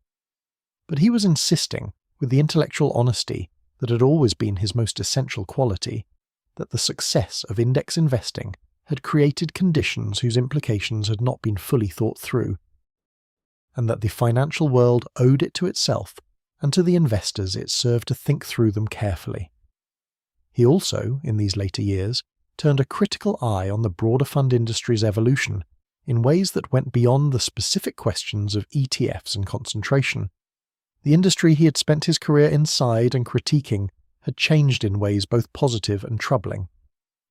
But he was insisting, with the intellectual honesty that had always been his most essential quality, that the success of index investing had created conditions whose implications had not been fully thought through, and that the financial world owed it to itself and to the investors it served to think through them carefully. He also, in these later years, turned a critical eye on the broader fund industry's evolution in ways that went beyond the specific questions of ETFs and concentration. The industry he had spent his career inside and critiquing had changed in ways both positive and troubling.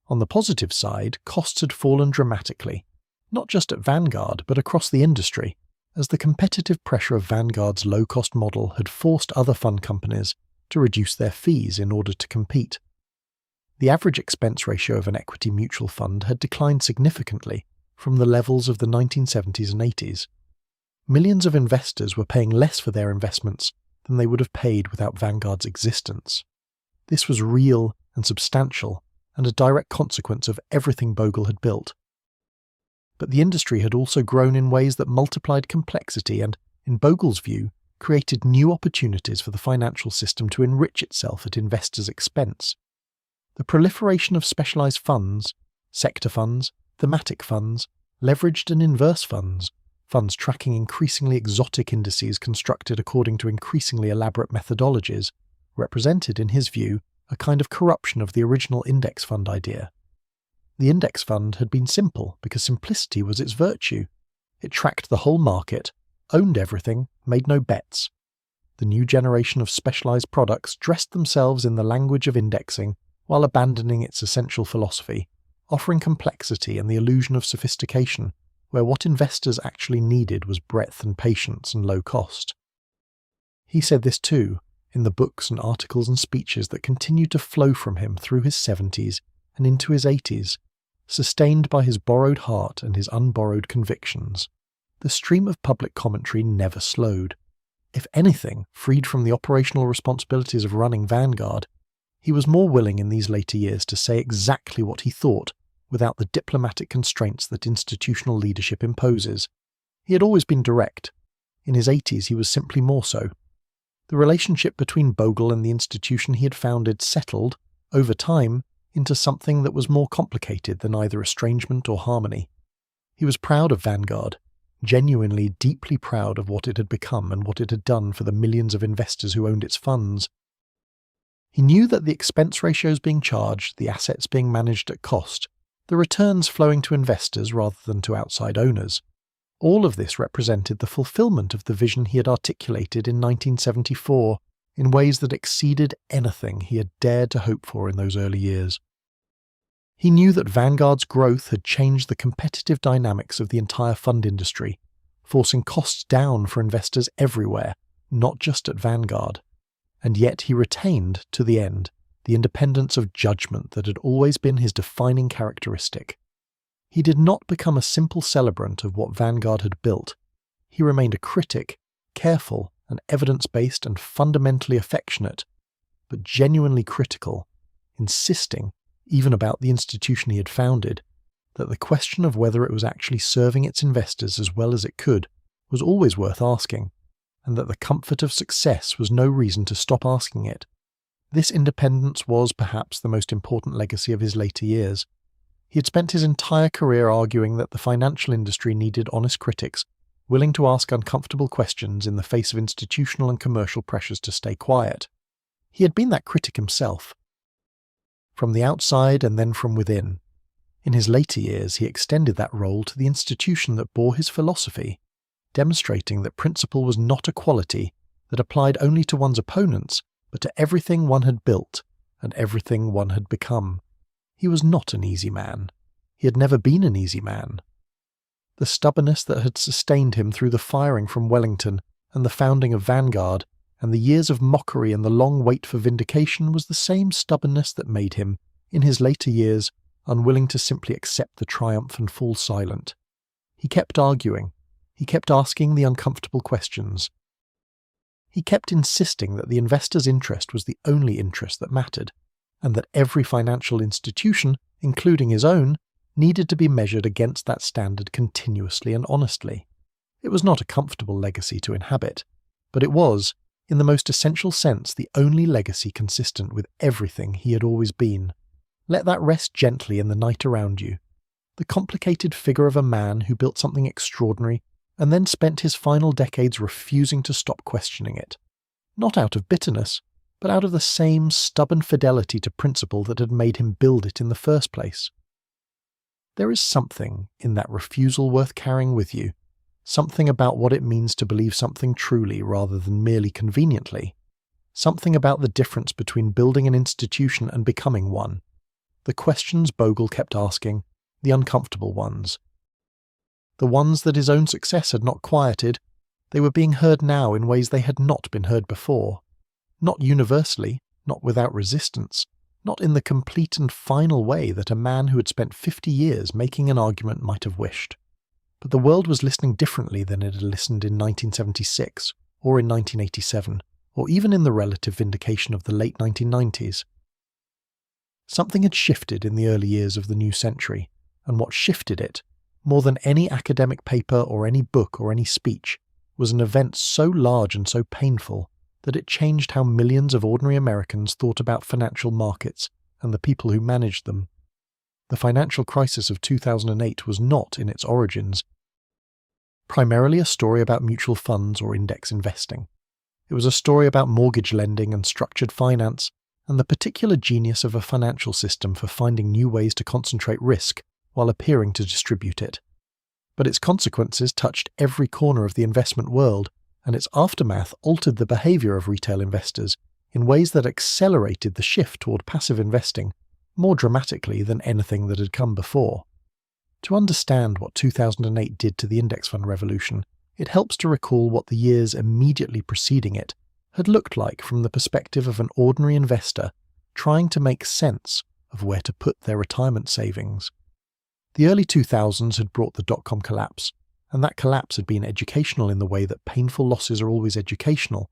On the positive side, costs had fallen dramatically, not just at Vanguard but across the industry, as the competitive pressure of Vanguard's low-cost model had forced other fund companies to reduce their fees in order to compete. The average expense ratio of an equity mutual fund had declined significantly from the levels of the 1970s and 80s. Millions of investors were paying less for their investments than they would have paid without Vanguard's existence. This was real and substantial, and a direct consequence of everything Bogle had built. But the industry had also grown in ways that multiplied complexity and, in Bogle's view, created new opportunities for the financial system to enrich itself at investors' expense. The proliferation of specialized funds, sector funds, thematic funds, leveraged and inverse funds, funds tracking increasingly exotic indices constructed according to increasingly elaborate methodologies, represented, in his view, a kind of corruption of the original index fund idea. The index fund had been simple because simplicity was its virtue. It tracked the whole market, owned everything, made no bets. The new generation of specialized products dressed themselves in the language of indexing while abandoning its essential philosophy, offering complexity and the illusion of sophistication, where what investors actually needed was breadth and patience and low cost. He said this too, in the books and articles and speeches that continued to flow from him through his 70s and into his 80s, sustained by his borrowed heart and his unborrowed convictions. The stream of public commentary never slowed. If anything, freed from the operational responsibilities of running Vanguard, he was more willing in these later years to say exactly what he thought without the diplomatic constraints that institutional leadership imposes. He had always been direct. In his 80s he was simply more so. The relationship between Bogle and the institution he had founded settled, over time, into something that was more complicated than either estrangement or harmony. He was proud of Vanguard, genuinely deeply proud of what it had become and what it had done for the millions of investors who owned its funds. He knew that the expense ratios being charged, the assets being managed at cost, the returns flowing to investors rather than to outside owners, all of this represented the fulfillment of the vision he had articulated in 1974 in ways that exceeded anything he had dared to hope for in those early years. He knew that Vanguard's growth had changed the competitive dynamics of the entire fund industry, forcing costs down for investors everywhere, not just at Vanguard. And yet he retained, to the end, the independence of judgment that had always been his defining characteristic. He did not become a simple celebrant of what Vanguard had built. He remained a critic, careful and evidence-based and fundamentally affectionate, but genuinely critical, insisting, even about the institution he had founded, that the question of whether it was actually serving its investors as well as it could was always worth asking, and that the comfort of success was no reason to stop asking it. This independence was perhaps the most important legacy of his later years. He had spent his entire career arguing that the financial industry needed honest critics, willing to ask uncomfortable questions in the face of institutional and commercial pressures to stay quiet. He had been that critic himself, from the outside and then from within. In his later years, he extended that role to the institution that bore his philosophy, demonstrating that principle was not a quality that applied only to one's opponents, but to everything one had built and everything one had become. He was not an easy man. He had never been an easy man. The stubbornness that had sustained him through the firing from Wellington and the founding of Vanguard, and the years of mockery and the long wait for vindication was the same stubbornness that made him, in his later years, unwilling to simply accept the triumph and fall silent. He kept arguing. He kept asking the uncomfortable questions. He kept insisting that the investor's interest was the only interest that mattered, and that every financial institution, including his own, needed to be measured against that standard continuously and honestly. It was not a comfortable legacy to inhabit, but it was, in the most essential sense, the only legacy consistent with everything he had always been. Let that rest gently in the night around you. The complicated figure of a man who built something extraordinary and then spent his final decades refusing to stop questioning it. Not out of bitterness, but out of the same stubborn fidelity to principle that had made him build it in the first place. There is something in that refusal worth carrying with you, something about what it means to believe something truly rather than merely conveniently, something about the difference between building an institution and becoming one. The questions Bogle kept asking, the uncomfortable ones. The ones that his own success had not quieted, they were being heard now in ways they had not been heard before. Not universally, not without resistance, not in the complete and final way that a man who had spent 50 years making an argument might have wished. But the world was listening differently than it had listened in 1976, or in 1987, or even in the relative vindication of the late 1990s. Something had shifted in the early years of the new century, and what shifted it, more than any academic paper or any book or any speech, was an event so large and so painful that it changed how millions of ordinary Americans thought about financial markets and the people who managed them. The financial crisis of 2008 was not, in its origins, primarily a story about mutual funds or index investing. It was a story about mortgage lending and structured finance, and the particular genius of a financial system for finding new ways to concentrate risk while appearing to distribute it. But its consequences touched every corner of the investment world, and its aftermath altered the behavior of retail investors in ways that accelerated the shift toward passive investing more dramatically than anything that had come before. To understand what 2008 did to the index fund revolution, it helps to recall what the years immediately preceding it had looked like from the perspective of an ordinary investor trying to make sense of where to put their retirement savings. The early 2000s had brought the dot-com collapse, and that collapse had been educational in the way that painful losses are always educational.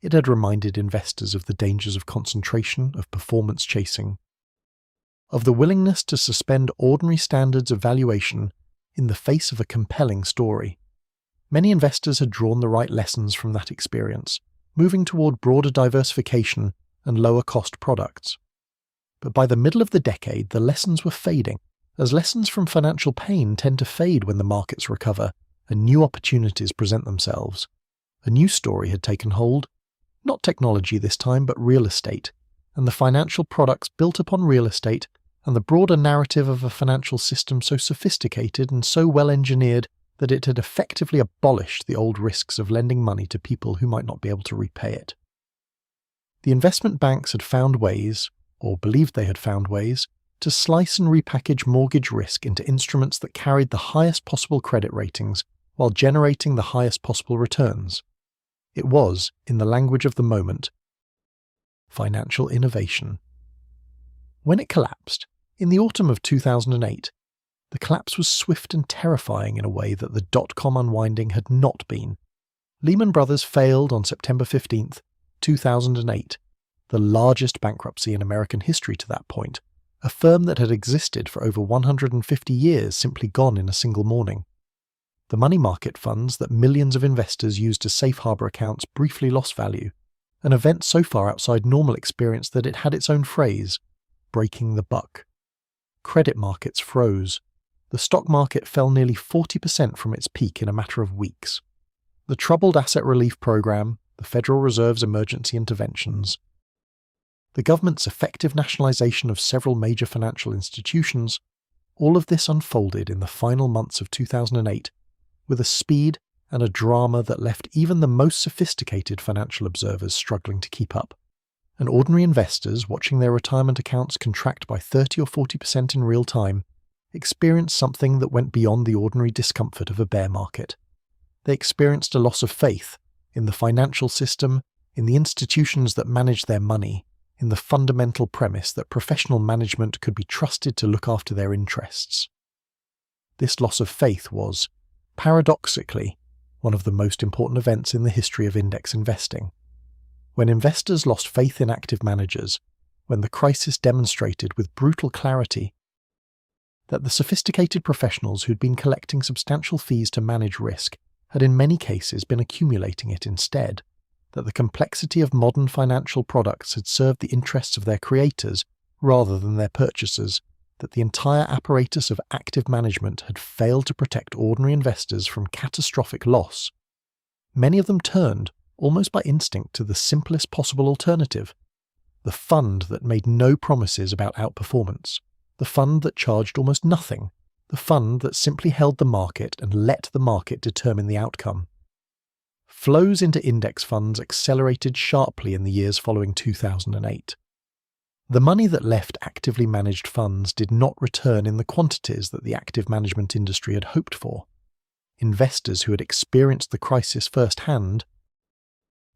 It had reminded investors of the dangers of concentration, of performance chasing, of the willingness to suspend ordinary standards of valuation in the face of a compelling story. Many investors had drawn the right lessons from that experience, moving toward broader diversification and lower-cost products. But by the middle of the decade, the lessons were fading, as lessons from financial pain tend to fade when the markets recover and new opportunities present themselves. A new story had taken hold, not technology this time, but real estate, and the financial products built upon real estate, and the broader narrative of a financial system so sophisticated and so well engineered that it had effectively abolished the old risks of lending money to people who might not be able to repay it. The investment banks had found ways, or believed they had found ways, to slice and repackage mortgage risk into instruments that carried the highest possible credit ratings while generating the highest possible returns. It was, in the language of the moment, financial innovation. When it collapsed, in the autumn of 2008, the collapse was swift and terrifying in a way that the dot-com unwinding had not been. Lehman Brothers failed on September 15, 2008, the largest bankruptcy in American history to that point, a firm that had existed for over 150 years simply gone in a single morning. The money market funds that millions of investors used as safe harbor accounts briefly lost value, an event so far outside normal experience that it had its own phrase, breaking the buck. Credit markets froze. The stock market fell nearly 40% from its peak in a matter of weeks. The Troubled Asset Relief Program, the Federal Reserve's emergency interventions, the government's effective nationalization of several major financial institutions, all of this unfolded in the final months of 2008 with a speed and a drama that left even the most sophisticated financial observers struggling to keep up. And ordinary investors, watching their retirement accounts contract by 30 or 40% in real time, experienced something that went beyond the ordinary discomfort of a bear market. They experienced a loss of faith in the financial system, in the institutions that managed their money, in the fundamental premise that professional management could be trusted to look after their interests. This loss of faith was, paradoxically, one of the most important events in the history of index investing. When investors lost faith in active managers, when the crisis demonstrated with brutal clarity that the sophisticated professionals who'd been collecting substantial fees to manage risk had in many cases been accumulating it instead, that the complexity of modern financial products had served the interests of their creators rather than their purchasers, that the entire apparatus of active management had failed to protect ordinary investors from catastrophic loss, many of them turned, almost by instinct, to the simplest possible alternative, the fund that made no promises about outperformance, the fund that charged almost nothing, the fund that simply held the market and let the market determine the outcome. Flows into index funds accelerated sharply in the years following 2008. The money that left actively managed funds did not return in the quantities that the active management industry had hoped for. Investors who had experienced the crisis firsthand,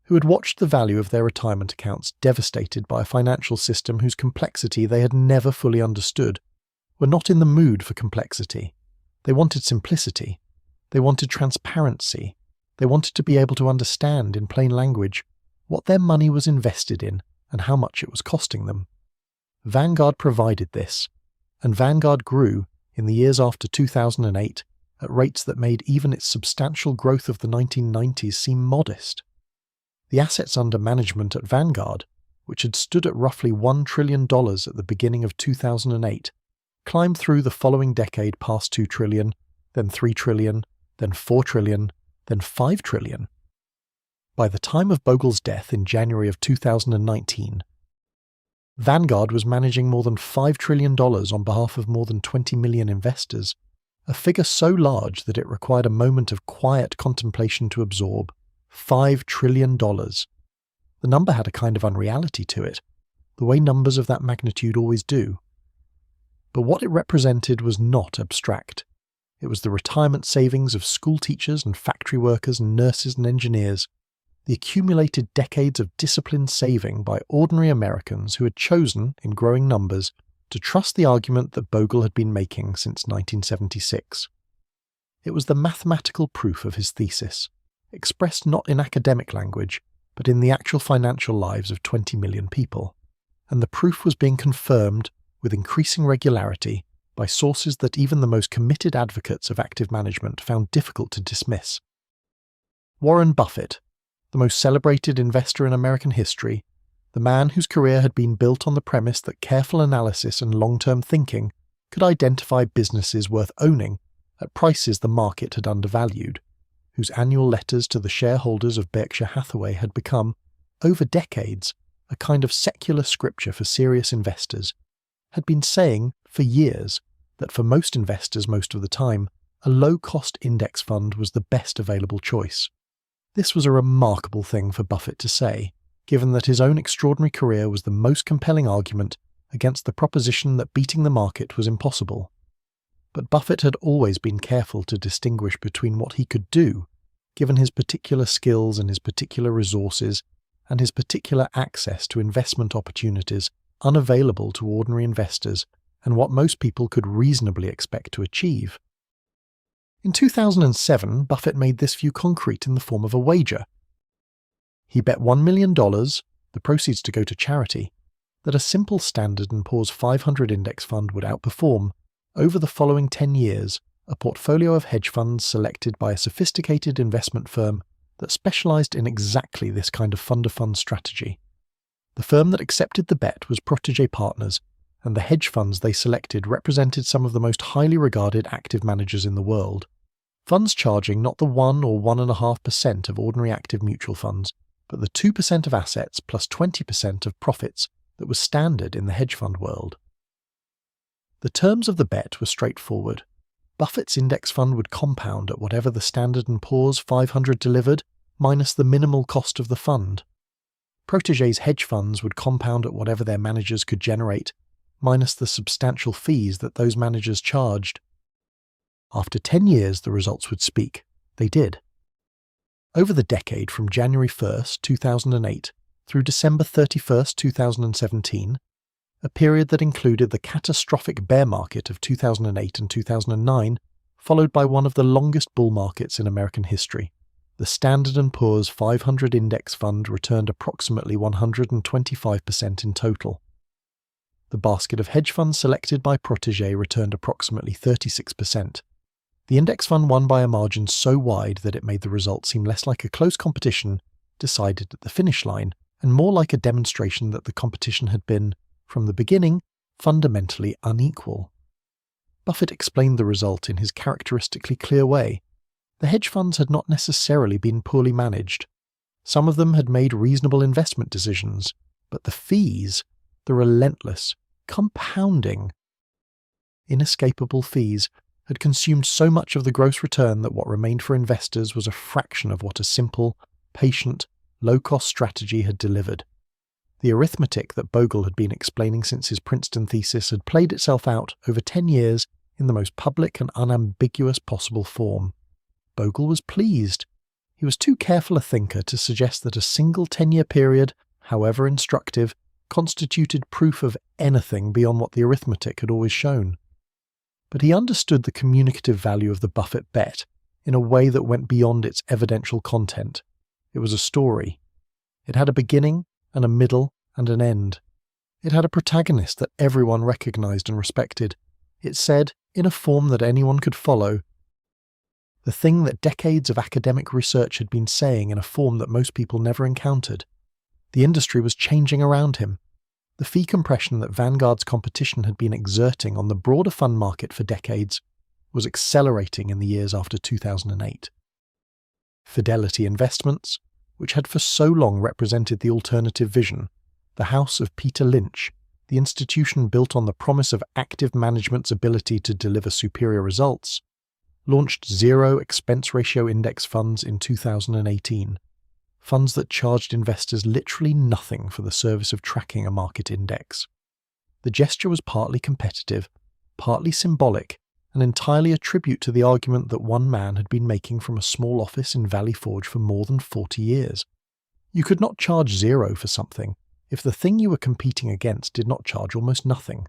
who had watched the value of their retirement accounts devastated by a financial system whose complexity they had never fully understood, were not in the mood for complexity. They wanted simplicity. They wanted transparency. They wanted to be able to understand in plain language what their money was invested in and how much it was costing them. Vanguard provided this, and Vanguard grew, in the years after 2008, at rates that made even its substantial growth of the 1990s seem modest. The assets under management at Vanguard, which had stood at roughly $1 trillion at the beginning of 2008, climbed through the following decade past $2 trillion, then $3 trillion, then $4 trillion, then $5 trillion. By the time of Bogle's death in January of 2019, Vanguard was managing more than $5 trillion on behalf of more than 20 million investors, a figure so large that it required a moment of quiet contemplation to absorb. $5 trillion. The number had a kind of unreality to it, the way numbers of that magnitude always do. But what it represented was not abstract. It was the retirement savings of school teachers and factory workers and nurses and engineers, the accumulated decades of disciplined saving by ordinary Americans who had chosen, in growing numbers, to trust the argument that Bogle had been making since 1976. It was the mathematical proof of his thesis, expressed not in academic language, but in the actual financial lives of 20 million people, and the proof was being confirmed with increasing regularity by sources that even the most committed advocates of active management found difficult to dismiss. Warren Buffett, the most celebrated investor in American history, the man whose career had been built on the premise that careful analysis and long-term thinking could identify businesses worth owning at prices the market had undervalued, whose annual letters to the shareholders of Berkshire Hathaway had become, over decades, a kind of secular scripture for serious investors, had been saying, for years, that for most investors most of the time, a low-cost index fund was the best available choice. This was a remarkable thing for Buffett to say, given that his own extraordinary career was the most compelling argument against the proposition that beating the market was impossible. But Buffett had always been careful to distinguish between what he could do, given his particular skills and his particular resources, and his particular access to investment opportunities unavailable to ordinary investors, and what most people could reasonably expect to achieve. In 2007, Buffett made this view concrete in the form of a wager. He bet $1 million, the proceeds to go to charity, that a simple Standard & Poor's 500 index fund would outperform, over the following 10 years, a portfolio of hedge funds selected by a sophisticated investment firm that specialized in exactly this kind of fund-of-funds strategy. The firm that accepted the bet was Protégé Partners, and the hedge funds they selected represented some of the most highly regarded active managers in the world. Funds charging not the 1 or 1.5% of ordinary active mutual funds, but the 2% of assets plus 20% of profits that was standard in the hedge fund world. The terms of the bet were straightforward. Buffett's index fund would compound at whatever the Standard & Poor's 500 delivered, minus the minimal cost of the fund. Protégé's hedge funds would compound at whatever their managers could generate, minus the substantial fees that those managers charged. After 10 years, the results would speak. They did. Over the decade from January 1st, 2008, through December 31st, 2017, a period that included the catastrophic bear market of 2008 and 2009, followed by one of the longest bull markets in American history. The Standard & Poor's 500 index fund returned approximately 125% in total. The basket of hedge funds selected by Protégé returned approximately 36%. The index fund won by a margin so wide that it made the result seem less like a close competition decided at the finish line, and more like a demonstration that the competition had been, from the beginning, fundamentally unequal. Buffett explained the result in his characteristically clear way. The hedge funds had not necessarily been poorly managed. Some of them had made reasonable investment decisions, but the fees, the relentless, compounding, inescapable fees, had consumed so much of the gross return that what remained for investors was a fraction of what a simple, patient, low-cost strategy had delivered. The arithmetic that Bogle had been explaining since his Princeton thesis had played itself out over 10 years in the most public and unambiguous possible form. Bogle was pleased. He was too careful a thinker to suggest that a single 10-year period, however instructive, constituted proof of anything beyond what the arithmetic had always shown. But he understood the communicative value of the Buffett bet in a way that went beyond its evidential content. It was a story. It had a beginning and a middle and an end. It had a protagonist that everyone recognized and respected. It said, in a form that anyone could follow, the thing that decades of academic research had been saying in a form that most people never encountered. The industry was changing around him. The fee compression that Vanguard's competition had been exerting on the broader fund market for decades was accelerating in the years after 2008. Fidelity Investments, which had for so long represented the alternative vision, the house of Peter Lynch, the institution built on the promise of active management's ability to deliver superior results, launched zero expense ratio index funds in 2018, funds that charged investors literally nothing for the service of tracking a market index. The gesture was partly competitive, partly symbolic, and entirely a tribute to the argument that one man had been making from a small office in Valley Forge for more than 40 years. You could not charge zero for something if the thing you were competing against did not charge almost nothing.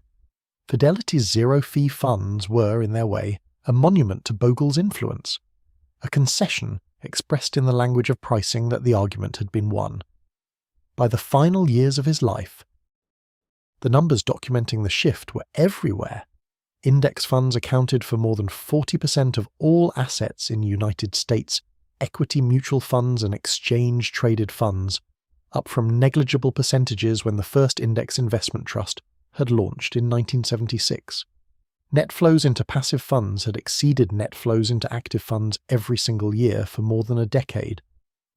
Fidelity's zero-fee funds were, in their way, a monument to Bogle's influence, a concession expressed in the language of pricing that the argument had been won. By the final years of his life, the numbers documenting the shift were everywhere. Index funds accounted for more than 40% of all assets in United States equity mutual funds and exchange-traded funds, up from negligible percentages when the first index investment trust had launched in 1976. Net flows into passive funds had exceeded net flows into active funds every single year for more than a decade.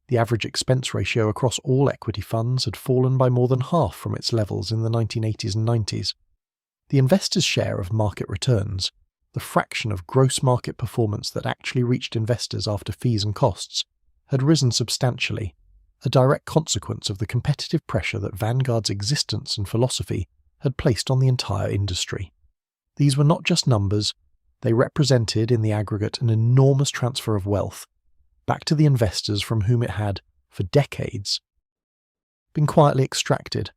The average expense ratio across all equity funds had fallen by more than half from its levels in the 1980s and 90s. The investor's share of market returns, the fraction of gross market performance that actually reached investors after fees and costs, had risen substantially, a direct consequence of the competitive pressure that Vanguard's existence and philosophy had placed on the entire industry. These were not just numbers, they represented in the aggregate an enormous transfer of wealth back to the investors from whom it had, for decades, been quietly extracted.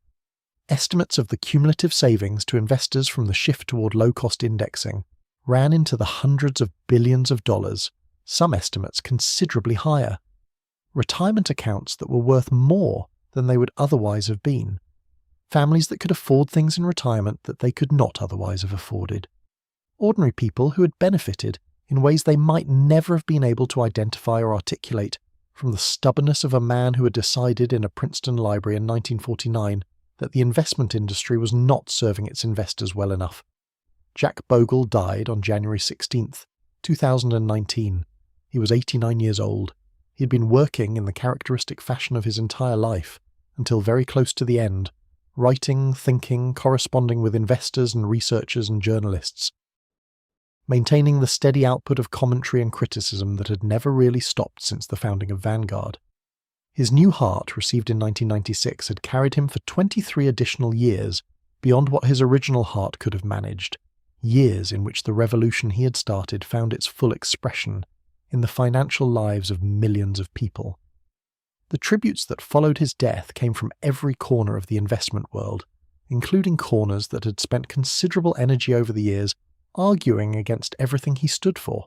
Estimates of the cumulative savings to investors from the shift toward low-cost indexing ran into the hundreds of billions of dollars, some estimates considerably higher. Retirement accounts that were worth more than they would otherwise have been. Families that could afford things in retirement that they could not otherwise have afforded. Ordinary people who had benefited in ways they might never have been able to identify or articulate from the stubbornness of a man who had decided in a Princeton library in 1949 that the investment industry was not serving its investors well enough. Jack Bogle died on January 16, 2019. He was 89 years old. He had been working in the characteristic fashion of his entire life, until very close to the end, writing, thinking, corresponding with investors and researchers and journalists, maintaining the steady output of commentary and criticism that had never really stopped since the founding of Vanguard. His new heart, received in 1996, had carried him for 23 additional years beyond what his original heart could have managed, years in which the revolution he had started found its full expression in the financial lives of millions of people. The tributes that followed his death came from every corner of the investment world, including corners that had spent considerable energy over the years arguing against everything he stood for.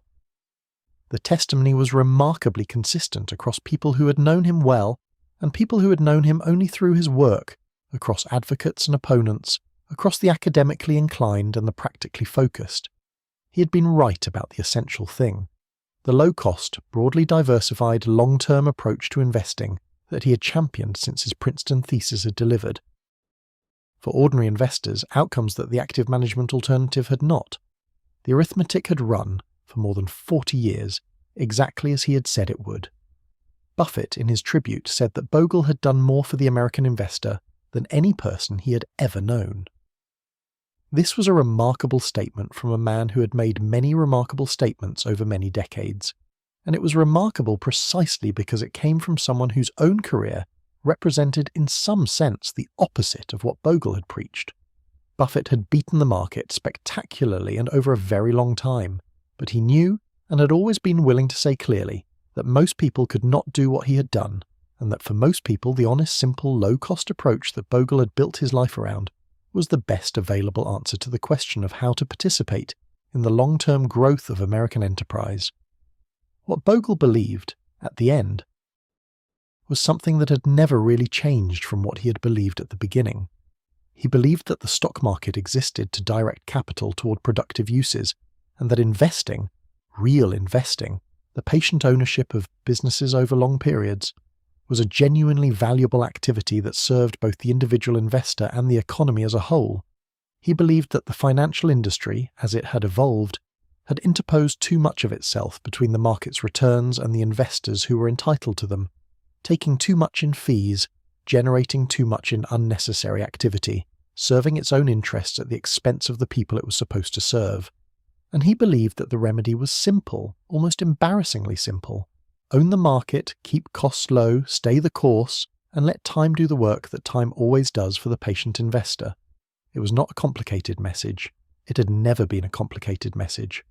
The testimony was remarkably consistent across people who had known him well and people who had known him only through his work, across advocates and opponents, across the academically inclined and the practically focused. He had been right about the essential thing, the low-cost, broadly diversified, long-term approach to investing that he had championed since his Princeton thesis had delivered. For ordinary investors, outcomes that the active management alternative had not. The arithmetic had run, for more than 40 years, exactly as he had said it would. Buffett, in his tribute, said that Bogle had done more for the American investor than any person he had ever known. This was a remarkable statement from a man who had made many remarkable statements over many decades, and it was remarkable precisely because it came from someone whose own career represented in some sense the opposite of what Bogle had preached. Buffett had beaten the market spectacularly and over a very long time, but he knew, and had always been willing to say clearly, that most people could not do what he had done, and that for most people the honest, simple, low-cost approach that Bogle had built his life around was the best available answer to the question of how to participate in the long-term growth of American enterprise. What Bogle believed, at the end, was something that had never really changed from what he had believed at the beginning. He believed that the stock market existed to direct capital toward productive uses, and that investing, real investing, the patient ownership of businesses over long periods, was a genuinely valuable activity that served both the individual investor and the economy as a whole. He believed that the financial industry, as it had evolved, had interposed too much of itself between the market's returns and the investors who were entitled to them, taking too much in fees, generating too much in unnecessary activity, serving its own interests at the expense of the people it was supposed to serve. And he believed that the remedy was simple, almost embarrassingly simple. Own the market, keep costs low, stay the course, and let time do the work that time always does for the patient investor. It was not a complicated message. It had never been a complicated message.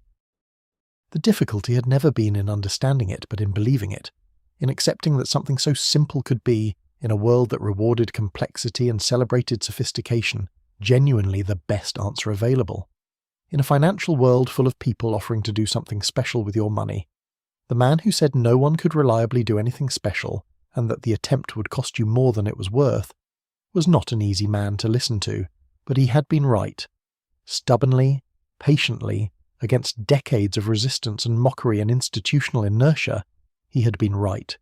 The difficulty had never been in understanding it, but in believing it, in accepting that something so simple could be, in a world that rewarded complexity and celebrated sophistication, genuinely the best answer available. In a financial world full of people offering to do something special with your money, the man who said no one could reliably do anything special, and that the attempt would cost you more than it was worth, was not an easy man to listen to, but he had been right. Stubbornly, patiently, against decades of resistance and mockery and institutional inertia, he had been right.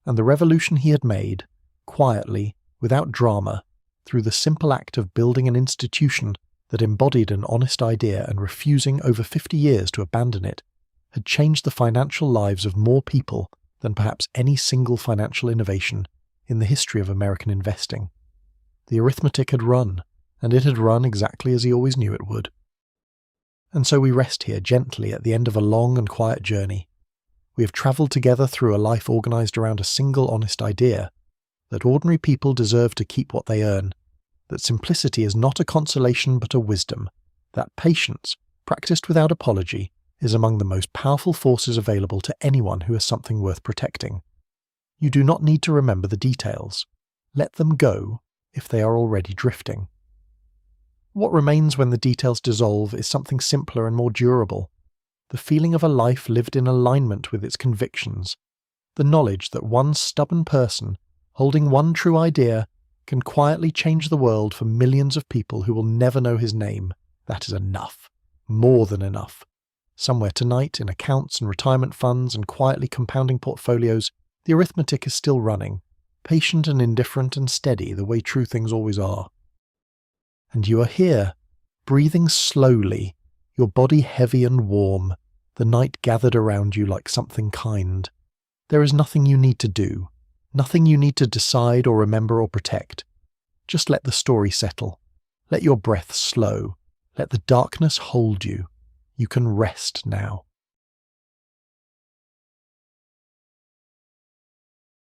And the revolution he had made, quietly, without drama, through the simple act of building an institution that embodied an honest idea and refusing over 50 years to abandon it, had changed the financial lives of more people than perhaps any single financial innovation in the history of American investing. The arithmetic had run, and it had run exactly as he always knew it would. And so we rest here gently at the end of a long and quiet journey. We have travelled together through a life organised around a single honest idea, that ordinary people deserve to keep what they earn, that simplicity is not a consolation but a wisdom, that patience, practiced without apology, is among the most powerful forces available to anyone who has something worth protecting. You do not need to remember the details. Let them go if they are already drifting. What remains when the details dissolve is something simpler and more durable. The feeling of a life lived in alignment with its convictions. The knowledge that one stubborn person, holding one true idea, can quietly change the world for millions of people who will never know his name. That is enough. More than enough. Somewhere tonight, in accounts and retirement funds and quietly compounding portfolios, the arithmetic is still running, patient and indifferent and steady the way true things always are. And you are here, breathing slowly, your body heavy and warm, the night gathered around you like something kind. There is nothing you need to do, nothing you need to decide or remember or protect. Just let the story settle. Let your breath slow. Let the darkness hold you. You can rest now.